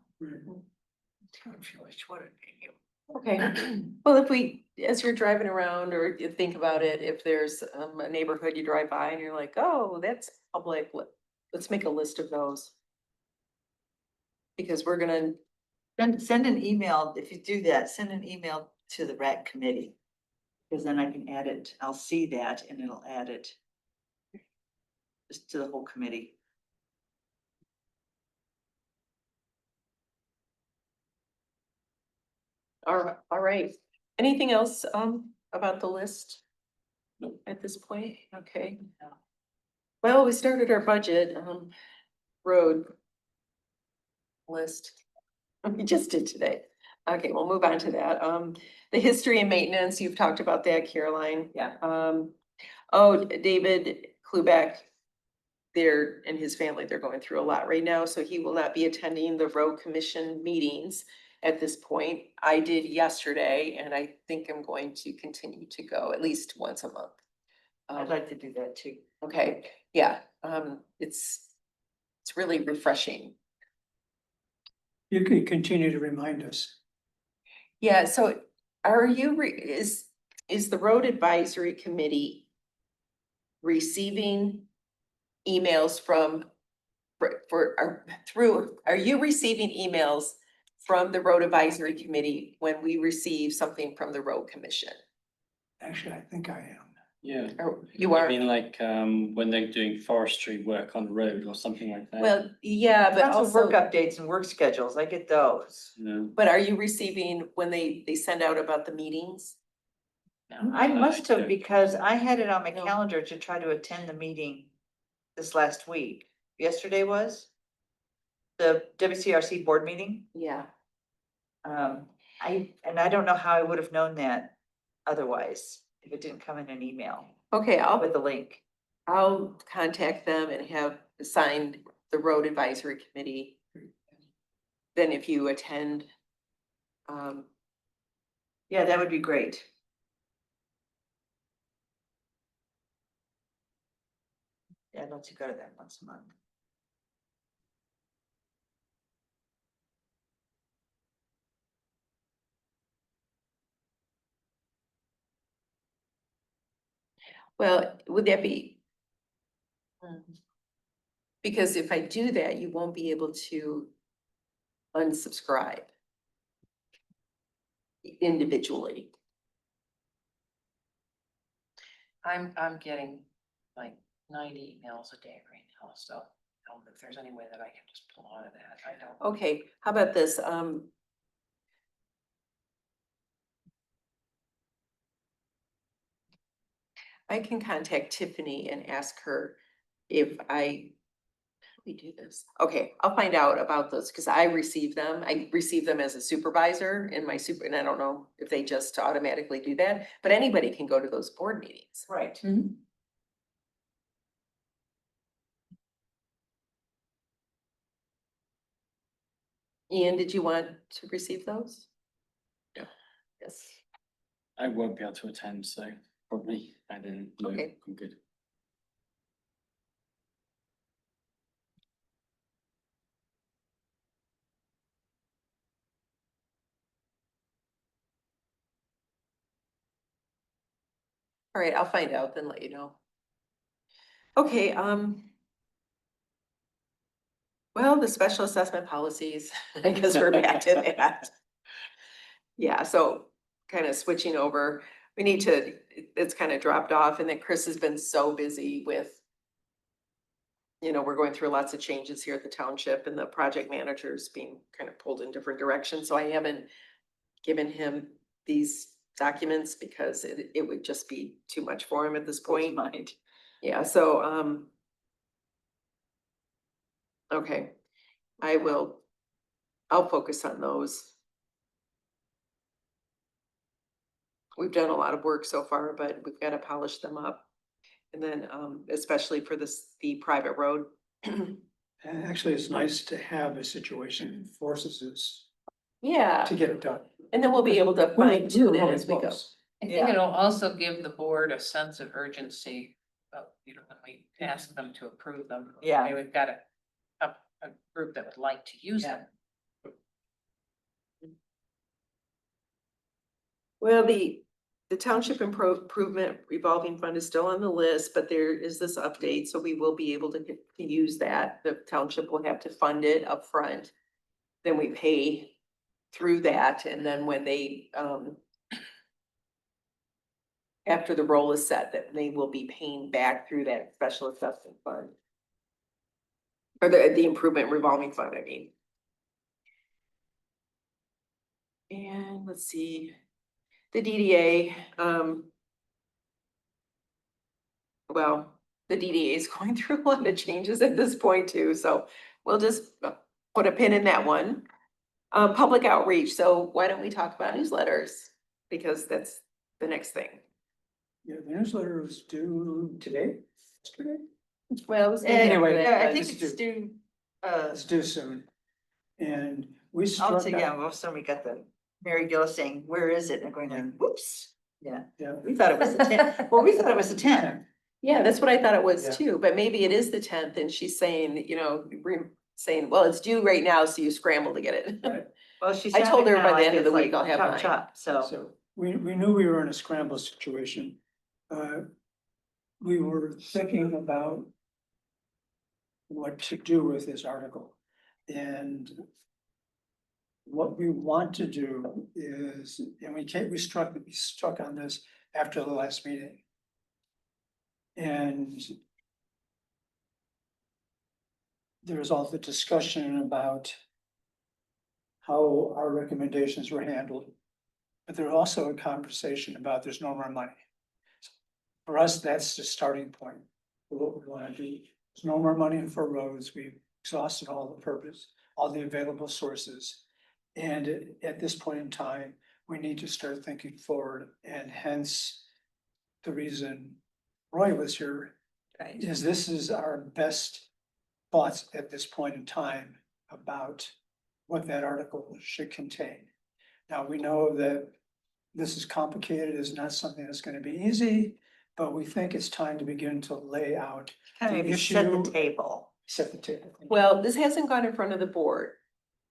okay. Well, if we, as you're driving around or you think about it, if there's a neighborhood you drive by and you're like, oh, that's public, let's make a list of those. Because we're gonna, Send an email, if you do that, send an email to the RAC committee. Because then I can add it, I'll see that and it'll add it. Just to the whole committee. all right. Anything else about the list? At this point, okay. Well, we started our budget road list. We just did today. Okay, we'll move on to that. The history and maintenance, you've talked about that, Caroline. Yeah. Oh, David Klubeck, they're, and his family, they're going through a lot right now, so he will not be attending the road commission meetings at this point. I did yesterday, and I think I'm going to continue to go at least once a month. I'd like to do that too. Okay, yeah, it's really refreshing. You could continue to remind us. Yeah, so are you, is the road advisory committee receiving emails from, are you receiving emails from the road advisory committee when we receive something from the road commission? Actually, I think I am. Yeah. Or you I are, mean, like, when they're doing forestry work on the road or something like that. well, yeah, but Lots of work also, updates and work schedules, I get those. You know, but are you receiving when they send out about the meetings? I must have, yeah. because I had it on my No. calendar to try to attend the meeting this last week. Yesterday was the WCRC board meeting. Yeah. I don't know how I would have known that otherwise, if it didn't come in an email Okay, with the link. I'll contact them and have assigned the road advisory committee. Then if you attend, Yeah, that would be great. Yeah, I'd love to go to that once a month. well, would that be? Because if I do that, you won't be able to unsubscribe individually. I'm getting like 90 emails a day right now, so if there's any way that I can just pull out of that, I don't. Okay, how about this? I can contact Tiffany and ask her if we do this. Okay, I'll find out about those because I receive them. I receive them as a supervisor in my and I don't know if they just automatically do that, but anybody can go to those board meetings. Right. Ian, did you want to receive those? Yeah. Yes. I won't be able to attend, so probably I didn't know. Okay. I'm good. All right, I'll find out, then let you know. Okay, well, the special assessment policies, I guess we're back to that. Yeah, so kind of switching over, we need to, it's kind of dropped off, and then Chris has been so busy with, we're going through lots of changes here at the township and the project managers being kind of pulled in different directions, so I haven't given him these documents because it would just be too much for him at this point. Mind. Yeah, so, okay, I'll focus on those. We've done a lot of work so far, but we've got to polish them up. And then, especially for the private road. And actually, it's nice to have a situation that forces us Yeah, to get it done. and then we'll be able to fine tune it as we go. I think Yeah. it'll also give the board a sense of urgency, when we ask them to approve them. Yeah. Okay, we've got a group that would like to use them. Well, the township improvement revolving fund is still on the list, but there is this update, so we will be able to use that. The township will have to fund it upfront. Then we pay through that, and then when they, after the roll is set, that they will be paying back through that special assessment fund. Or the improvement revolving fund, I mean. And let's see, the DDA, well, the DDA is going through a lot of changes at this point too, so we'll just put a pin in that one. Public outreach, so why don't we talk about newsletters? Because that's the next thing. Yeah, the newsletter was due today, yesterday? Well, it was Anyway, Yeah, I I think just it's due, It's due soon. And we I'll struck say, yeah, out, well, so we got the Mary Gillis saying, where is it? And going like, whoops. Yeah, yeah. we thought it was the 10th. Well, we thought it was the 10th. Yeah, that's what I thought it was Yeah. too, but maybe it is the 10th and she's saying, saying, well, it's due right now, so you scramble to get it. Right. Well, she's. I told her by the end of the like week I'll have chop, mine. chop, so. So we knew we were in a scramble situation. We were thinking about what to do with this article. And what we want to do is, and we struck on this after the last meeting. And there was all the discussion about how our recommendations were handled. But there's also a conversation about there's no more money. For us, that's the starting point for what we want to do. There's no more money for roads. We've exhausted all the purpose, all the available sources. And at this point in time, we need to start thinking forward, and hence the reason Roy was here Right. is this is our best thoughts at this point in time about what that article should contain. Now, we know that this is complicated, it's not something that's gonna be easy, but we think it's time to begin to lay out, Kind of the just set the issue- table. set the table. Well, this hasn't gone in front of the board,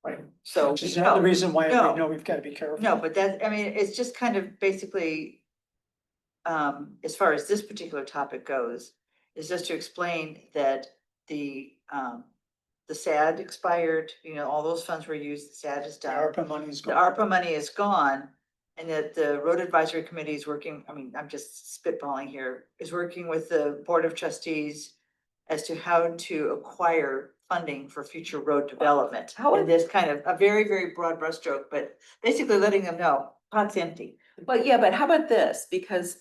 Right, so. which is another reason why No. we know we've gotta be careful. No, but that, I mean, it's just kind of basically, as far as this particular topic goes, is just to explain that the SAD expired, you know, all those funds were used, the SAD is The done. ARPA money's The gone. ARPA money is gone, and that the road advisory committee is working, I mean, I'm just spitballing here, is working with the board of trustees as to how to acquire funding for future road development. How- And this kind of a very, very broad brushstroke, but basically letting them know, pot's empty. But yeah, but how about this? Because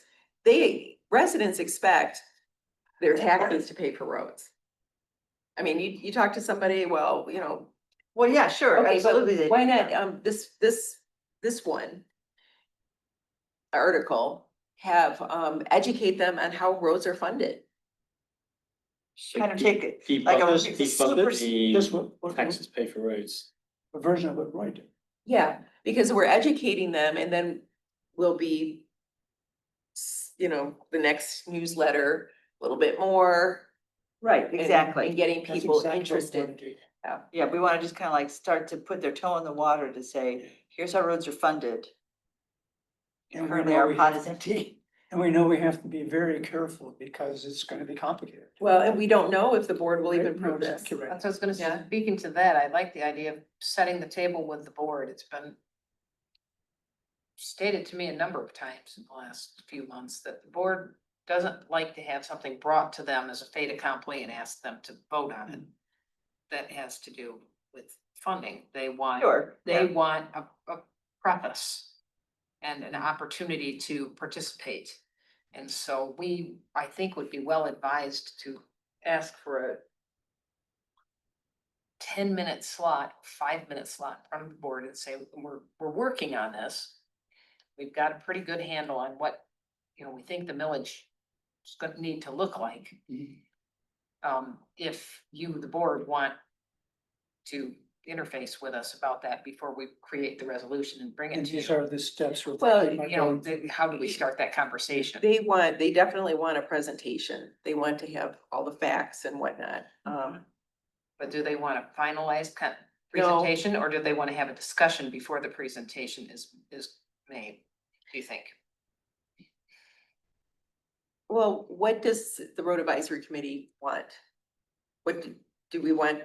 residents expect their taxes to pay for roads. I mean, you talk to somebody, well, you know, Well, yeah, sure, okay, absolutely. but why not, this one article have, educate them on how roads are funded? Kind of take it, Keep like a others, it's a keep funded, super- Just the what taxes pay for roads. a version of what Roy did. Yeah, because we're educating them and then we'll be, you know, the next newsletter, a little bit more. Right, and- exactly. And getting That's people exactly what we're interested. gonna do. Yeah, we wanna just kind of like start to put their toe in the water to say, here's how roads are funded. And we Currently, know our we pot have- is empty. And we know we have to be very careful because it's gonna be complicated. Well, and we don't know if the board will even Right, prove no, this. correct. That's what I was gonna say, Yeah. speaking to that, I like the idea of setting the table with the board, it's been stated to me a number of times in the last few months that the board doesn't like to have something brought to them as a fait accompli and ask them to vote on it. That has to do with funding, they want. Sure, They yeah. want a preface and an opportunity to participate. And so I think would be well advised to ask for a 10-minute slot, 5-minute slot in front of the board and say, we're working on this. We've got a pretty good handle on what, you know, we think the millage is gonna need to look like. If you, the board, want to interface with us about that before we create the resolution and bring it And to these you. are the steps. we're Well, taking. You know, how do we start that conversation? They definitely want a presentation. They want to have all the facts and whatnot. But do they want a finalized No. presentation, or do they want to have a discussion before the presentation is made? Do you think? Well, what does the road advisory committee want? What do we want?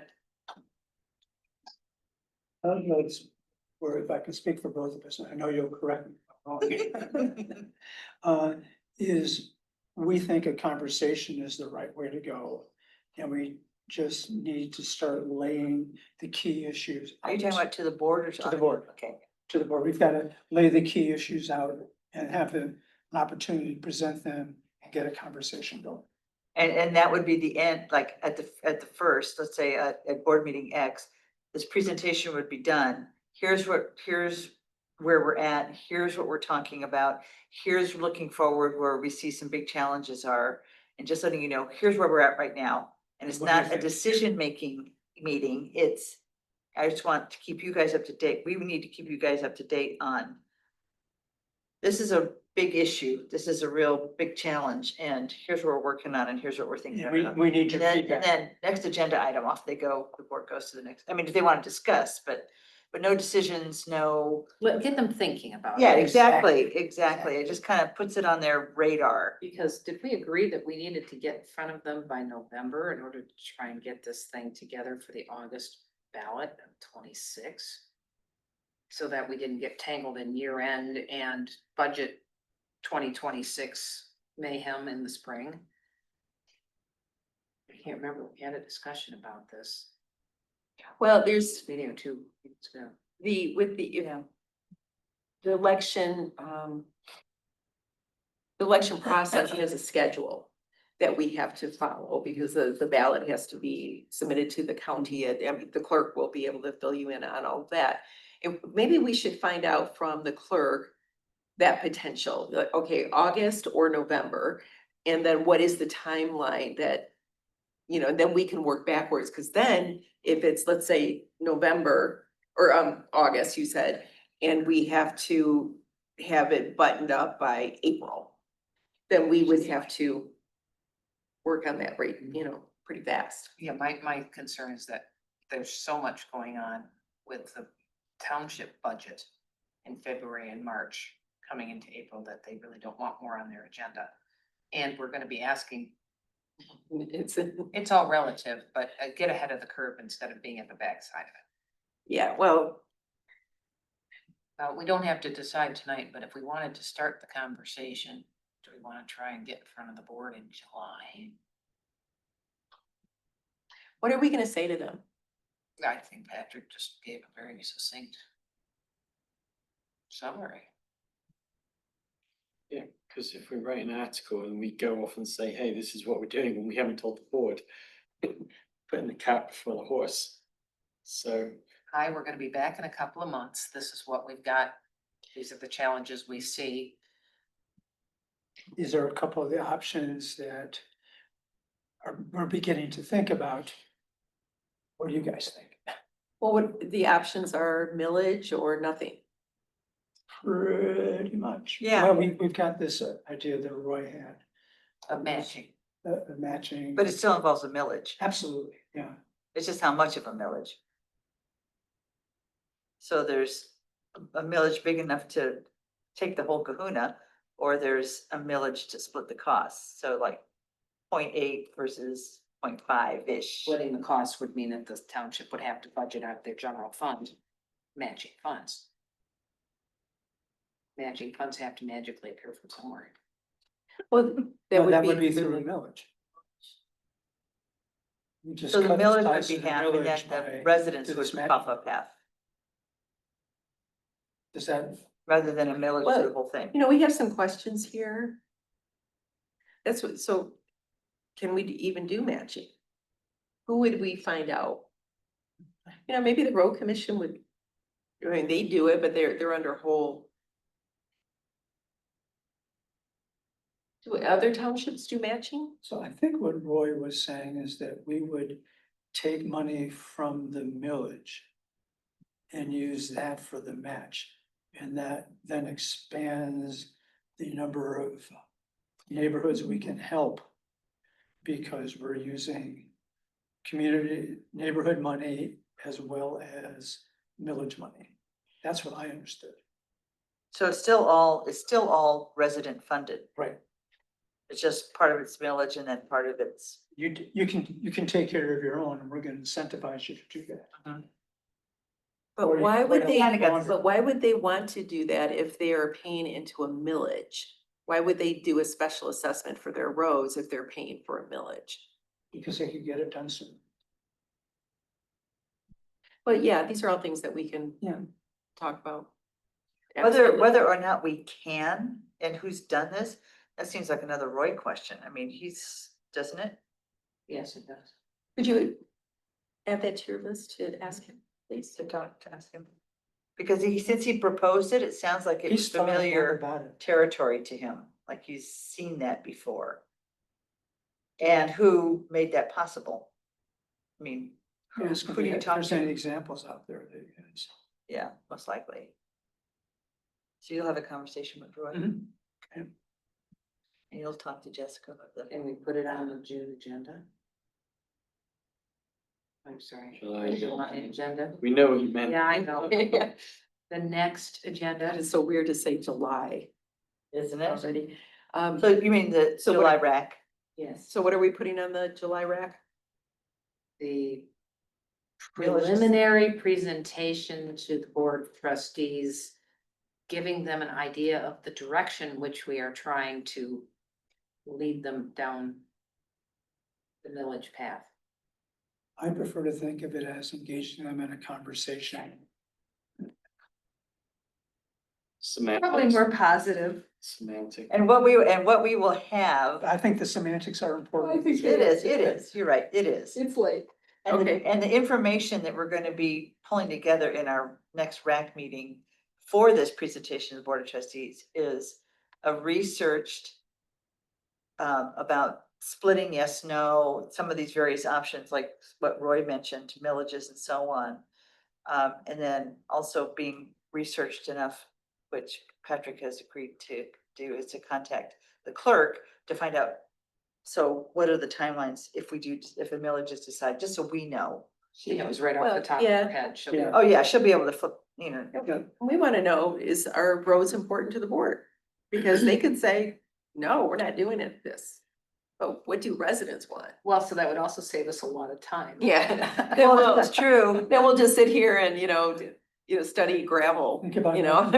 Let's, or if I can speak for both of us, and I know you'll correct me. if I'm wrong, is we think a conversation is the right way to go. And we just need to start laying the key issues. Are you talking out. about to the board or To the board. Okay. To the board, we've got to lay the key issues out and have an opportunity to present them and get a conversation going. And that would be the end, like at the first, let's say at board meeting X, this presentation would be done. Here's where we're at, here's what we're talking about, here's looking forward where we see some big challenges are. And just letting you know, here's where we're at right now. And it's What do you not a think? decision-making meeting, it's, I just want to keep you guys up to date. We need to keep you guys up to date on. This is a big issue. This is a real big challenge, and here's what we're working on, and here's what we're thinking Yeah, about. we need And your then, feedback. next agenda item, off they go, the board goes to the next, I mean, if they want to discuss, but but no decisions, no. Get them thinking about it. Yeah, exactly. It just kind of puts it on their radar. Because did we agree that we needed to get in front of them by November in order to try and get this thing together for the August ballot of 26? So that we didn't get tangled in year end and budget 2026 mayhem in the spring? I can't remember, we had a discussion about this Well, there's meeting or 2 weeks ago. with the, the election, the election process has a schedule that we have to follow because the ballot has to be submitted to the county and the clerk will be able to fill you in on all of that. And maybe we should find out from the clerk that potential, like, okay, August or November, and then what is the timeline that, then we can work backwards, because then if it's, let's say, November or August, you said, and we have to have it buttoned up by April, then we would have to work on that rate, pretty fast. Yeah, my concern is that there's so much going on with the township budget in February and March coming into April that they really don't want more on their agenda. And we're gonna be asking, it's all relative, but get ahead of the curve instead of being at the backside of it. Yeah, well, We don't have to decide tonight, but if we wanted to start the conversation, do we wanna try and get in front of the board in July? what are we gonna say to them? I think Patrick just gave a very succinct summary. Yeah, because if we write an article and we go off and say, hey, this is what we're doing, and we haven't told the board, putting the cart before the horse. So, Hi, we're gonna be back in a couple of months. This is what we've got. These are the challenges we see. These are a couple of the options that we're beginning to think about. What do you guys think? Well, what the options are, millage or nothing. Pretty much. Yeah. Well, we've got this idea that Roy had, Of matching. matching. But it still involves a millage. Absolutely, yeah. It's just how much of a millage. So there's a millage big enough to take the whole kahuna, or there's a millage to split the costs. So like 0.8 versus 0.5-ish. Splitting the cost would mean that the township would have to budget out their general fund, matching funds. Matching funds have to magically appear from somewhere. Well, No, that would be through a millage. You just So the cut millage ties would to be the half, and then millage the by- residents to would this match. puff up half, Does that, rather than a millage for the whole thing. we have some questions here. That's what, so can we even do matching? Who would we find out? Maybe the road commission would, they do it, but they're under whole. Do other townships do matching? so I think what Roy was saying is that we would take money from the millage and use that for the match. And that then expands the number of neighborhoods we can help because we're using community, neighborhood money as well as millage money. That's what I understood. So it's still all resident funded. Right. It's just part of it's millage and then part of it's. You can take care of your own and we're gonna incentivize you to do that. But Or- why would or they, longer. but why would they want to do that if they are paying into a millage? Why would they do a special assessment for their roads if they're paying for a millage? Because they could get it done soon. But yeah, these are all things that we can Yeah. talk about. Whether or not we can, and who's done this, that seems like another Roy question. I mean, doesn't it? Yes, it does. Could you add that to your list to ask him, please? To ask him. Because since he proposed it, it sounds like it was He's thought a lot familiar about it. territory to him, like he's seen that before. And who made that possible? I mean, who Ask do if you talk there's any to? examples out there that you guys. Yeah, most likely. So you'll have a conversation with Roy. Mhm. Okay. And you'll talk to Jessica about that. Can we put it on the June agenda? I'm sorry. Shall I- Is it on the agenda? We know what you meant. Yeah, I know. Yeah. The next That agenda, is so weird to say July Isn't it? already. So you mean the So what- July rack? yes, So what are we putting on the July rack? the Villages. preliminary presentation to the board of trustees, giving them an idea of the direction which we are trying to lead them down the village path. I prefer to think of it as engaging them in a conversation. Probably Semantics. more positive. Semantic. And what we will have, I think the semantics are important. it is, you're right, it is. It's late. And Okay. and the information that we're gonna be pulling together in our next RAC meeting for this presentation to the Board of Trustees is a researched about splitting yes, no, some of these various options, like what Roy mentioned, millages and so on. And then also being researched enough, which Patrick has agreed to do, is to contact the clerk to find out. So what are the timelines if a millage is decided, just so we know. She knows right off Well, the top of yeah. her head. She'll be Yeah. Oh, yeah, she'll be able to flip, We want to know, is our roads important to the board? Because they could say, no, we're not doing it this. But what do residents want? Well, so that would also save us a lot of time. Yeah. well, that's true. Then we'll just sit here and, study gravel, Think about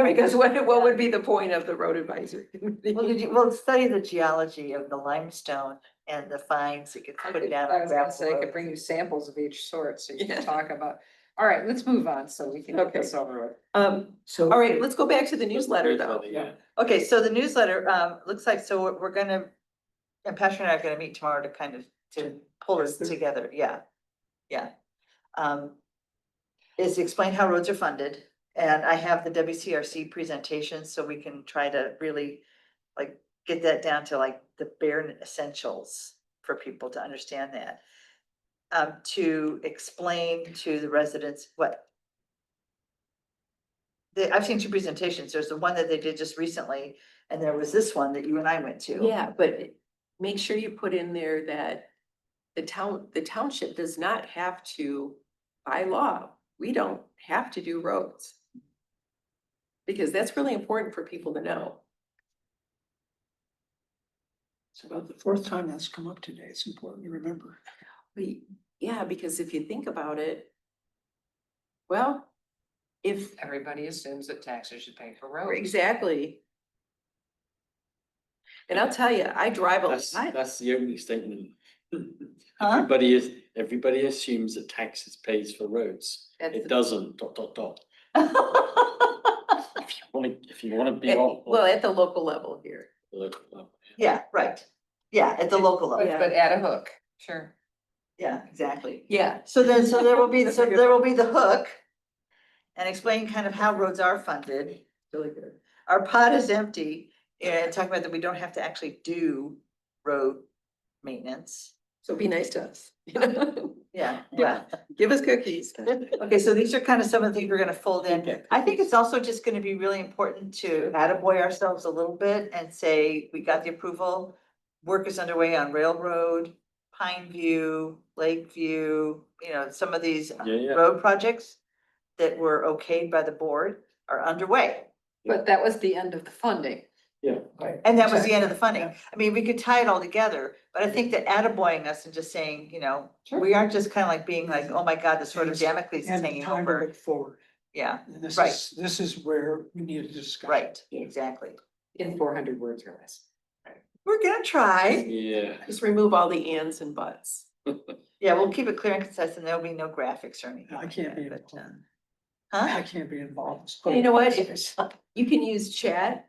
because what would be the point of the road advisory? committee? We'll study the geology of the limestone and the fines that get I put could, down I on was gonna gravel say, I could roads. bring you samples of each sort, so you Yeah. can talk about. All right, let's move on, so we can get Okay. this over with. So. All right, let's go back to the newsletter though. Yeah. Okay, so the newsletter, looks like, so we're gonna, and Patrick and I are gonna meet tomorrow to kind of, to pull this together, yeah. Yeah. Is explain how roads are funded, and I have the WCRC presentation, so we can try to really like get that down to like the bare essentials for people to understand that. To explain to the residents what I've seen two presentations. There's the one that they did just recently, and there was this one that you and I went to. Yeah, but make sure you put in there that the township does not have to, by law, we don't have to do roads. Because that's really important for people to know. It's about the fourth time that's come up today. It's important to remember. Yeah, because if you think about it, well, if, Everybody assumes that taxes should pay for roads. exactly. And I'll tell you, I drive a lot. That's the opening statement. Huh? Everybody assumes that taxes pays for roads. That's It the- doesn't, ... If you wanna be off. Well, at the local level here. Yeah, right. Yeah, at the local level. Yeah. But add a hook, sure. Yeah, exactly. Yeah. So there will be, so there will be the hook. And explain kind of how roads are funded. Really good. Our pot is empty, and talk about that we don't have to actually do road maintenance. So be nice to us. Yeah, Yeah. Give us cookies. Okay, so these are kind of some of the things we're gonna fold in. I think it's also just gonna be really important to attaboy ourselves a little bit and say, we got the approval. Work is underway on Railroad, Pine View, Lakeview, some of these Yeah. road projects that were okayed by the board are underway. But that was the end of the funding. Yeah. And that was the end of the funding. I mean, we could tie it all together, but I think that attaboying us and just saying, we aren't just kind of like being like, oh my God, the sort of Damocles is And hanging time to over. look forward. Yeah, And this Right. this is where we need to discuss. right, exactly. In 400 words or less. We're gonna try. Yeah. Just remove all the ands and buts. Yeah, we'll keep it clear and concise and there'll be no graphics or anything. I like can't that, be but, involved. Huh? I can't be involved. You know what? You can use chat.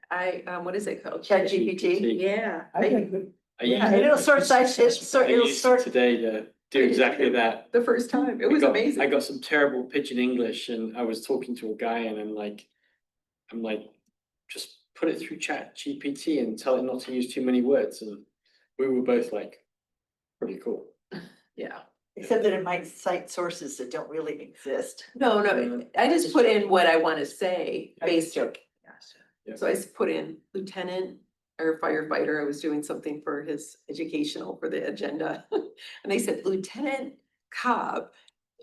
what is it called? ChatGPT. Yeah. I think that Yeah, and it'll sort size, I it'll used sort. today to do exactly that. The first time. It was amazing. I got some terrible pidgin English and I was talking to a guy and I'm like, just put it through Chat GPT and tell it not to use too many words. And we were both like, pretty cool. Yeah. Except that it might cite sources that don't really exist. No, I just put in what I want to say, basic. Yeah. So I put in lieutenant or firefighter. I was doing something for his educational for the agenda. And they said Lieutenant Cobb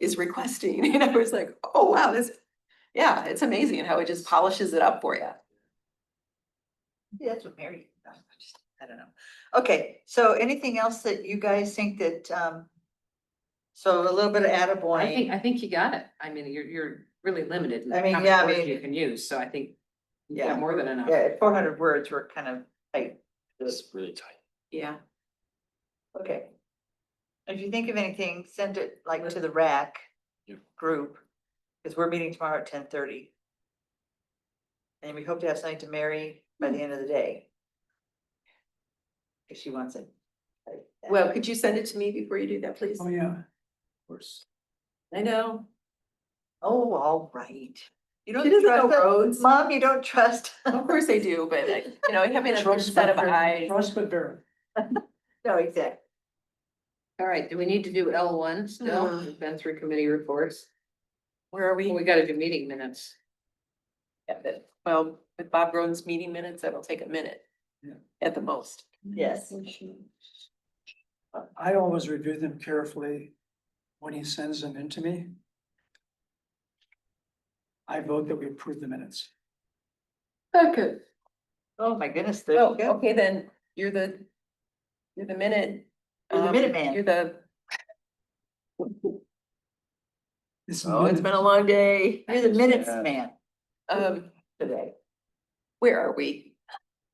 is requesting, and I was like, oh, wow, this, yeah, it's amazing how it just polishes it up for you. Yeah, that's what Mary, I don't know. Okay, so anything else that you guys think that, so a little bit of attaboy. I think you got it. I mean, you're really limited in I mean, how yeah, I many words mean- you can use, so I think you Yeah. got more than enough. Yeah, at 400 words, we're kind of tight. It's really tight. Yeah. Okay. If you think of anything, send it like to the RAC Yeah. group, because we're meeting tomorrow at 10:30. And we hope to have something to Mary by the end of the day. If she wants it. Well, could you send it to me before you do that, please? Oh, yeah. Of course. I know. Oh, all right. You don't She doesn't know trust us? roads. Mom, you don't trust? Of course I do, but you know, having a good Trust set of but ver- eyes. Trust but verify. No, exactly. All right, do we need to do L1 still? Mm. We've been through committee reports. Where are we? Well, we gotta do meeting minutes. Yeah, but, well, with Bob Groden's meeting minutes, that'll take a minute. Yeah. At the most. Yes. I always review them carefully when he sends them in to me. I vote that we approve the minutes. Okay. Oh, my goodness, there Oh, you go. okay, then you're the minute. You're the minute man. You're the, It's oh, it's been minutes. a long day. You're the minutes Yeah. man today. Where are we?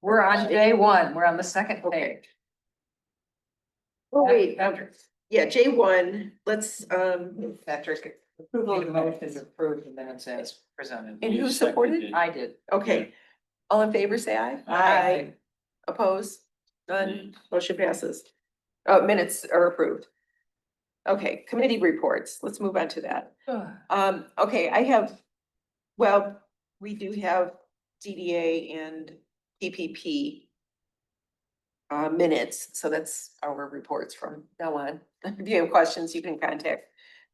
We're on day one, we're on the second Okay. page. Oh, wait, Patrick. yeah, J1, let's, Patrick, approval of the motion is approved and then it says presented. and You who supported? seconded. I did. Okay, all in favor, say aye. Aye. Oppose? None, motion passes. Oh, minutes are approved. Okay, committee reports, let's move on to that. Okay, I have, well, we do have DDA and PPP minutes, so that's our reports from now on. If you have questions, you can contact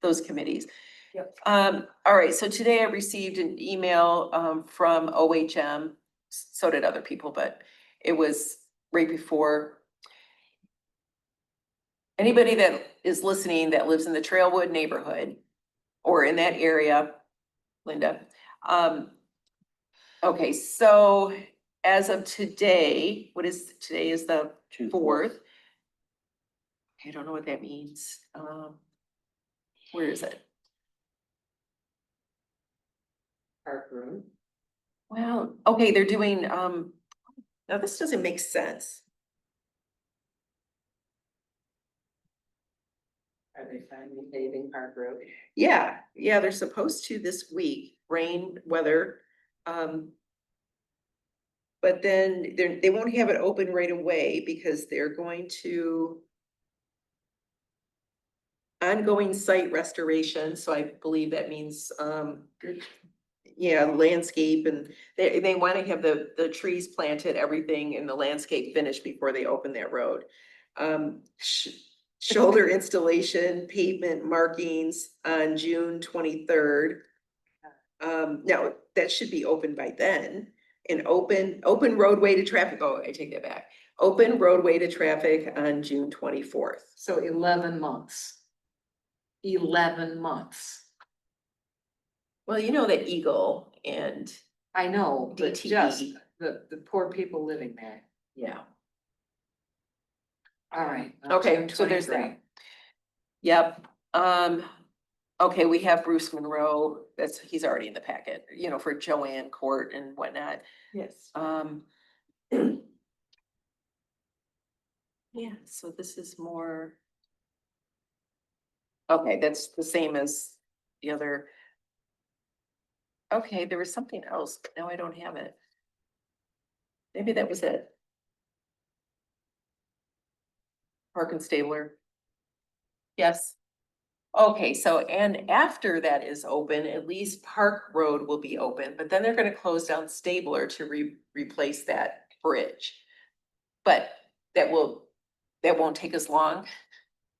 those committees. Yep. All right, so today I received an email from OHM, so did other people, but it was right before. Anybody that is listening that lives in the Trailwood neighborhood or in that area, Linda. Okay, so as of today, today is the June 4th. I don't know what that means. Where is it? Park room. Well, okay, they're doing, now this doesn't make sense. Are they finally paving Park Road? Yeah, they're supposed to this week, rain, weather. But then they won't have it open right away because they're going to ongoing site restoration, so I believe that means, yeah, landscape, and they want to have the trees planted, everything in the landscape finished before they open that road. Shoulder installation, pavement markings on June 23rd. Now, that should be open by then. An open roadway to traffic, oh, I take that back. Open roadway to traffic on June 24th. So 11 months. 11 months. Well, you know that Eagle and, I know, but DTE. just the poor people living there. yeah. All right. Okay, June so there's 23. that. Yep, okay, we have Bruce Monroe, he's already in the packet, you know, for Joanne Court and whatnot. Yes. Yeah, so this is more. Okay, that's the same as the other. Okay, there was something else, but now I don't have it. Maybe that was it. Park and Stabler. Yes. Okay, so and after that is open, at least Park Road will be open, but then they're gonna close down Stabler to replace that bridge. But that won't take as long,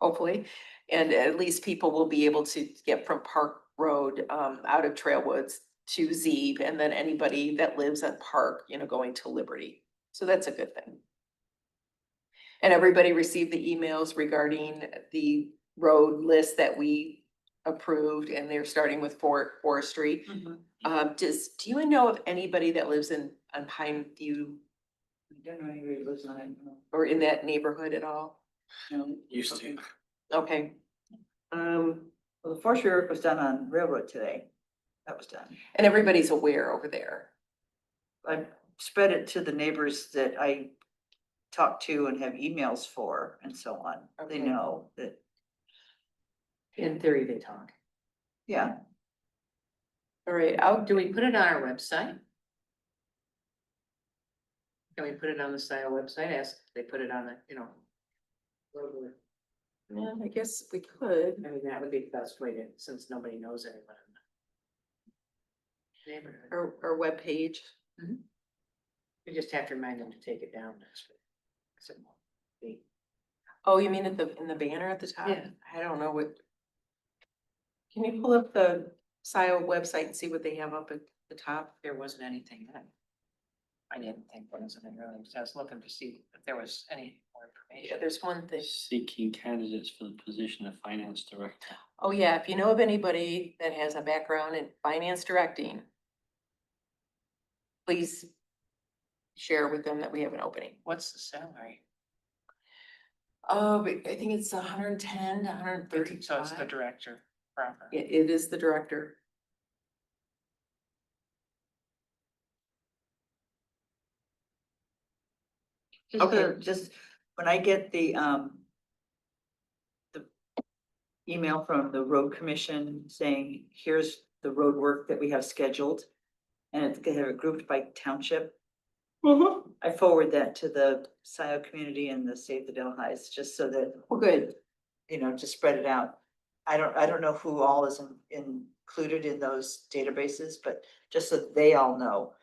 hopefully. And at least people will be able to get from Park Road out of Trailwoods to Zeeb, and then anybody that lives at Park, you know, going to Liberty. So that's a good thing. And everybody received the emails regarding the road list that we approved and they're starting with forestry. Mhm. Do you know of anybody that lives on Pine View I don't know anybody who lives on it, no. or in that neighborhood at all? No. Used to. Okay. Well, the forestry work was done on Railroad today. That was done. And everybody's aware over there. I spread it to the neighbors that I talk to and have emails for and so on. They Okay. know that, In theory, they talk. yeah. All right, Do we put it on our website? Can we put it on the Scio website? Ask, if they put it on the, wherever. yeah, I guess we could. I mean, that would be the best way to, since nobody knows anyone in the neighborhood. Our webpage. We just have to remind them to take it down next week. So, the- Oh, you mean in the banner at the top? Yeah. I don't know what. Can you pull up the Scio website and see what they have up at the top? There wasn't anything then. I didn't think there was anything really, I was looking to see if there was any more Yeah, information. there's one thing. Seeking candidates for the position of finance director. Oh, yeah, if you know of anybody that has a background in finance directing, please share with them that we have an opening. What's the salary? Oh, but I think it's 110 to 130. So it's the director proper. It is the director. Okay. Just when I get the email from the road commission saying, here's the road work that we have scheduled. And it's gonna have it grouped by township. I forward that to the Scio community and the Save the Delhais, just so that, Well, good. to spread it out. I don't know who all is included in those databases, but just so they all know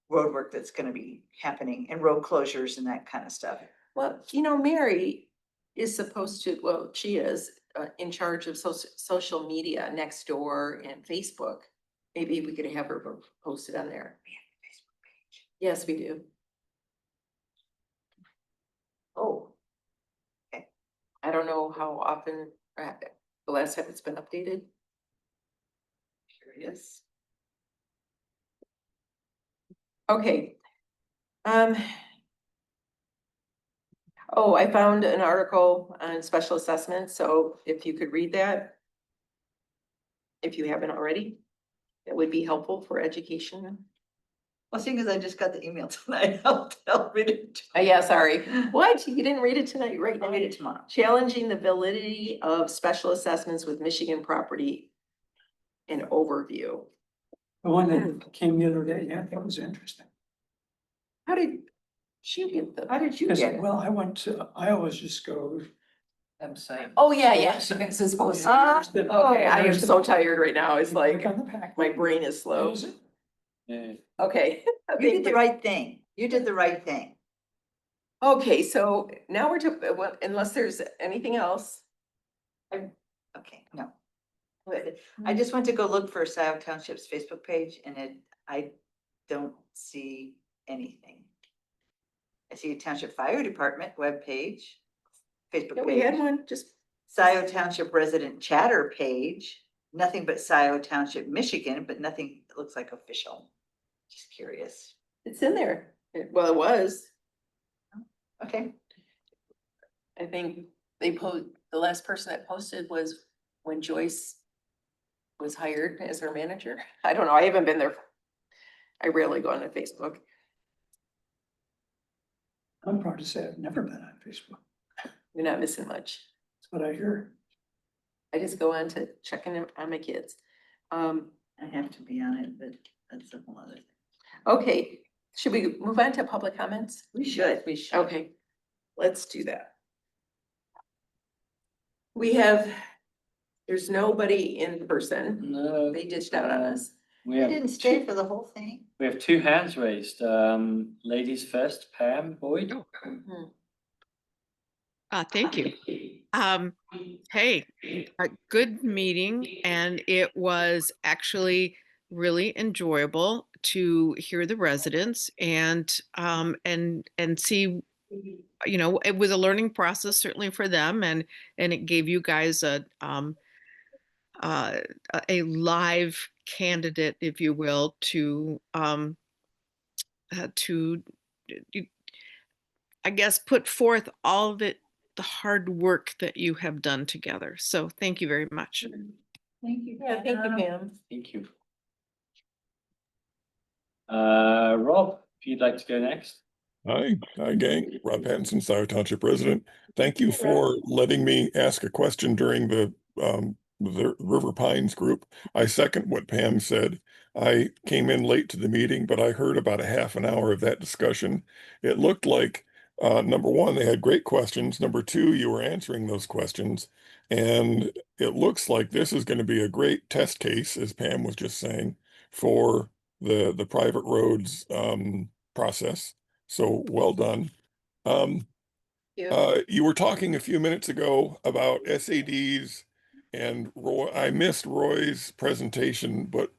road work that's gonna be happening and road closures and that kind of stuff. Well, Mary is supposed to, well, she is in charge of social media, Nextdoor and Facebook. Maybe we could have her posted on there. Yes, we do. Oh, I don't know how often, the last time it's been updated. curious. Okay. Oh, I found an article on special assessment, so if you could read that. If you haven't already, that would be helpful for education. Well, seeing as I just got the email tonight, I'll read it. Yeah, sorry. What? You didn't read it tonight, right? I'll read it tomorrow. Challenging the validity of special assessments with Michigan property. An overview. The one that came the other day, yeah, that was interesting. How did she get the? How did you Because, get it? well, I always just go. Website. Oh, yeah, this is supposed to. Okay, I am so tired right now. It's like, On the pack. my brain is slow. Is it? Yeah. Okay. You did the right thing. You did the right thing. Okay, so now we're to, well, unless there's anything else. Okay, no. But I just went to go look for Scio Township's Facebook page and I don't see anything. I see a Township Fire Department webpage, Facebook Yeah, we had page, one, just, Scio Township Resident Chatter page, nothing but Scio Township, Michigan, but nothing that looks like official. Just curious. it's in there. Well, it was. Okay, I think the last person that posted was when Joyce was hired as her manager. I don't know, I haven't been there. I rarely go on to Facebook. I'm proud to say I've never been on Facebook. You're not missing much. That's what I hear. I just go on to check in on my kids. I have to be on it, but that's a whole other thing. Okay, should we move on to public comments? We should. Okay, let's do that. There's nobody in person. No. They ditched out on us. We You have didn't stay for the whole thing? We have two hands raised. Ladies first, Pam Boyd. Thank you. Hey, a good meeting, and it was actually really enjoyable to hear the residents and see, it was a learning process certainly for them, and it gave you guys a live candidate, if you will, to I guess put forth all of it, the hard work that you have done together. So thank you very much. Thank you. Yeah, thank you, Pam. Thank you. Rob, if you'd like to go next. Hi, gang. Rob Pattinson, Scio Township resident. Thank you for letting me ask a question during the River Pines group. I second what Pam said. I came in late to the meeting, but I heard about a half an hour of that discussion. It looked like, number one, they had great questions. Number two, you were answering those questions. And it looks like this is going to be a great test case, as Pam was just saying, for the private roads process. So well done. You were talking a few minutes ago about SADs, and Roy, I missed Roy's presentation, but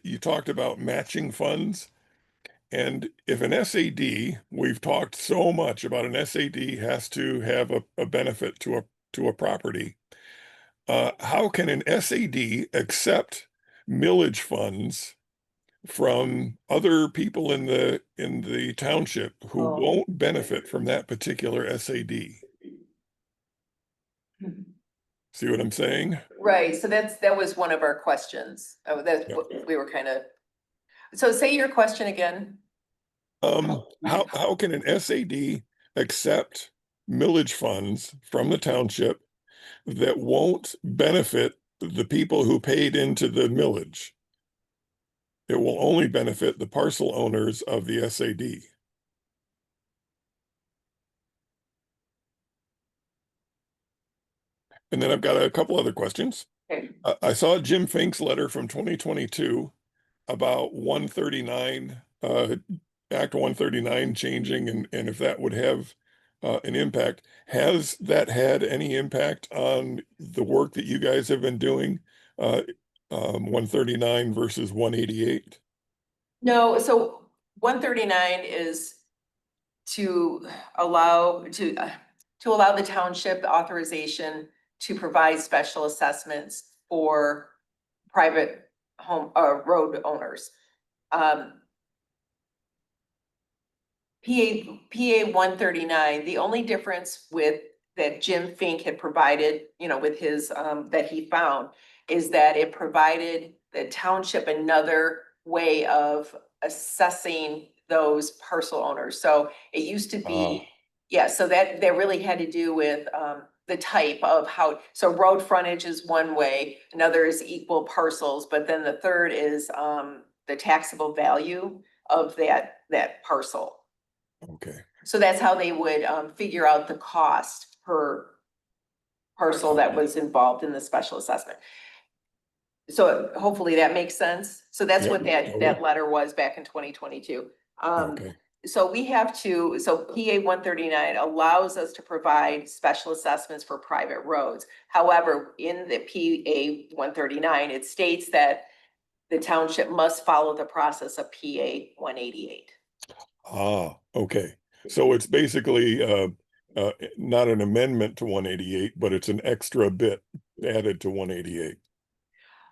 you talked about matching funds. And if an SAD, we've talked so much about an SAD has to have a benefit to a property. How can an SAD accept millage funds from other people in the township who won't benefit from that particular SAD? See what I'm saying? Right, so that was one of our questions. Oh, that's what we were kind of, so say your question again. How can an SAD accept millage funds from the township that won't benefit the people who paid into the millage? It will only benefit the parcel owners of the SAD. And then I've got a couple other questions. Okay. I saw Jim Fink's letter from 2022 about 139, Act 139 changing, and if that would have an impact. Has that had any impact on the work that you guys have been doing? 139 versus 188? No, so 139 is to allow the township authorization to provide special assessments for private home, road owners. PA 139, the only difference with that Jim Fink had provided, with his, that he found, is that it provided the township another way of assessing those parcel owners. So it used to be, yeah, so that really had to do with the type of how, so road frontage is one way, another is equal parcels, but then the third is the taxable value of that parcel. Okay. So that's how they would figure out the cost per parcel that was involved in the special assessment. So hopefully that makes sense. So that's Yeah, what that totally. letter was back in 2022. Okay. So we have to, so PA 139 allows us to provide special assessments for private roads. However, in the PA 139, it states that the township must follow the process of PA 188. Okay. So it's basically not an amendment to 188, but it's an extra bit added to 188.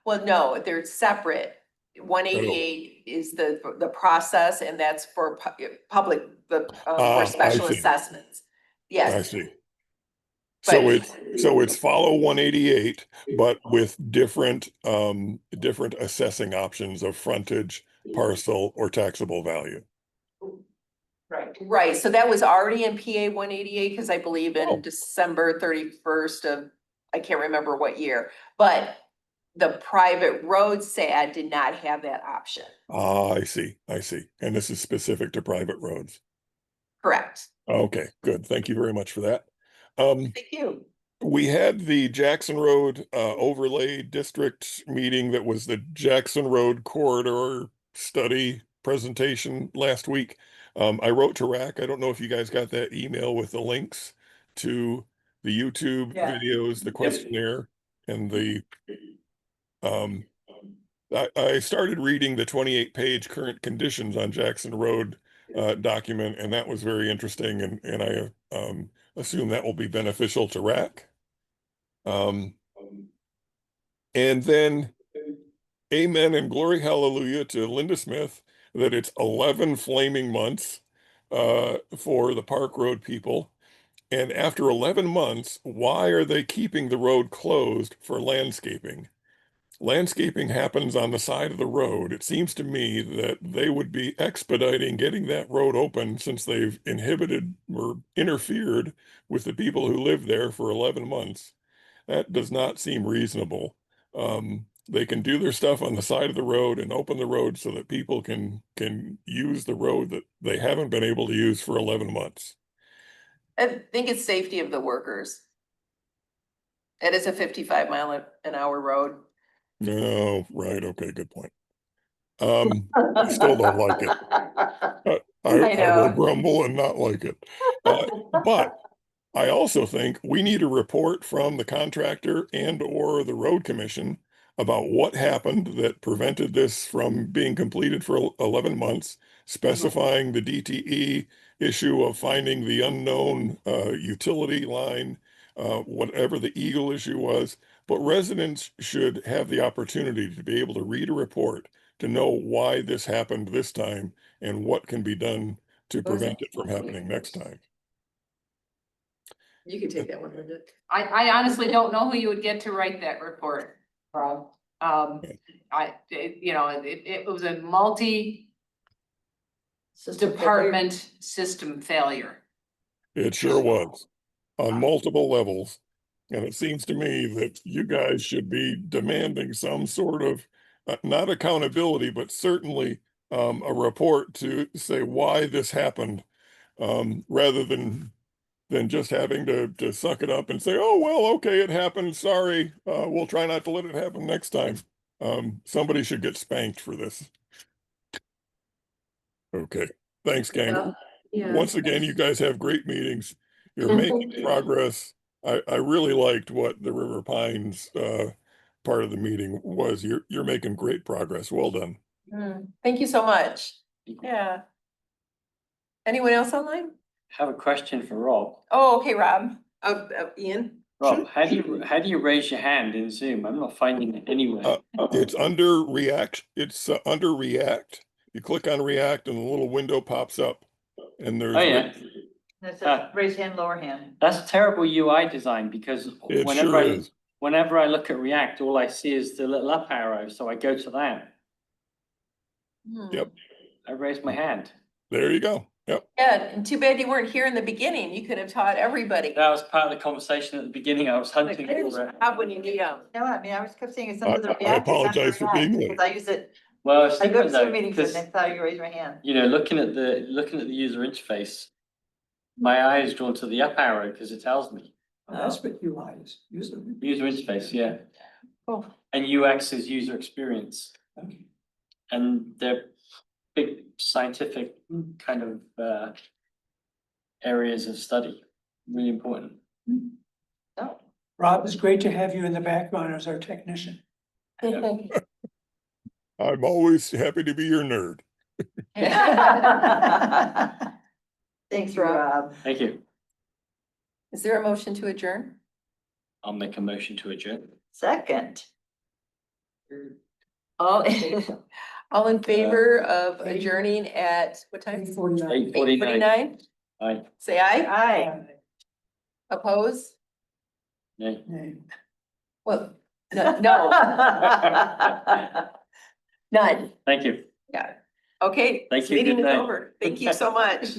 Well, no, they're separate. 188 is the process, and that's for public, for I special see. assessments. I Yes, see. So but it's follow 188, but with different assessing options of frontage, parcel, or taxable value. right, so that was already in PA 188, because I believe Oh. in December 31st of, I can't remember what year, but the private road SAD did not have that option. I see. And this is specific to private roads. Correct. Okay, good. Thank you very much for that. Thank you. We had the Jackson Road overlay district meeting that was the Jackson Road corridor study presentation last week. I wrote to RAC. I don't know if you guys got that email with the links to the YouTube videos, the questionnaire, and the I started reading the 28-page current conditions on Jackson Road document, and that was very interesting, and I assume that will be beneficial to RAC. And then amen and glory hallelujah to Linda Smith that it's 11 flaming months for the Park Road people. And after 11 months, why are they keeping the road closed for landscaping? Landscaping happens on the side of the road. It seems to me that they would be expediting getting that road open since they've inhibited or interfered with the people who live there for 11 months. That does not seem reasonable. They can do their stuff on the side of the road and open the road so that people can use the road that they haven't been able to use for 11 months. I think it's safety of the workers. It is a 55-mile-an-hour road. No, right, okay, good point. I still don't like it. I I will know. grumble and not like it. But I also think we need a report from the contractor and or the road commission about what happened that prevented this from being completed for 11 months, specifying the DTE issue of finding the unknown utility line, whatever the Eagle issue was. But residents should have the opportunity to be able to read a report to know why this happened this time and what can be done to prevent it from happening next time. You can take that one, Linda. I honestly don't know who you would get to write that report, Rob. It was a multi-department system failure. It sure was on multiple levels. And it seems to me that you guys should be demanding some sort of, not accountability, but certainly a report to say why this happened, rather than just having to suck it up and say, oh, well, okay, it happened. Sorry. We'll try not to let it happen next time. Somebody should get spanked for this. Okay. Thanks, gang. Yeah. Once again, you guys have great meetings. You're making progress. I really liked what the River Pines part of the meeting was. You're making great progress. Well done. Thank you so much. Yeah. Anyone else online? Have a question for Rob. Oh, okay, Rob. Ian? Rob, how do you raise your hand in Zoom? I'm not finding it anywhere. It's under React. It's under React. You click on React and a little window pops up. And there's Oh, yeah. That's a raise hand, lower hand. That's terrible UI design because It whenever sure is. whenever I look at React, all I see is the little up arrow. So I go to that. Yep. I raise my hand. There you go. Yep. Yeah, and too bad you weren't here in the beginning. You could have taught everybody. That was part of the conversation at the beginning. I was hunting for it. When you need them. No, I mean, I was kept saying it's under the I React. apologize for being late. Because I use it, Well, it's I go to different though, Zoom meetings and because that's how you raise your hand. looking at the user interface, my eye is drawn to the up arrow because it tells me. That's what UI is, user. User interface, yeah. Cool. And UX is user experience. Okay. And they're big scientific kind of areas of study, really important. Oh. Rob, it's great to have you in the background as our technician. I'm always happy to be your nerd. Thanks, Rob. Thank you. Is there a motion to adjourn? I'll make a motion to adjourn. Second. All, All in favor of adjourning at what time? 8:49. 8:49. 8:49? Aye. Say aye. aye. Oppose? Nay. Nay. Well, no, none. Thank you. Yeah. Okay. Thank this you. Meeting Good is night. over. Thank you so much.